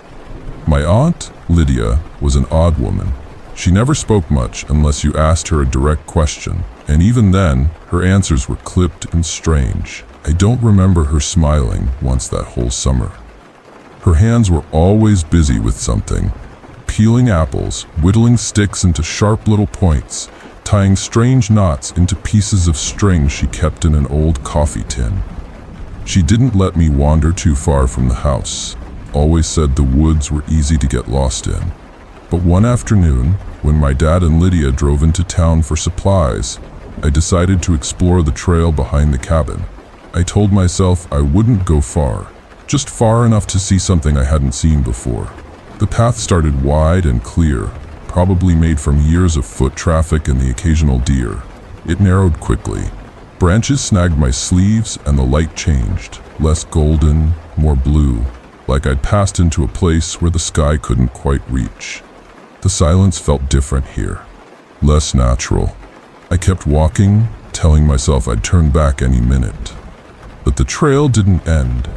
My aunt, Lydia, was an odd woman. She never spoke much unless you asked her a direct question, and even then, her answers were clipped and strange. I don't remember her smiling once that whole summer. Her hands were always busy with something, peeling apples, whittling sticks into sharp little points, tying strange knots into pieces of string she kept in an old coffee tin. She didn't let me wander too far from the house, always said the woods were easy to get lost in. But one afternoon, when my dad and Lydia drove into town for supplies, I decided to explore the trail behind the cabin. I told myself I wouldn't go far, just far enough to see something I hadn't seen before. The path started wide and clear, probably made from years of foot traffic and the occasional deer. It narrowed quickly. Branches snagged my sleeves and the light changed, less golden, more blue, like I'd passed into a place where the sky couldn't quite reach. The silence felt different here, less natural. I kept walking, telling myself I'd turn back any minute. But the trail didn't end.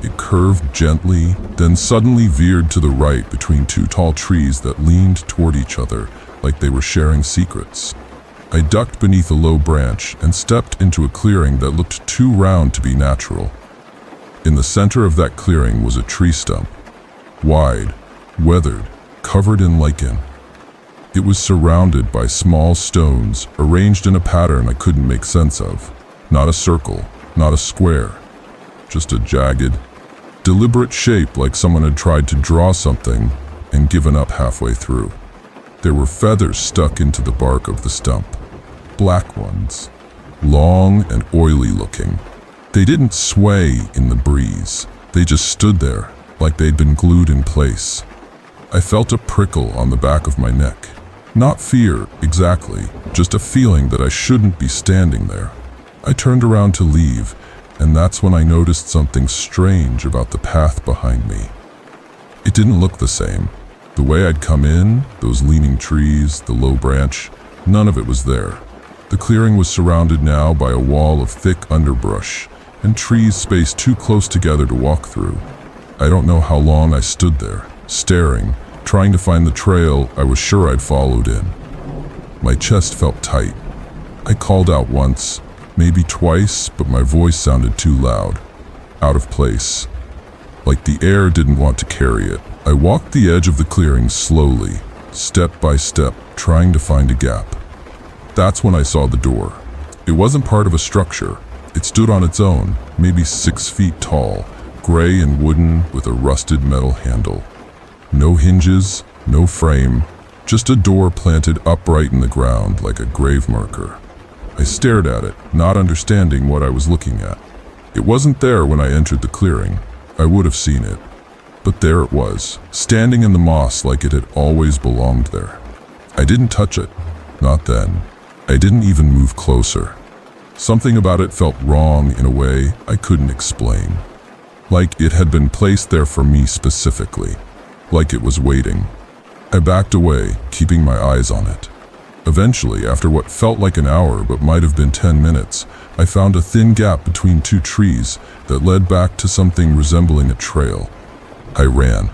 It curved gently, then suddenly veered to the right between two tall trees that leaned toward each other like they were sharing secrets. I ducked beneath a low branch and stepped into a clearing that looked too round to be natural. In the center of that clearing was a tree stump, wide, weathered, covered in lichen. It was surrounded by small stones arranged in a pattern I couldn't make sense of. Not a circle, not a square, just a jagged, deliberate shape like someone had tried to draw something and given up halfway through. There were feathers stuck into the bark of the stump, black ones, long and oily looking. They didn't sway in the breeze, they just stood there like they'd been glued in place. I felt a prickle on the back of my neck. Not fear, exactly, just a feeling that I shouldn't be standing there. I turned around to leave, and that's when I noticed something strange about the path behind me. It didn't look the same. The way I'd come in, those leaning trees, the low branch, none of it was there. The clearing was surrounded now by a wall of thick underbrush, and trees spaced too close together to walk through. I don't know how long I stood there, staring, trying to find the trail I was sure I'd followed in. My chest felt tight. I called out once, maybe twice, but my voice sounded too loud, out of place. Like the air didn't want to carry it. I walked the edge of the clearing slowly, step by step, trying to find a gap. That's when I saw the door. It wasn't part of a structure. It stood on its own, maybe 6 feet tall, gray and wooden with a rusted metal handle. No hinges, no frame, just a door planted upright in the ground like a grave marker. I stared at it, not understanding what I was looking at. It wasn't there when I entered the clearing. I would have seen it. But there it was, standing in the moss like it had always belonged there. I didn't touch it, not then. I didn't even move closer. Something about it felt wrong in a way I couldn't explain. Like it had been placed there for me specifically. Like it was waiting. I backed away, keeping my eyes on it. Eventually, after what felt like an hour but might have been 10 minutes, I found a thin gap between two trees that led back to something resembling a trail. I ran.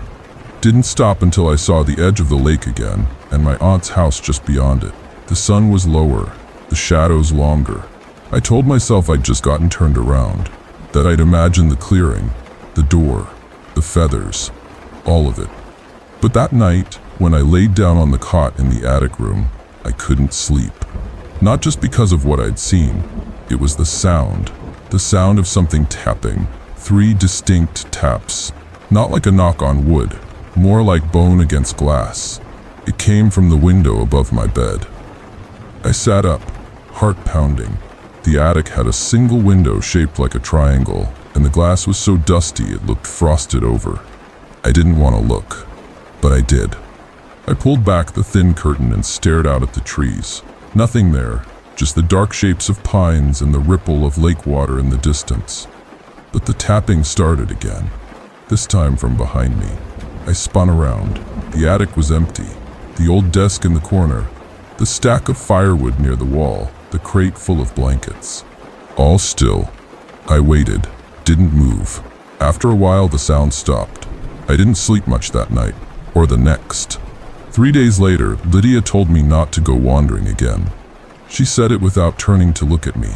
Didn't stop until I saw the edge of the lake again and my aunt's house just beyond it. The sun was lower, the shadows longer. I told myself I'd just gotten turned around, that I'd imagined the clearing, the door, the feathers, all of it. But that night, when I laid down on the cot in the attic room, I couldn't sleep. Not just because of what I'd seen, it was the sound of something tapping, 3 distinct taps. Not like a knock on wood, more like bone against glass. It came from the window above my bed. I sat up, heart pounding. The attic had a single window shaped like a triangle, and the glass was so dusty it looked frosted over. I didn't want to look, but I did. I pulled back the thin curtain and stared out at the trees. Nothing there, just the dark shapes of pines and the ripple of lake water in the distance. But the tapping started again, this time from behind me. I spun around. The attic was empty. The old desk in the corner, the stack of firewood near the wall, the crate full of blankets. All still. I waited, didn't move. After a while, the sound stopped. I didn't sleep much that night, or the next. 3 days later, Lydia told me not to go wandering again. She said it without turning to look at me.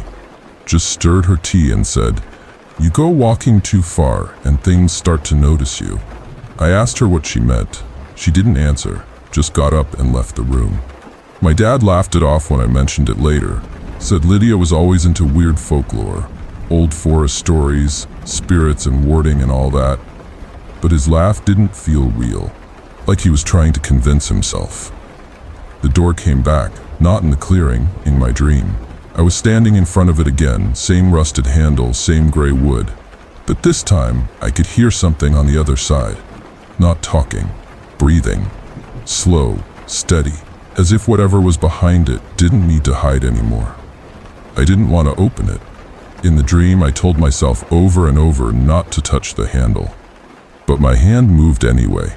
Just stirred her tea and said, "You go walking too far and things start to notice you." I asked her what she meant. She didn't answer, just got up and left the room. My dad laughed it off when I mentioned it later, said Lydia was always into weird folklore, old forest stories, spirits and warding and all that. But his laugh didn't feel real, like he was trying to convince himself. The door came back, not in the clearing, in my dream. I was standing in front of it again, same rusted handle, same gray wood. But this time, I could hear something on the other side. Not talking, breathing. Slow, steady, as if whatever was behind it didn't need to hide anymore. I didn't want to open it. In the dream, I told myself over and over not to touch the handle. But my hand moved anyway.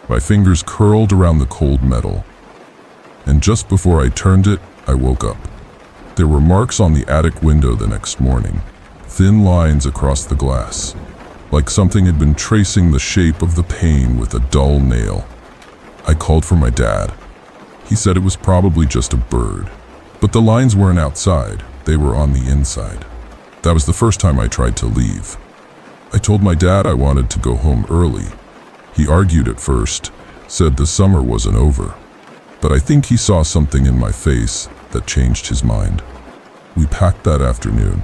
My fingers curled around the cold metal. And just before I turned it, I woke up. There were marks on the attic window the next morning, thin lines across the glass, like something had been tracing the shape of the pane with a dull nail. I called for my dad. He said it was probably just a bird, but the lines weren't outside, they were on the inside. That was the first time I tried to leave. I told my dad I wanted to go home early. He argued at first, said the summer wasn't over. But I think he saw something in my face that changed his mind. We packed that afternoon.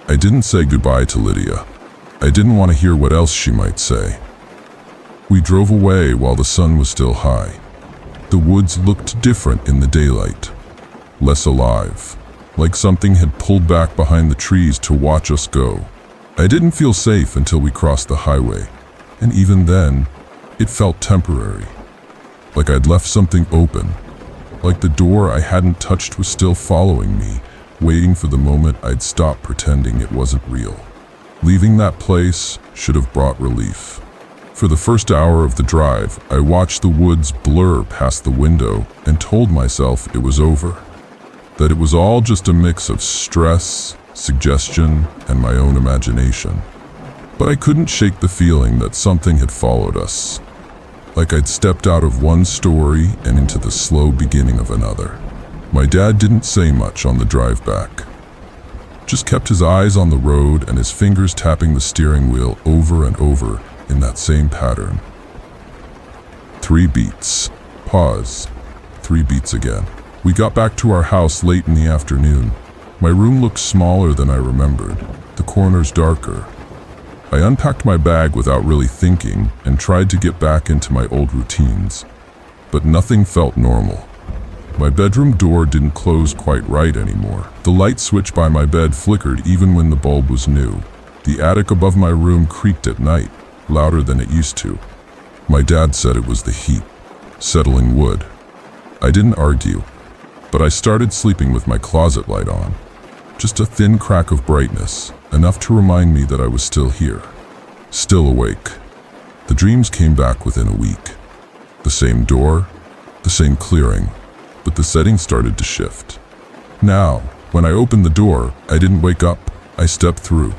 I didn't say goodbye to Lydia. I didn't want to hear what else she might say. We drove away while the sun was still high. The woods looked different in the daylight, less alive, like something had pulled back behind the trees to watch us go. I didn't feel safe until we crossed the highway, and even then, it felt temporary. Like I'd left something open, like the door I hadn't touched was still following me, waiting for the moment I'd stop pretending it wasn't real. Leaving that place should have brought relief. For the first hour of the drive, I watched the woods blur past the window and told myself it was over. That it was all just a mix of stress, suggestion, and my own imagination. But I couldn't shake the feeling that something had followed us. Like I'd stepped out of one story and into the slow beginning of another. My dad didn't say much on the drive back. Just kept his eyes on the road and his fingers tapping the steering wheel over and over in that same pattern. 3 beats. Pause. 3 beats again. We got back to our house late in the afternoon. My room looked smaller than I remembered, the corners darker. I unpacked my bag without really thinking and tried to get back into my old routines. But nothing felt normal. My bedroom door didn't close quite right anymore. The light switch by my bed flickered even when the bulb was new. The attic above my room creaked at night, louder than it used to. My dad said it was the heat, settling wood. I didn't argue, but I started sleeping with my closet light on. Just a thin crack of brightness, enough to remind me that I was still here, still awake. The dreams came back within a week. The same door, the same clearing, but the setting started to shift. Now, when I opened the door, I didn't wake up, I stepped through.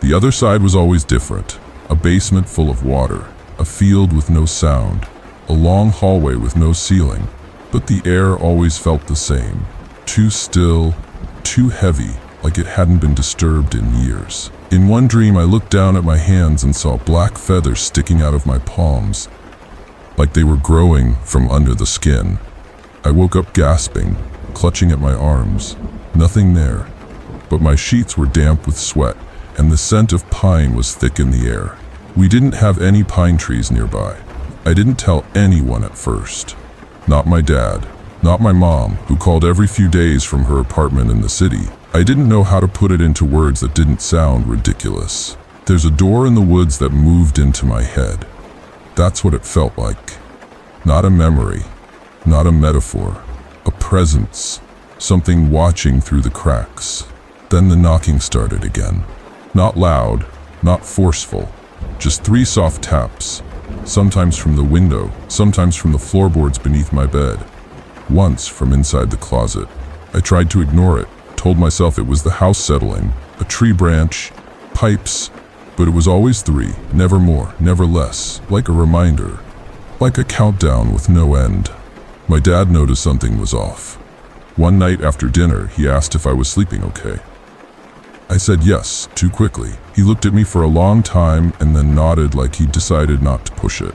The other side was always different, a basement full of water, a field with no sound, a long hallway with no ceiling, but the air always felt the same, too still, too heavy, like it hadn't been disturbed in years. In one dream, I looked down at my hands and saw black feathers sticking out of my palms, like they were growing from under the skin. I woke up gasping, clutching at my arms. Nothing there, but my sheets were damp with sweat, and the scent of pine was thick in the air. We didn't have any pine trees nearby. I didn't tell anyone at first. Not my dad, not my mom, who called every few days from her apartment in the city. I didn't know how to put it into words that didn't sound ridiculous. There's a door in the woods that moved into my head. That's what it felt like. Not a memory, not a metaphor, a presence, something watching through the cracks. Then the knocking started again. Not loud, not forceful, just 3 soft taps, sometimes from the window, sometimes from the floorboards beneath my bed, once from inside the closet. I tried to ignore it, told myself it was the house settling, a tree branch, pipes, but it was always 3, never more, never less, like a reminder, like a countdown with no end. My dad noticed something was off. One night after dinner, he asked if I was sleeping okay. I said yes, too quickly. He looked at me for a long time and then nodded like he'd decided not to push it.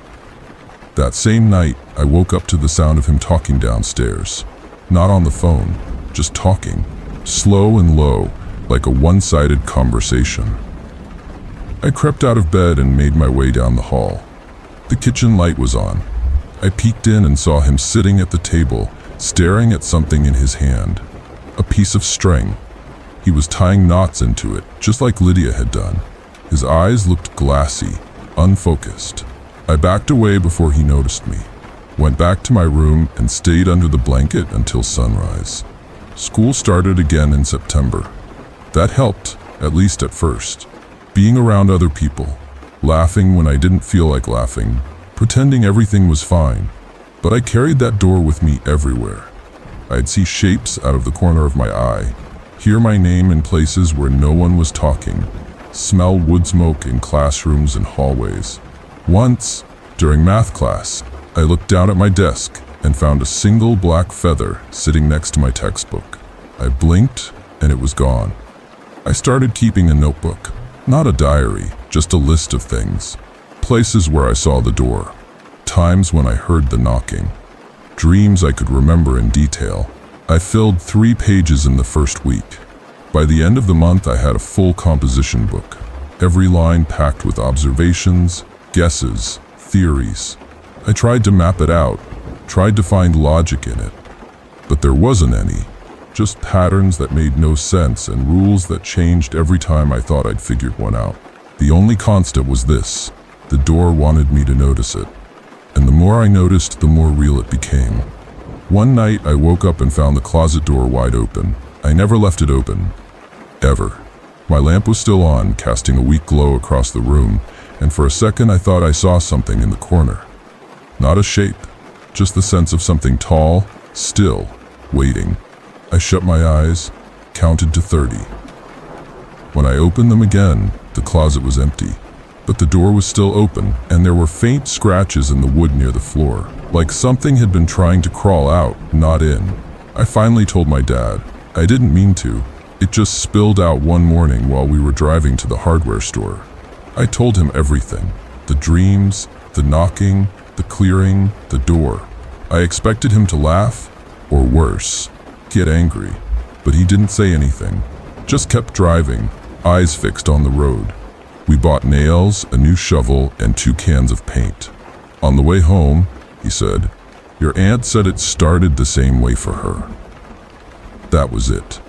That same night, I woke up to the sound of him talking downstairs. Not on the phone, just talking, slow and low, like a one-sided conversation. I crept out of bed and made my way down the hall. The kitchen light was on. I peeked in and saw him sitting at the table, staring at something in his hand. A piece of string. He was tying knots into it, just like Lydia had done. His eyes looked glassy, unfocused. I backed away before he noticed me, went back to my room and stayed under the blanket until sunrise. School started again in September. That helped, at least at first. Being around other people, laughing when I didn't feel like laughing, pretending everything was fine. But I carried that door with me everywhere. I'd see shapes out of the corner of my eye, hear my name in places where no one was talking, smell wood smoke in classrooms and hallways. Once, during math class, I looked down at my desk and found a single black feather sitting next to my textbook. I blinked and it was gone. I started keeping a notebook, not a diary, just a list of things. Places where I saw the door, times when I heard the knocking, dreams I could remember in detail. I filled 3 pages in the first week. By the end of the month, I had a full composition book, every line packed with observations, guesses, theories. I tried to map it out, tried to find logic in it, but there wasn't any. Just patterns that made no sense and rules that changed every time I thought I'd figured one out. The only constant was this: the door wanted me to notice it. And the more I noticed, the more real it became. One night, I woke up and found the closet door wide open. I never left it open. Ever. My lamp was still on, casting a weak glow across the room, and for a second I thought I saw something in the corner. Not a shape, just the sense of something tall, still, waiting. I shut my eyes, counted to 30. When I opened them again, the closet was empty. But the door was still open, and there were faint scratches in the wood near the floor, like something had been trying to crawl out, not in. I finally told my dad. I didn't mean to. It just spilled out one morning while we were driving to the hardware store. I told him everything. The dreams, the knocking, the clearing, the door. I expected him to laugh, or worse, get angry. But he didn't say anything. Just kept driving, eyes fixed on the road. We bought nails, a new shovel, and 2 cans of paint. On the way home, he said, "Your aunt said it started the same way for her." That was it.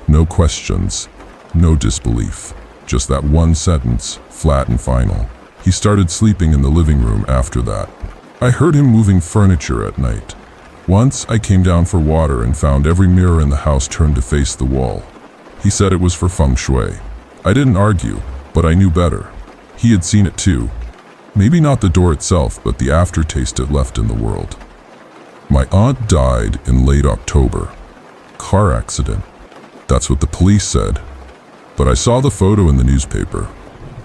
No questions, no disbelief. Just that one sentence, flat and final. He started sleeping in the living room after that. I heard him moving furniture at night. Once, I came down for water and found every mirror in the house turned to face the wall. He said it was for feng shui. I didn't argue, but I knew better. He had seen it too. Maybe not the door itself, but the aftertaste it left in the world. My aunt died in late October. Car accident. That's what the police said. But I saw the photo in the newspaper.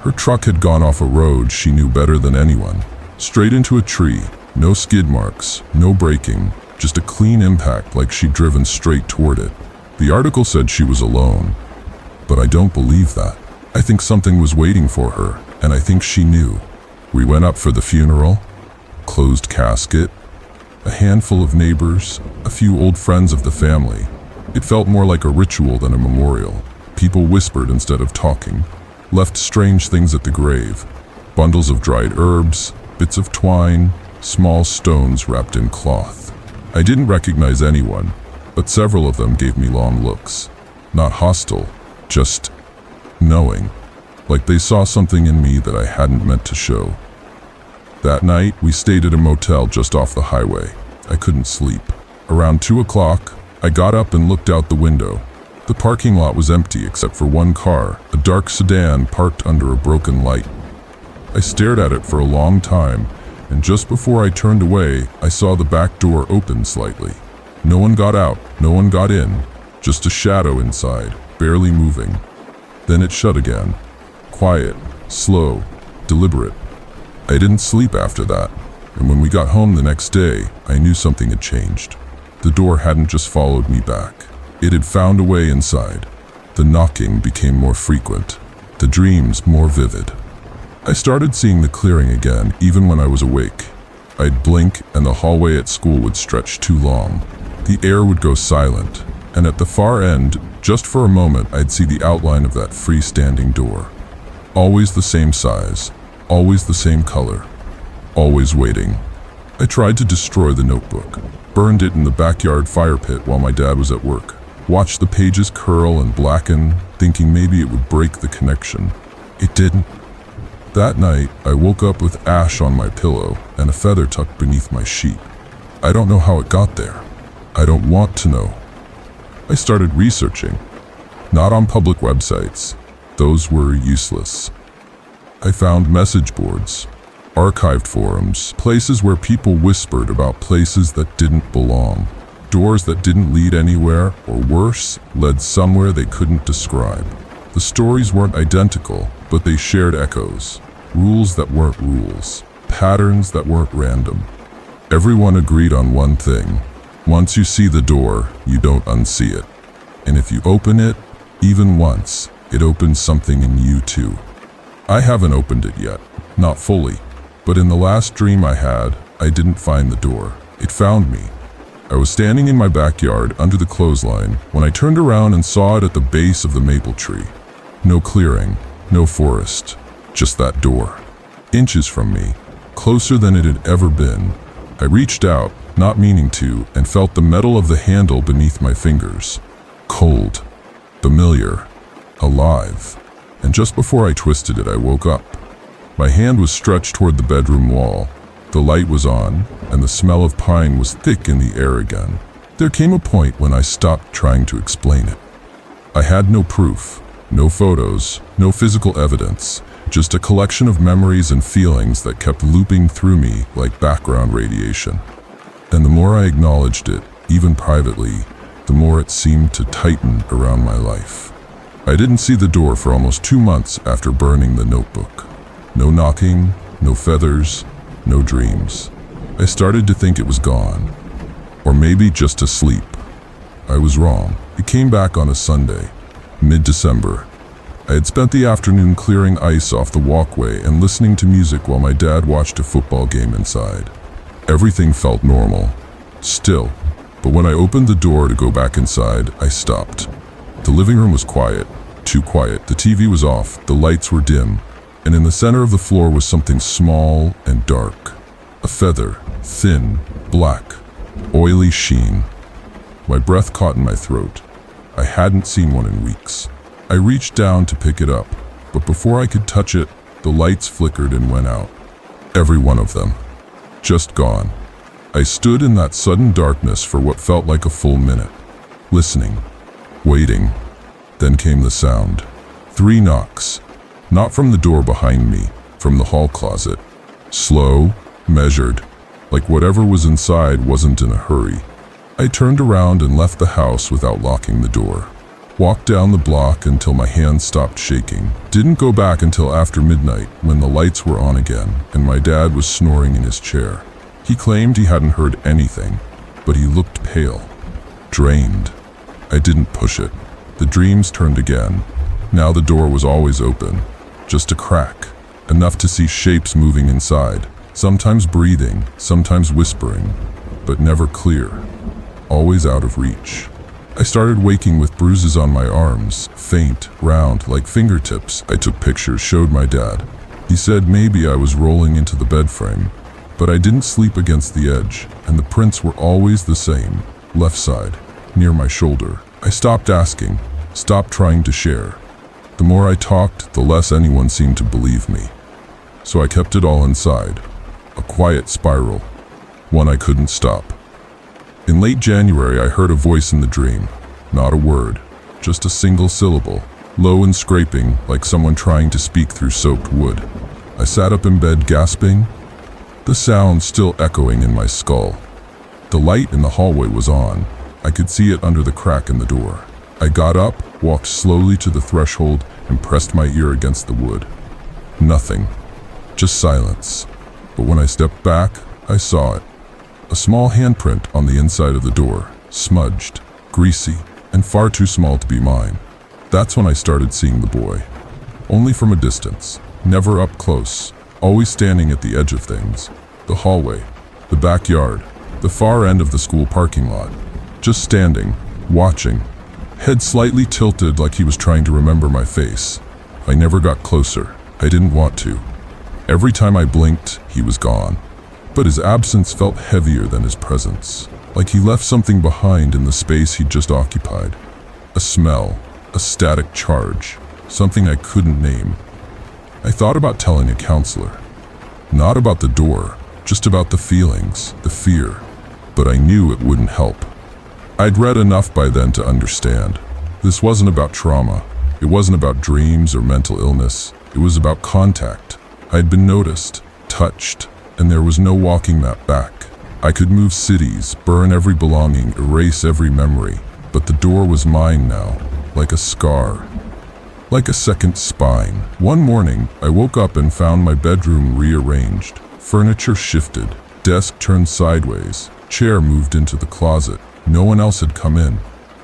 Her truck had gone off a road she knew better than anyone. straight into a tree. No skid marks, no braking, just a clean impact like she'd driven straight toward it. The article said she was alone, but I don't believe that. I think something was waiting for her, and I think she knew. We went up for the funeral, closed casket, a handful of neighbors, a few old friends of the family. It felt more like a ritual than a memorial. People whispered instead of talking, left strange things at the grave. Bundles of dried herbs, bits of twine, small stones wrapped in cloth. I didn't recognize anyone, but several of them gave me long looks. Not hostile, just knowing, like they saw something in me that I hadn't meant to show. That night, we stayed at a motel just off the highway. I couldn't sleep. Around 2 o'clock, I got up and looked out the window. The parking lot was empty except for one car, a dark sedan parked under a broken light. I stared at it for a long time, and just before I turned away, I saw the back door open slightly. No one got out, no one got in, just a shadow inside, barely moving. Then it shut again. Quiet, slow, deliberate. I didn't sleep after that, and when we got home the next day, I knew something had changed. The door hadn't just followed me back. It had found a way inside. The knocking became more frequent, the dreams more vivid. I started seeing the clearing again, even when I was awake. I'd blink, and the hallway at school would stretch too long. The air would go silent, and at the far end, just for a moment, I'd see the outline of that freestanding door. Always the same size, always the same color, always waiting. I tried to destroy the notebook, burned it in the backyard fire pit while my dad was at work, watched the pages curl and blacken, thinking maybe it would break the connection. It didn't. That night, I woke up with ash on my pillow and a feather tucked beneath my sheet. I don't know how it got there. I don't want to know. I started researching. Not on public websites. Those were useless. I found message boards, archived forums, places where people whispered about places that didn't belong, doors that didn't lead anywhere, or worse, led somewhere they couldn't describe. The stories weren't identical, but they shared echoes, rules that weren't rules, patterns that weren't random. Everyone agreed on one thing. Once you see the door, you don't unsee it. And if you open it, even once, it opens something in you too. I haven't opened it yet, not fully, but in the last dream I had, I didn't find the door. It found me. I was standing in my backyard under the clothesline when I turned around and saw it at the base of the maple tree. No clearing, no forest, just that door. Inches from me, closer than it had ever been. I reached out, not meaning to, and felt the metal of the handle beneath my fingers. Cold, familiar, alive. And just before I twisted it, I woke up. My hand was stretched toward the bedroom wall. The light was on, and the smell of pine was thick in the air again. There came a point when I stopped trying to explain it. I had no proof. No photos, no physical evidence, just a collection of memories and feelings that kept looping through me like background radiation. And the more I acknowledged it, even privately, the more it seemed to tighten around my life. I didn't see the door for almost 2 months after burning the notebook. No knocking, no feathers, no dreams. I started to think it was gone, or maybe just asleep. I was wrong. It came back on a Sunday. Mid-December. I had spent the afternoon clearing ice off the walkway and listening to music while my dad watched a football game inside. Everything felt normal, still, but when I opened the door to go back inside, I stopped. The living room was quiet, too quiet. The TV was off, the lights were dim, and in the center of the floor was something small and dark. A feather, thin, black, oily sheen. My breath caught in my throat. I hadn't seen one in weeks. I reached down to pick it up, but before I could touch it, the lights flickered and went out. Every one of them. Just gone. I stood in that sudden darkness for what felt like a full minute, listening, waiting. Then came the sound. 3 knocks. Not from the door behind me, from the hall closet. Slow, measured, like whatever was inside wasn't in a hurry. I turned around and left the house without locking the door. Walked down the block until my hands stopped shaking. Didn't go back until after midnight when the lights were on again and my dad was snoring in his chair. He claimed he hadn't heard anything, but he looked pale, drained. I didn't push it. The dreams turned again. Now the door was always open, just a crack, enough to see shapes moving inside, sometimes breathing, sometimes whispering, but never clear, always out of reach. I started waking with bruises on my arms, faint, round, like fingertips. I took pictures, showed my dad. He said maybe I was rolling into the bed frame, but I didn't sleep against the edge, and the prints were always the same, left side, near my shoulder. I stopped asking, stopped trying to share. The more I talked, the less anyone seemed to believe me. So I kept it all inside, a quiet spiral, one I couldn't stop. In late January, I heard a voice in the dream. Not a word, just a single syllable, low and scraping, like someone trying to speak through soaked wood. I sat up in bed, gasping, the sound still echoing in my skull. The light in the hallway was on. I could see it under the crack in the door. I got up, walked slowly to the threshold, and pressed my ear against the wood. Nothing, just silence. But when I stepped back, I saw it. A small handprint on the inside of the door, smudged, greasy, and far too small to be mine. That's when I started seeing the boy. Only from a distance, never up close, always standing at the edge of things. The hallway, the backyard, the far end of the school parking lot. Just standing, watching, head slightly tilted like he was trying to remember my face. I never got closer. I didn't want to. Every time I blinked, he was gone. But his absence felt heavier than his presence, like he left something behind in the space he'd just occupied. A smell, a static charge, something I couldn't name. I thought about telling a counselor. Not about the door, just about the feelings, the fear. But I knew it wouldn't help. I'd read enough by then to understand. This wasn't about trauma. It wasn't about dreams or mental illness. It was about contact. I'd been noticed, touched, and there was no walking that back. I could move cities, burn every belonging, erase every memory, but the door was mine now, like a scar, like a second spine. One morning, I woke up and found my bedroom rearranged. Furniture shifted, desk turned sideways, chair moved into the closet. No one else had come in.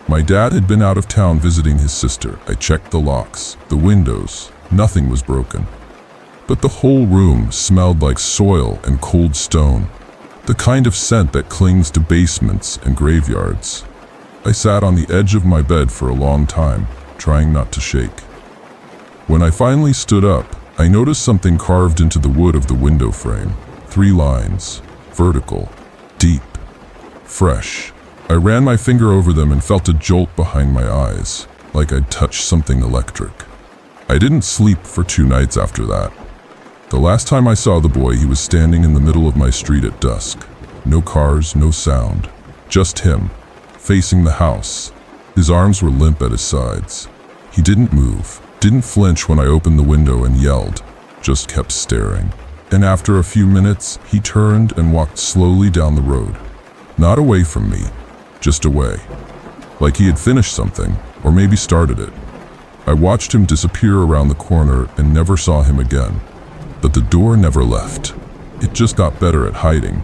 My dad had been out of town visiting his sister. I checked the locks, the windows. Nothing was broken. But the whole room smelled like soil and cold stone, the kind of scent that clings to basements and graveyards. I sat on the edge of my bed for a long time, trying not to shake. When I finally stood up, I noticed something carved into the wood of the window frame. 3 lines, vertical, deep, fresh. I ran my finger over them and felt a jolt behind my eyes, like I'd touched something electric. I didn't sleep for 2 nights after that. The last time I saw the boy, he was standing in the middle of my street at dusk. No cars, no sound, just him, facing the house. His arms were limp at his sides. He didn't move, didn't flinch when I opened the window and yelled, just kept staring. And after a few minutes, he turned and walked slowly down the road. Not away from me, just away. Like he had finished something, or maybe started it. I watched him disappear around the corner and never saw him again. But the door never left. It just got better at hiding.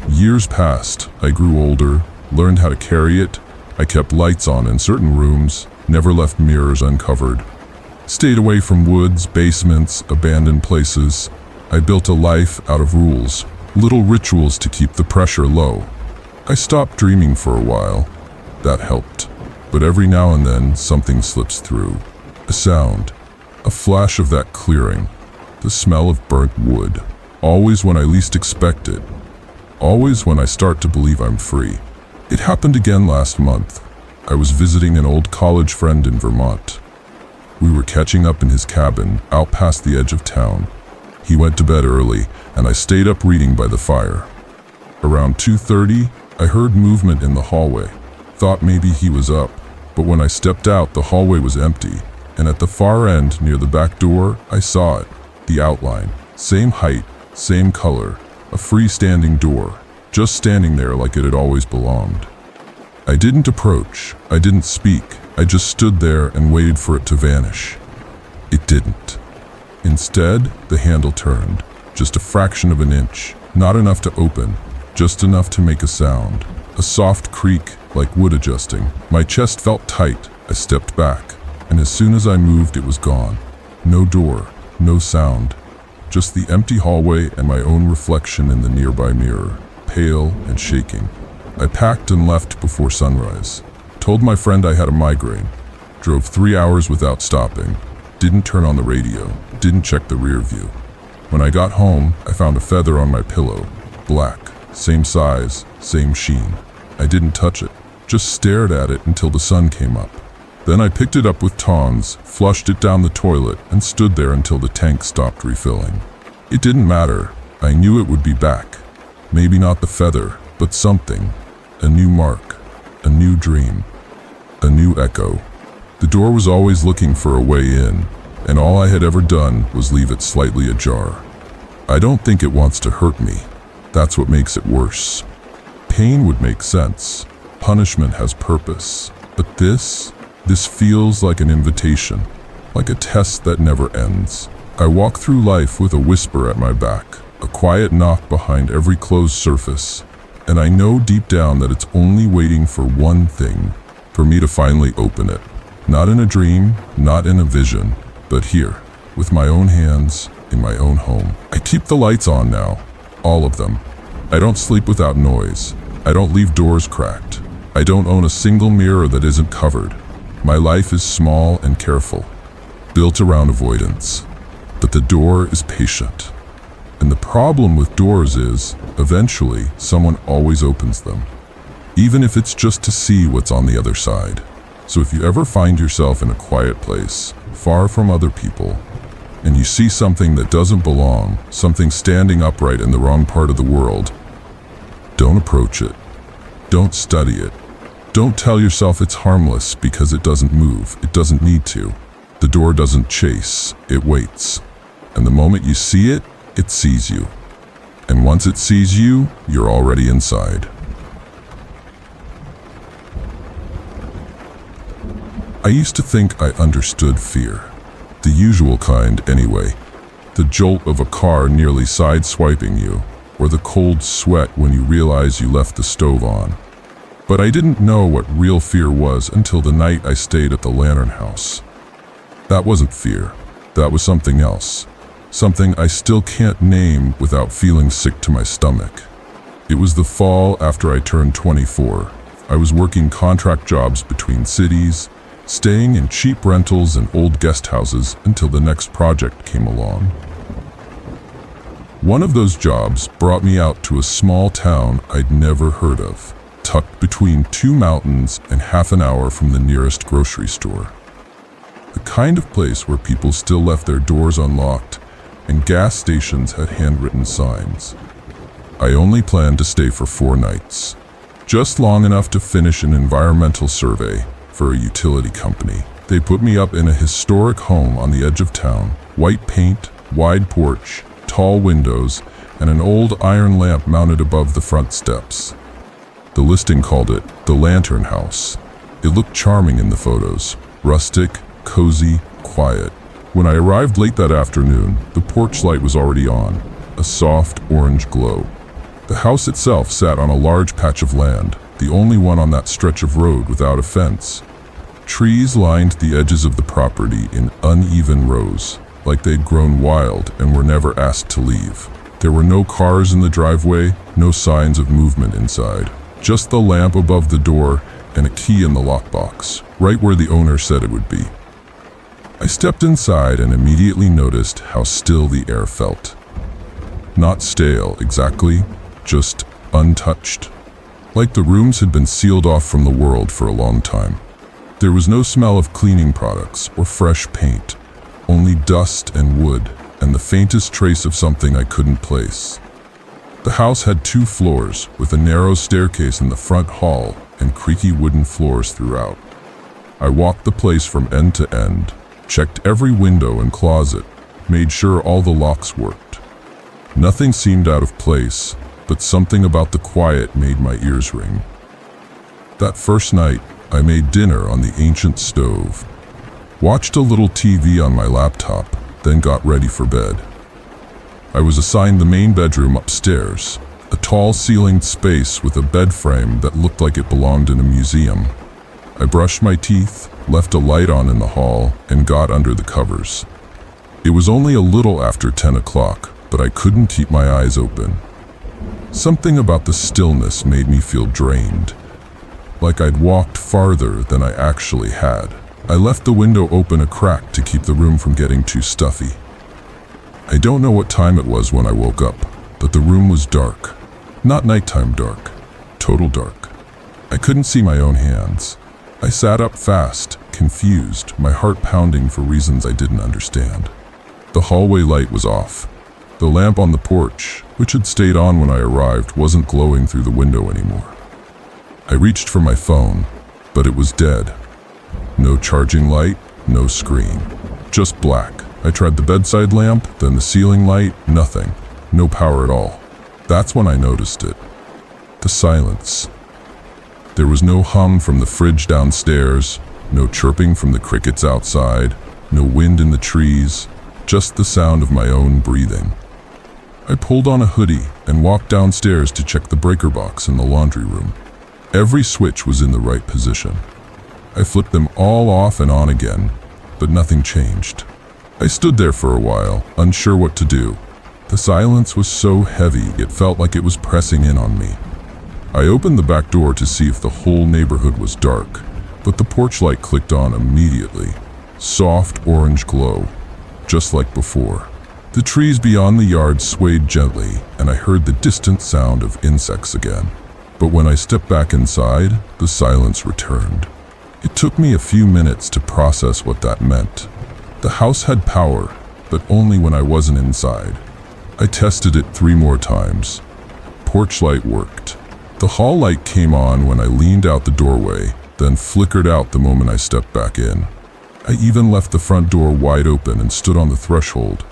Years passed. I grew older, learned how to carry it. I kept lights on in certain rooms, never left mirrors uncovered. Stayed away from woods, basements, abandoned places. I built a life out of rules, little rituals to keep the pressure low. I stopped dreaming for a while. That helped. But every now and then, something slips through. A sound, a flash of that clearing. The smell of burnt wood, always when I least expect it, always when I start to believe I'm free. It happened again last month. I was visiting an old college friend in Vermont. We were catching up in his cabin, out past the edge of town. He went to bed early, and I stayed up reading by the fire. Around 2:30, I heard movement in the hallway. Thought maybe he was up, but when I stepped out, the hallway was empty, and at the far end, near the back door, I saw it. The outline, same height, same color, a freestanding door, just standing there like it had always belonged. I didn't approach, I didn't speak, I just stood there and waited for it to vanish. It didn't. Instead, the handle turned, just a fraction of an inch, not enough to open, just enough to make a sound. A soft creak, like wood adjusting. My chest felt tight. I stepped back, and as soon as I moved, it was gone. No door, no sound, just the empty hallway and my own reflection in the nearby mirror, pale and shaking. I packed and left before sunrise. Told my friend I had a migraine. Drove 3 hours without stopping. Didn't turn on the radio. Didn't check the rear view. When I got home, I found a feather on my pillow. Black, same size, same sheen. I didn't touch it, just stared at it until the sun came up. Then I picked it up with tongs, flushed it down the toilet, and stood there until the tank stopped refilling. It didn't matter. I knew it would be back. Maybe not the feather, but something. A new mark, a new dream, a new echo. The door was always looking for a way in, and all I had ever done was leave it slightly ajar. I don't think it wants to hurt me. That's what makes it worse. Pain would make sense. Punishment has purpose. But this feels like an invitation, like a test that never ends. I walk through life with a whisper at my back, a quiet knock behind every closed surface, and I know deep down that it's only waiting for one thing, for me to finally open it. Not in a dream, not in a vision, but here, with my own hands, in my own home. I keep the lights on now, all of them. I don't sleep without noise. I don't leave doors cracked. I don't own a single mirror that isn't covered. My life is small and careful, built around avoidance. But the door is patient. And the problem with doors is, eventually, someone always opens them. Even if it's just to see what's on the other side. So if you ever find yourself in a quiet place, far from other people, and you see something that doesn't belong, something standing upright in the wrong part of the world, don't approach it. Don't study it. Don't tell yourself it's harmless because it doesn't move. It doesn't need to. The door doesn't chase. It waits. And the moment you see it, it sees you. And once it sees you, you're already inside. I used to think I understood fear. The usual kind, anyway. The jolt of a car nearly sideswiping you, or the cold sweat when you realize you left the stove on. But I didn't know what real fear was until the night I stayed at the Lantern House. That wasn't fear. That was something else. Something I still can't name without feeling sick to my stomach. It was the fall after I turned 24. I was working contract jobs between cities, staying in cheap rentals and old guest houses until the next project came along. One of those jobs brought me out to a small town I'd never heard of, tucked between 2 mountains and half an hour from the nearest grocery store. The kind of place where people still left their doors unlocked and gas stations had handwritten signs. I only planned to stay for 4 nights, just long enough to finish an environmental survey for a utility company. They put me up in a historic home on the edge of town, white paint, wide porch, tall windows, and an old iron lamp mounted above the front steps. The listing called it the Lantern House. It looked charming in the photos, rustic, cozy, quiet. When I arrived late that afternoon, the porch light was already on, a soft orange glow. The house itself sat on a large patch of land, the only one on that stretch of road without a fence. Trees lined the edges of the property in uneven rows, like they'd grown wild and were never asked to leave. There were no cars in the driveway, no signs of movement inside. Just the lamp above the door and a key in the lockbox, right where the owner said it would be. I stepped inside and immediately noticed how still the air felt. Not stale, exactly, just untouched. Like the rooms had been sealed off from the world for a long time. There was no smell of cleaning products or fresh paint, only dust and wood and the faintest trace of something I couldn't place. The house had 2 floors, with a narrow staircase in the front hall and creaky wooden floors throughout. I walked the place from end to end, checked every window and closet, made sure all the locks worked. Nothing seemed out of place, but something about the quiet made my ears ring. That first night, I made dinner on the ancient stove, watched a little TV on my laptop, then got ready for bed. I was assigned the main bedroom upstairs, a tall ceilinged space with a bed frame that looked like it belonged in a museum. I brushed my teeth, left a light on in the hall, and got under the covers. It was only a little after 10 o'clock, but I couldn't keep my eyes open. Something about the stillness made me feel drained, like I'd walked farther than I actually had. I left the window open a crack to keep the room from getting too stuffy. I don't know what time it was when I woke up, but the room was dark. Not nighttime dark, total dark. I couldn't see my own hands. I sat up fast, confused, my heart pounding for reasons I didn't understand. The hallway light was off. The lamp on the porch, which had stayed on when I arrived, wasn't glowing through the window anymore. I reached for my phone, but it was dead. No charging light, no screen, just black. I tried the bedside lamp, then the ceiling light, nothing. No power at all. That's when I noticed it. The silence. There was no hum from the fridge downstairs, no chirping from the crickets outside, no wind in the trees, just the sound of my own breathing. I pulled on a hoodie and walked downstairs to check the breaker box in the laundry room. Every switch was in the right position. I flipped them all off and on again, but nothing changed. I stood there for a while, unsure what to do. The silence was so heavy, it felt like it was pressing in on me. I opened the back door to see if the whole neighborhood was dark, but the porch light clicked on immediately. Soft orange glow, just like before. The trees beyond the yard swayed gently, and I heard the distant sound of insects again. But when I stepped back inside, the silence returned. It took me a few minutes to process what that meant. The house had power, but only when I wasn't inside. I tested it 3 more times. Porch light worked. The hall light came on when I leaned out the doorway, then flickered out the moment I stepped back in. I even left the front door wide open and stood on the threshold,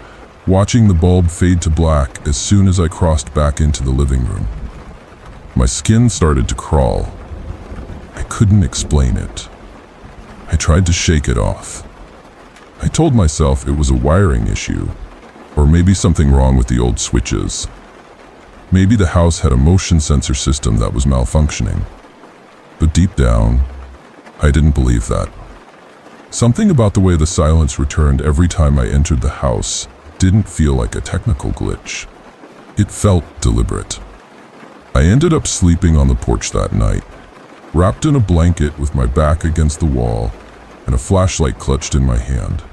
watching the bulb fade to black as soon as I crossed back into the living room. My skin started to crawl. I couldn't explain it. I tried to shake it off. I told myself it was a wiring issue, or maybe something wrong with the old switches. Maybe the house had a motion sensor system that was malfunctioning. But deep down, I didn't believe that. Something about the way the silence returned every time I entered the house didn't feel like a technical glitch. It felt deliberate. I ended up sleeping on the porch that night, wrapped in a blanket with my back against the wall and a flashlight clutched in my hand.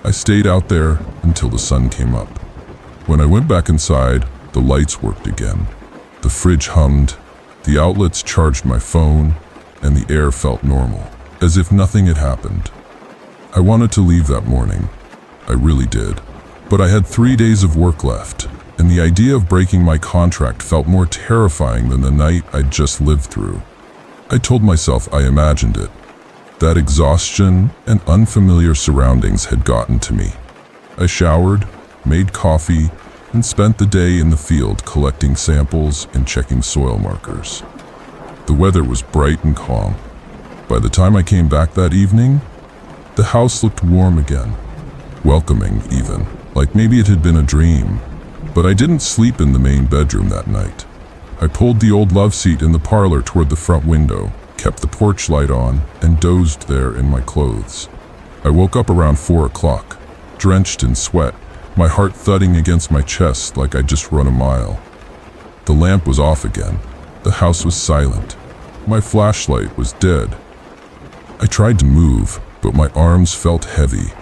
I stayed out there until the sun came up. When I went back inside, the lights worked again. The fridge hummed, the outlets charged my phone, and the air felt normal, as if nothing had happened. I wanted to leave that morning. I really did. But I had 3 days of work left, and the idea of breaking my contract felt more terrifying than the night I'd just lived through. I told myself I imagined it. That exhaustion and unfamiliar surroundings had gotten to me. I showered, made coffee, and spent the day in the field collecting samples and checking soil markers. The weather was bright and calm. By the time I came back that evening, the house looked warm again, welcoming even, like maybe it had been a dream. But I didn't sleep in the main bedroom that night. I pulled the old love seat in the parlor toward the front window, kept the porch light on, and dozed there in my clothes. I woke up around 4 o'clock, drenched in sweat, my heart thudding against my chest like I'd just run a mile. The lamp was off again. The house was silent. My flashlight was dead. I tried to move, but my arms felt heavy.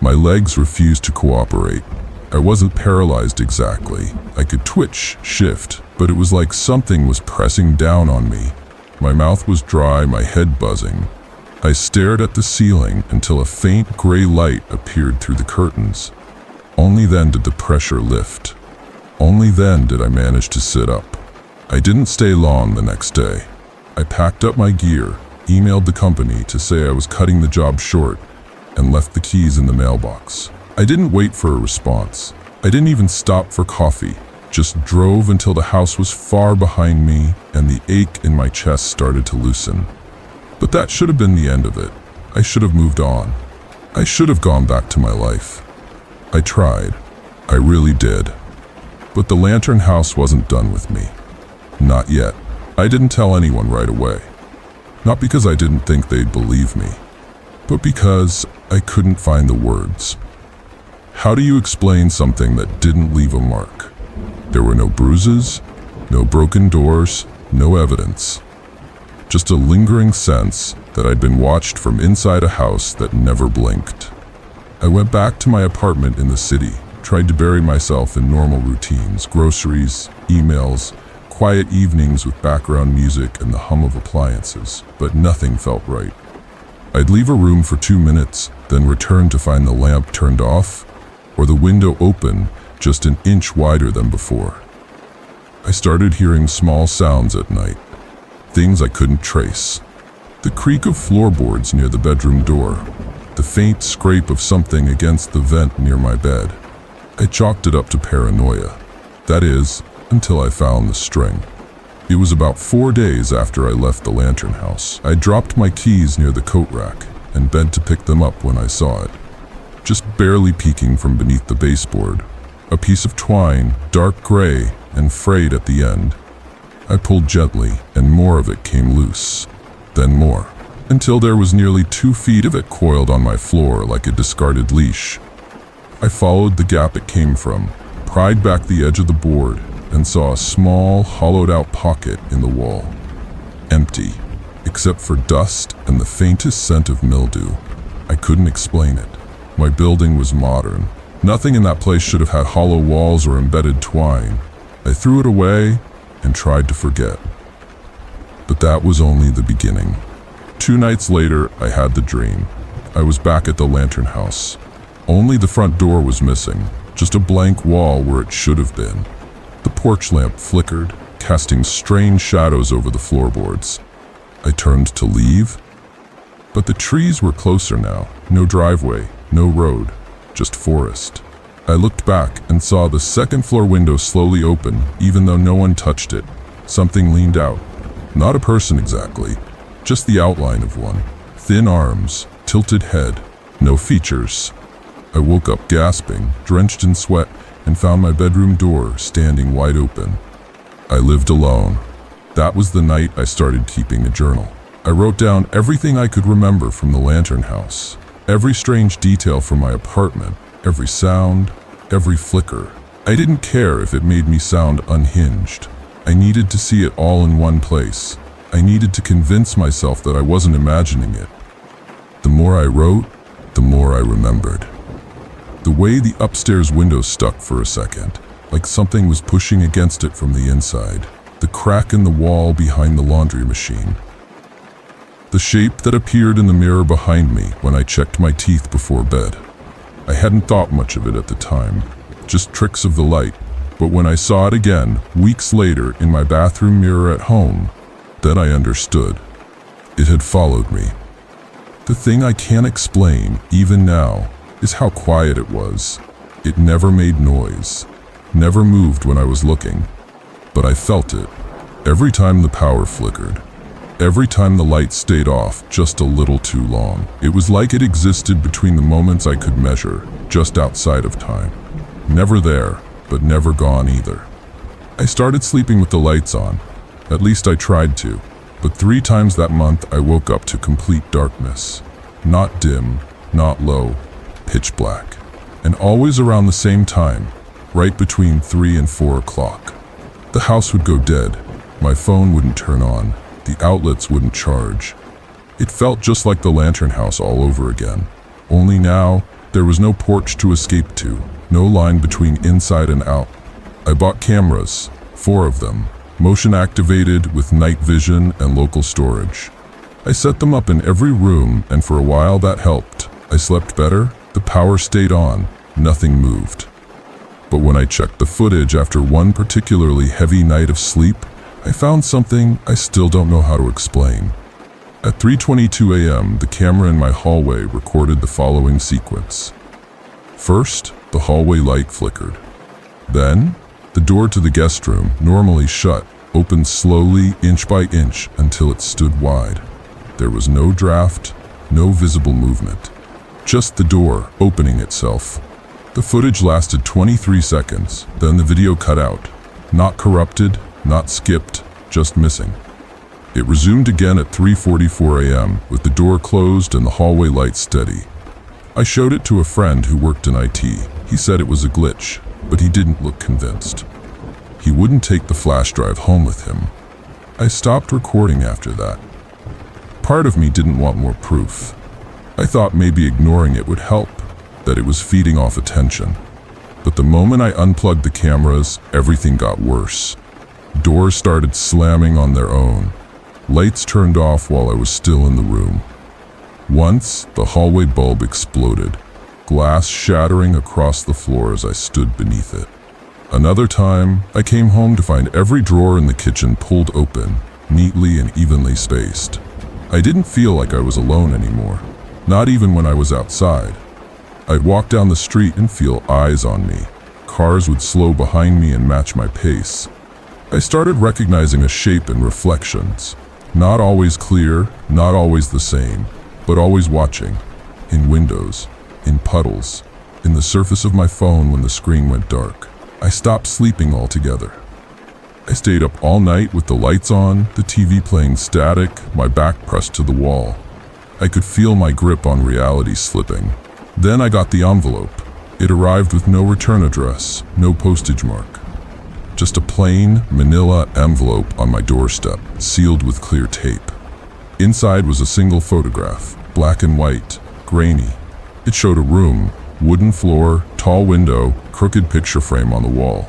My legs refused to cooperate. I wasn't paralyzed exactly. I could twitch, shift, but it was like something was pressing down on me. My mouth was dry, my head buzzing. I stared at the ceiling until a faint gray light appeared through the curtains. Only then did the pressure lift. Only then did I manage to sit up. I didn't stay long the next day. I packed up my gear, emailed the company to say I was cutting the job short, and left the keys in the mailbox. I didn't wait for a response. I didn't even stop for coffee. Just drove until the house was far behind me and the ache in my chest started to loosen. But that should have been the end of it. I should have moved on. I should have gone back to my life. I tried. I really did. But the lantern house wasn't done with me. Not yet. I didn't tell anyone right away. Not because I didn't think they'd believe me, but because I couldn't find the words. How do you explain something that didn't leave a mark? There were no bruises, no broken doors, no evidence. Just a lingering sense that I'd been watched from inside a house that never blinked. I went back to my apartment in the city, tried to bury myself in normal routines, groceries, emails, quiet evenings with background music and the hum of appliances, but nothing felt right. I'd leave a room for 2 minutes, then return to find the lamp turned off, or the window open just an inch wider than before. I started hearing small sounds at night, things I couldn't trace. The creak of floorboards near the bedroom door, the faint scrape of something against the vent near my bed. I chalked it up to paranoia. That is, until I found the string. It was about 4 days after I left the lantern house. I dropped my keys near the coat rack and bent to pick them up when I saw it. Just barely peeking from beneath the baseboard, a piece of twine, dark gray and frayed at the end. I pulled gently and more of it came loose, then more, until there was nearly 2 feet of it coiled on my floor like a discarded leash. I followed the gap it came from, pried back the edge of the board, and saw a small, hollowed-out pocket in the wall. Empty, except for dust and the faintest scent of mildew. I couldn't explain it. My building was modern. Nothing in that place should have had hollow walls or embedded twine. I threw it away and tried to forget. But that was only the beginning. 2 nights later, I had the dream. I was back at the lantern house. Only the front door was missing, just a blank wall where it should have been. The porch lamp flickered, casting strange shadows over the floorboards. I turned to leave, but the trees were closer now. No driveway, no road, just forest. I looked back and saw the second-floor window slowly open, even though no one touched it. Something leaned out. Not a person exactly, just the outline of one. Thin arms, tilted head, no features. I woke up gasping, drenched in sweat, and found my bedroom door standing wide open. I lived alone. That was the night I started keeping a journal. I wrote down everything I could remember from the lantern house, every strange detail from my apartment, every sound, every flicker. I didn't care if it made me sound unhinged. I needed to see it all in one place. I needed to convince myself that I wasn't imagining it. The more I wrote, the more I remembered. The way the upstairs window stuck for a second, like something was pushing against it from the inside. The crack in the wall behind the laundry machine. The shape that appeared in the mirror behind me when I checked my teeth before bed. I hadn't thought much of it at the time, just tricks of the light. But when I saw it again, weeks later in my bathroom mirror at home, then I understood. It had followed me. The thing I can't explain, even now, is how quiet it was. It never made noise, never moved when I was looking, but I felt it. Every time the power flickered, every time the light stayed off just a little too long. It was like it existed between the moments I could measure, just outside of time. Never there, but never gone either. I started sleeping with the lights on. At least I tried to, but 3 times that month I woke up to complete darkness. Not dim, not low, pitch black, and always around the same time, right between 3 and 4 o'clock. The house would go dead, my phone wouldn't turn on, the outlets wouldn't charge. It felt just like the lantern house all over again. Only now, there was no porch to escape to, no line between inside and out. I bought cameras, 4 of them, motion activated with night vision and local storage. I set them up in every room, and for a while that helped. I slept better. The power stayed on, nothing moved. But when I checked the footage after one particularly heavy night of sleep, I found something I still don't know how to explain. At 3:22 a.m., the camera in my hallway recorded the following sequence. First, the hallway light flickered. Then, the door to the guest room, normally shut, opened slowly, inch by inch, until it stood wide. There was no draft, no visible movement. Just the door opening itself. The footage lasted 23 seconds, then the video cut out. Not corrupted, not skipped, just missing. It resumed again at 3:44 a.m. with the door closed and the hallway lights steady. I showed it to a friend who worked in IT. He said it was a glitch, but he didn't look convinced. He wouldn't take the flash drive home with him. I stopped recording after that. Part of me didn't want more proof. I thought maybe ignoring it would help, that it was feeding off attention. But the moment I unplugged the cameras, everything got worse. Doors started slamming on their own. Lights turned off while I was still in the room. Once, the hallway bulb exploded, glass shattering across the floor as I stood beneath it. Another time, I came home to find every drawer in the kitchen pulled open, neatly and evenly spaced. I didn't feel like I was alone anymore, not even when I was outside. I'd walk down the street and feel eyes on me. Cars would slow behind me and match my pace. I started recognizing a shape in reflections. Not always clear, not always the same, but always watching. In windows, in puddles, in the surface of my phone when the screen went dark. I stopped sleeping altogether. I stayed up all night with the lights on, the TV playing static, my back pressed to the wall. I could feel my grip on reality slipping. Then I got the envelope. It arrived with no return address, no postage mark. Just a plain, manila envelope on my doorstep, sealed with clear tape. Inside was a single photograph, black and white, grainy. It showed a room, wooden floor, tall window, crooked picture frame on the wall.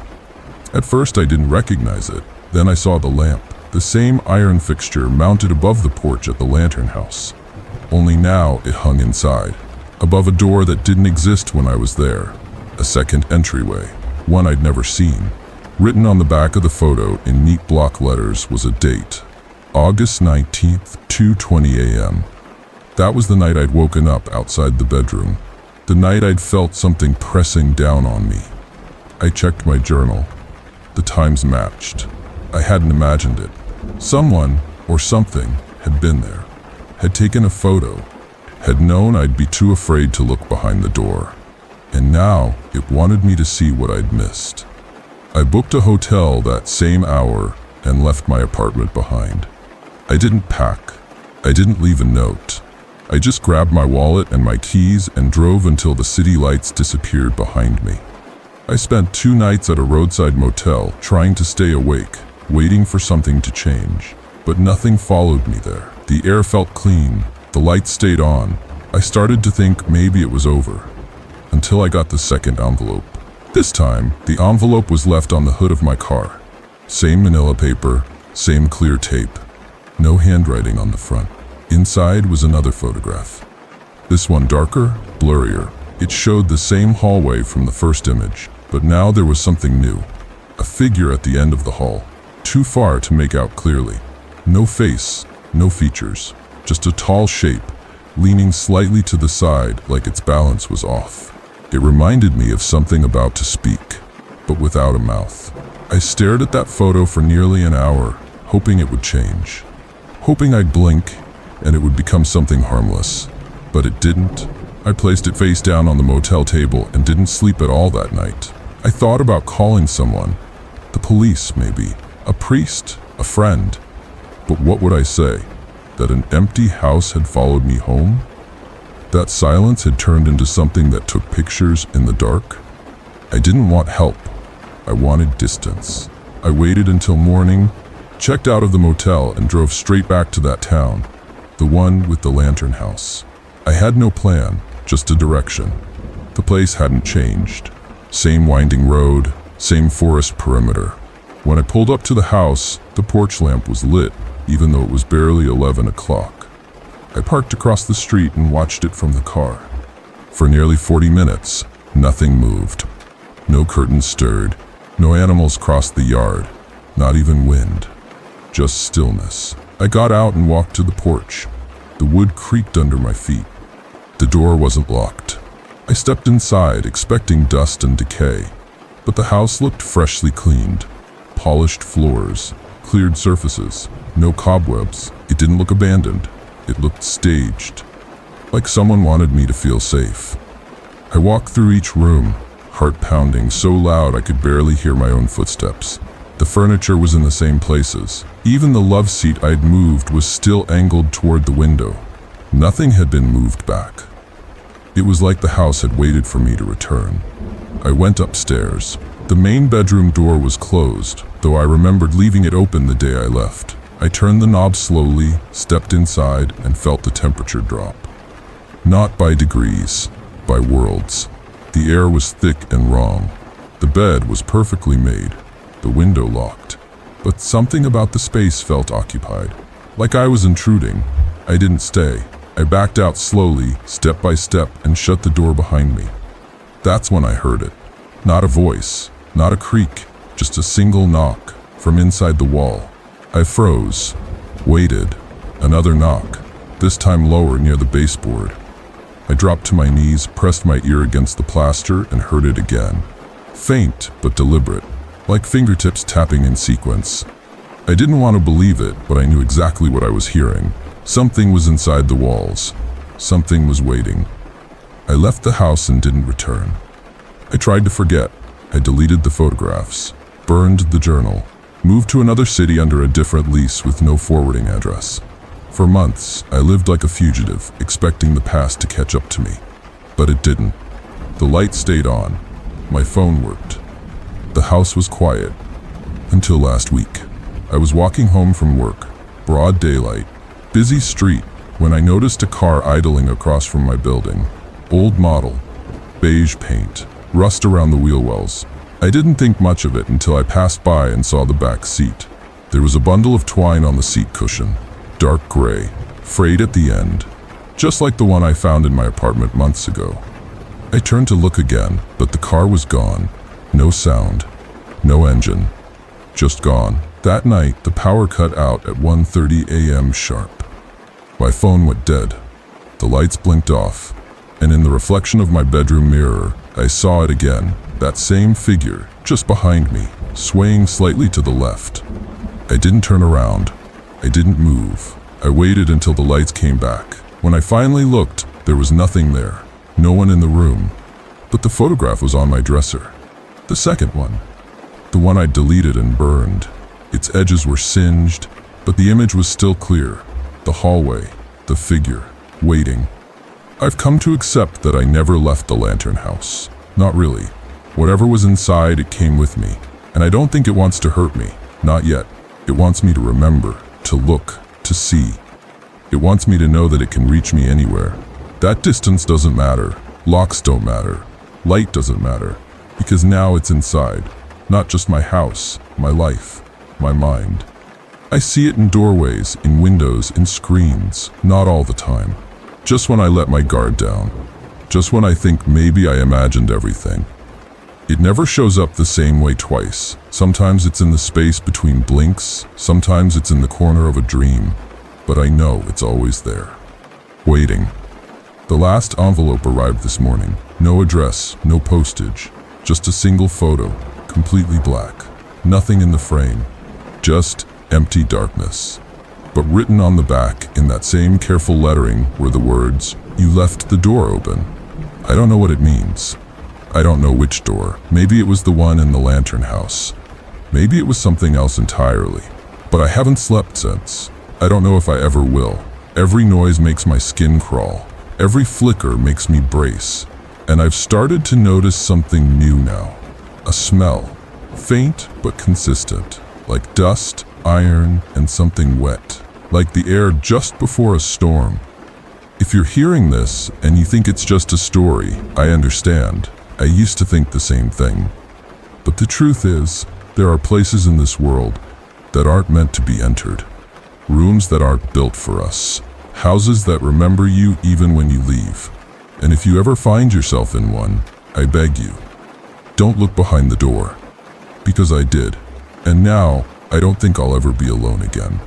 At first I didn't recognize it. Then I saw the lamp, the same iron fixture mounted above the porch at the lantern house. Only now it hung inside, above a door that didn't exist when I was there. A second entryway, one I'd never seen. Written on the back of the photo in neat block letters was a date, August 19th, 2:20 a.m. That was the night I'd woken up outside the bedroom. The night I'd felt something pressing down on me. I checked my journal. The times matched. I hadn't imagined it. Someone, or something, had been there, had taken a photo, had known I'd be too afraid to look behind the door. And now it wanted me to see what I'd missed. I booked a hotel that same hour and left my apartment behind. I didn't pack. I didn't leave a note. I just grabbed my wallet and my keys and drove until the city lights disappeared behind me. I spent 2 nights at a roadside motel trying to stay awake, waiting for something to change. But nothing followed me there. The air felt clean. The lights stayed on. I started to think maybe it was over, until I got the second envelope. This time, the envelope was left on the hood of my car. Same manila paper, same clear tape. No handwriting on the front. Inside was another photograph. This one darker, blurrier. It showed the same hallway from the first image, but now there was something new. A figure at the end of the hall, too far to make out clearly. No face, no features, just a tall shape, leaning slightly to the side like its balance was off. It reminded me of something about to speak, but without a mouth. I stared at that photo for nearly an hour, hoping it would change. Hoping I'd blink and it would become something harmless. But it didn't. I placed it face down on the motel table and didn't sleep at all that night. I thought about calling someone. The police, maybe. A priest. A friend. But what would I say? That an empty house had followed me home? That silence had turned into something that took pictures in the dark? I didn't want help. I wanted distance. I waited until morning, checked out of the motel and drove straight back to that town. The one with the lantern house. I had no plan, just a direction. The place hadn't changed. Same winding road, same forest perimeter. When I pulled up to the house, the porch lamp was lit, even though it was barely 11 o'clock. I parked across the street and watched it from the car. For nearly 40 minutes, nothing moved. No curtains stirred, no animals crossed the yard, not even wind. Just stillness. I got out and walked to the porch. The wood creaked under my feet. The door wasn't locked. I stepped inside, expecting dust and decay, but the house looked freshly cleaned. Polished floors, cleared surfaces, no cobwebs. It didn't look abandoned. It looked staged, like someone wanted me to feel safe. I walked through each room, heart pounding so loud I could barely hear my own footsteps. The furniture was in the same places. Even the love seat I'd moved was still angled toward the window. Nothing had been moved back. It was like the house had waited for me to return. I went upstairs. The main bedroom door was closed, though I remembered leaving it open the day I left. I turned the knob slowly, stepped inside, and felt the temperature drop. Not by degrees, by worlds. The air was thick and wrong. The bed was perfectly made, the window locked. But something about the space felt occupied. Like I was intruding. I didn't stay. I backed out slowly, step by step, and shut the door behind me. That's when I heard it. Not a voice, not a creak, just a single knock from inside the wall. I froze, waited. Another knock, this time lower near the baseboard. I dropped to my knees, pressed my ear against the plaster, and heard it again. Faint but deliberate, like fingertips tapping in sequence. I didn't want to believe it, but I knew exactly what I was hearing. Something was inside the walls. Something was waiting. I left the house and didn't return. I tried to forget. I deleted the photographs, burned the journal, moved to another city under a different lease with no forwarding address. For months, I lived like a fugitive, expecting the past to catch up to me. But it didn't. The light stayed on. My phone worked. The house was quiet. Until last week. I was walking home from work, broad daylight, busy street, when I noticed a car idling across from my building. Old model, beige paint, rust around the wheel wells. I didn't think much of it until I passed by and saw the back seat. There was a bundle of twine on the seat cushion, dark gray, frayed at the end, just like the one I found in my apartment months ago. I turned to look again, but the car was gone. No sound, no engine, just gone. That night, the power cut out at 1:30 a.m. sharp. My phone went dead. The lights blinked off, and in the reflection of my bedroom mirror, I saw it again, that same figure, just behind me, swaying slightly to the left. I didn't turn around. I didn't move. I waited until the lights came back. When I finally looked, there was nothing there. No one in the room. But the photograph was on my dresser. The second one. The one I'd deleted and burned. Its edges were singed, but the image was still clear. The hallway, the figure, waiting. I've come to accept that I never left the lantern house. Not really. Whatever was inside, it came with me. And I don't think it wants to hurt me. Not yet. It wants me to remember, to look, to see. It wants me to know that it can reach me anywhere. That distance doesn't matter. Locks don't matter. Light doesn't matter. Because now it's inside. Not just my house, my life, my mind. I see it in doorways, in windows, in screens. Not all the time. Just when I let my guard down. Just when I think maybe I imagined everything. It never shows up the same way twice. Sometimes it's in the space between blinks. Sometimes it's in the corner of a dream. But I know it's always there. Waiting. The last envelope arrived this morning. No address, no postage. Just a single photo, completely black. Nothing in the frame. Just empty darkness. But written on the back, in that same careful lettering, were the words, "You left the door open." I don't know what it means. I don't know which door. Maybe it was the one in the lantern house. Maybe it was something else entirely. But I haven't slept since. I don't know if I ever will. Every noise makes my skin crawl. Every flicker makes me brace. And I've started to notice something new now. A smell. Faint but consistent. Like dust, iron, and something wet. Like the air just before a storm. If you're hearing this and you think it's just a story, I understand. I used to think the same thing. But the truth is, there are places in this world that aren't meant to be entered. Rooms that aren't built for us. Houses that remember you even when you leave. And if you ever find yourself in one, I beg you, don't look behind the door. Because I did. And now, I don't think I'll ever be alone again.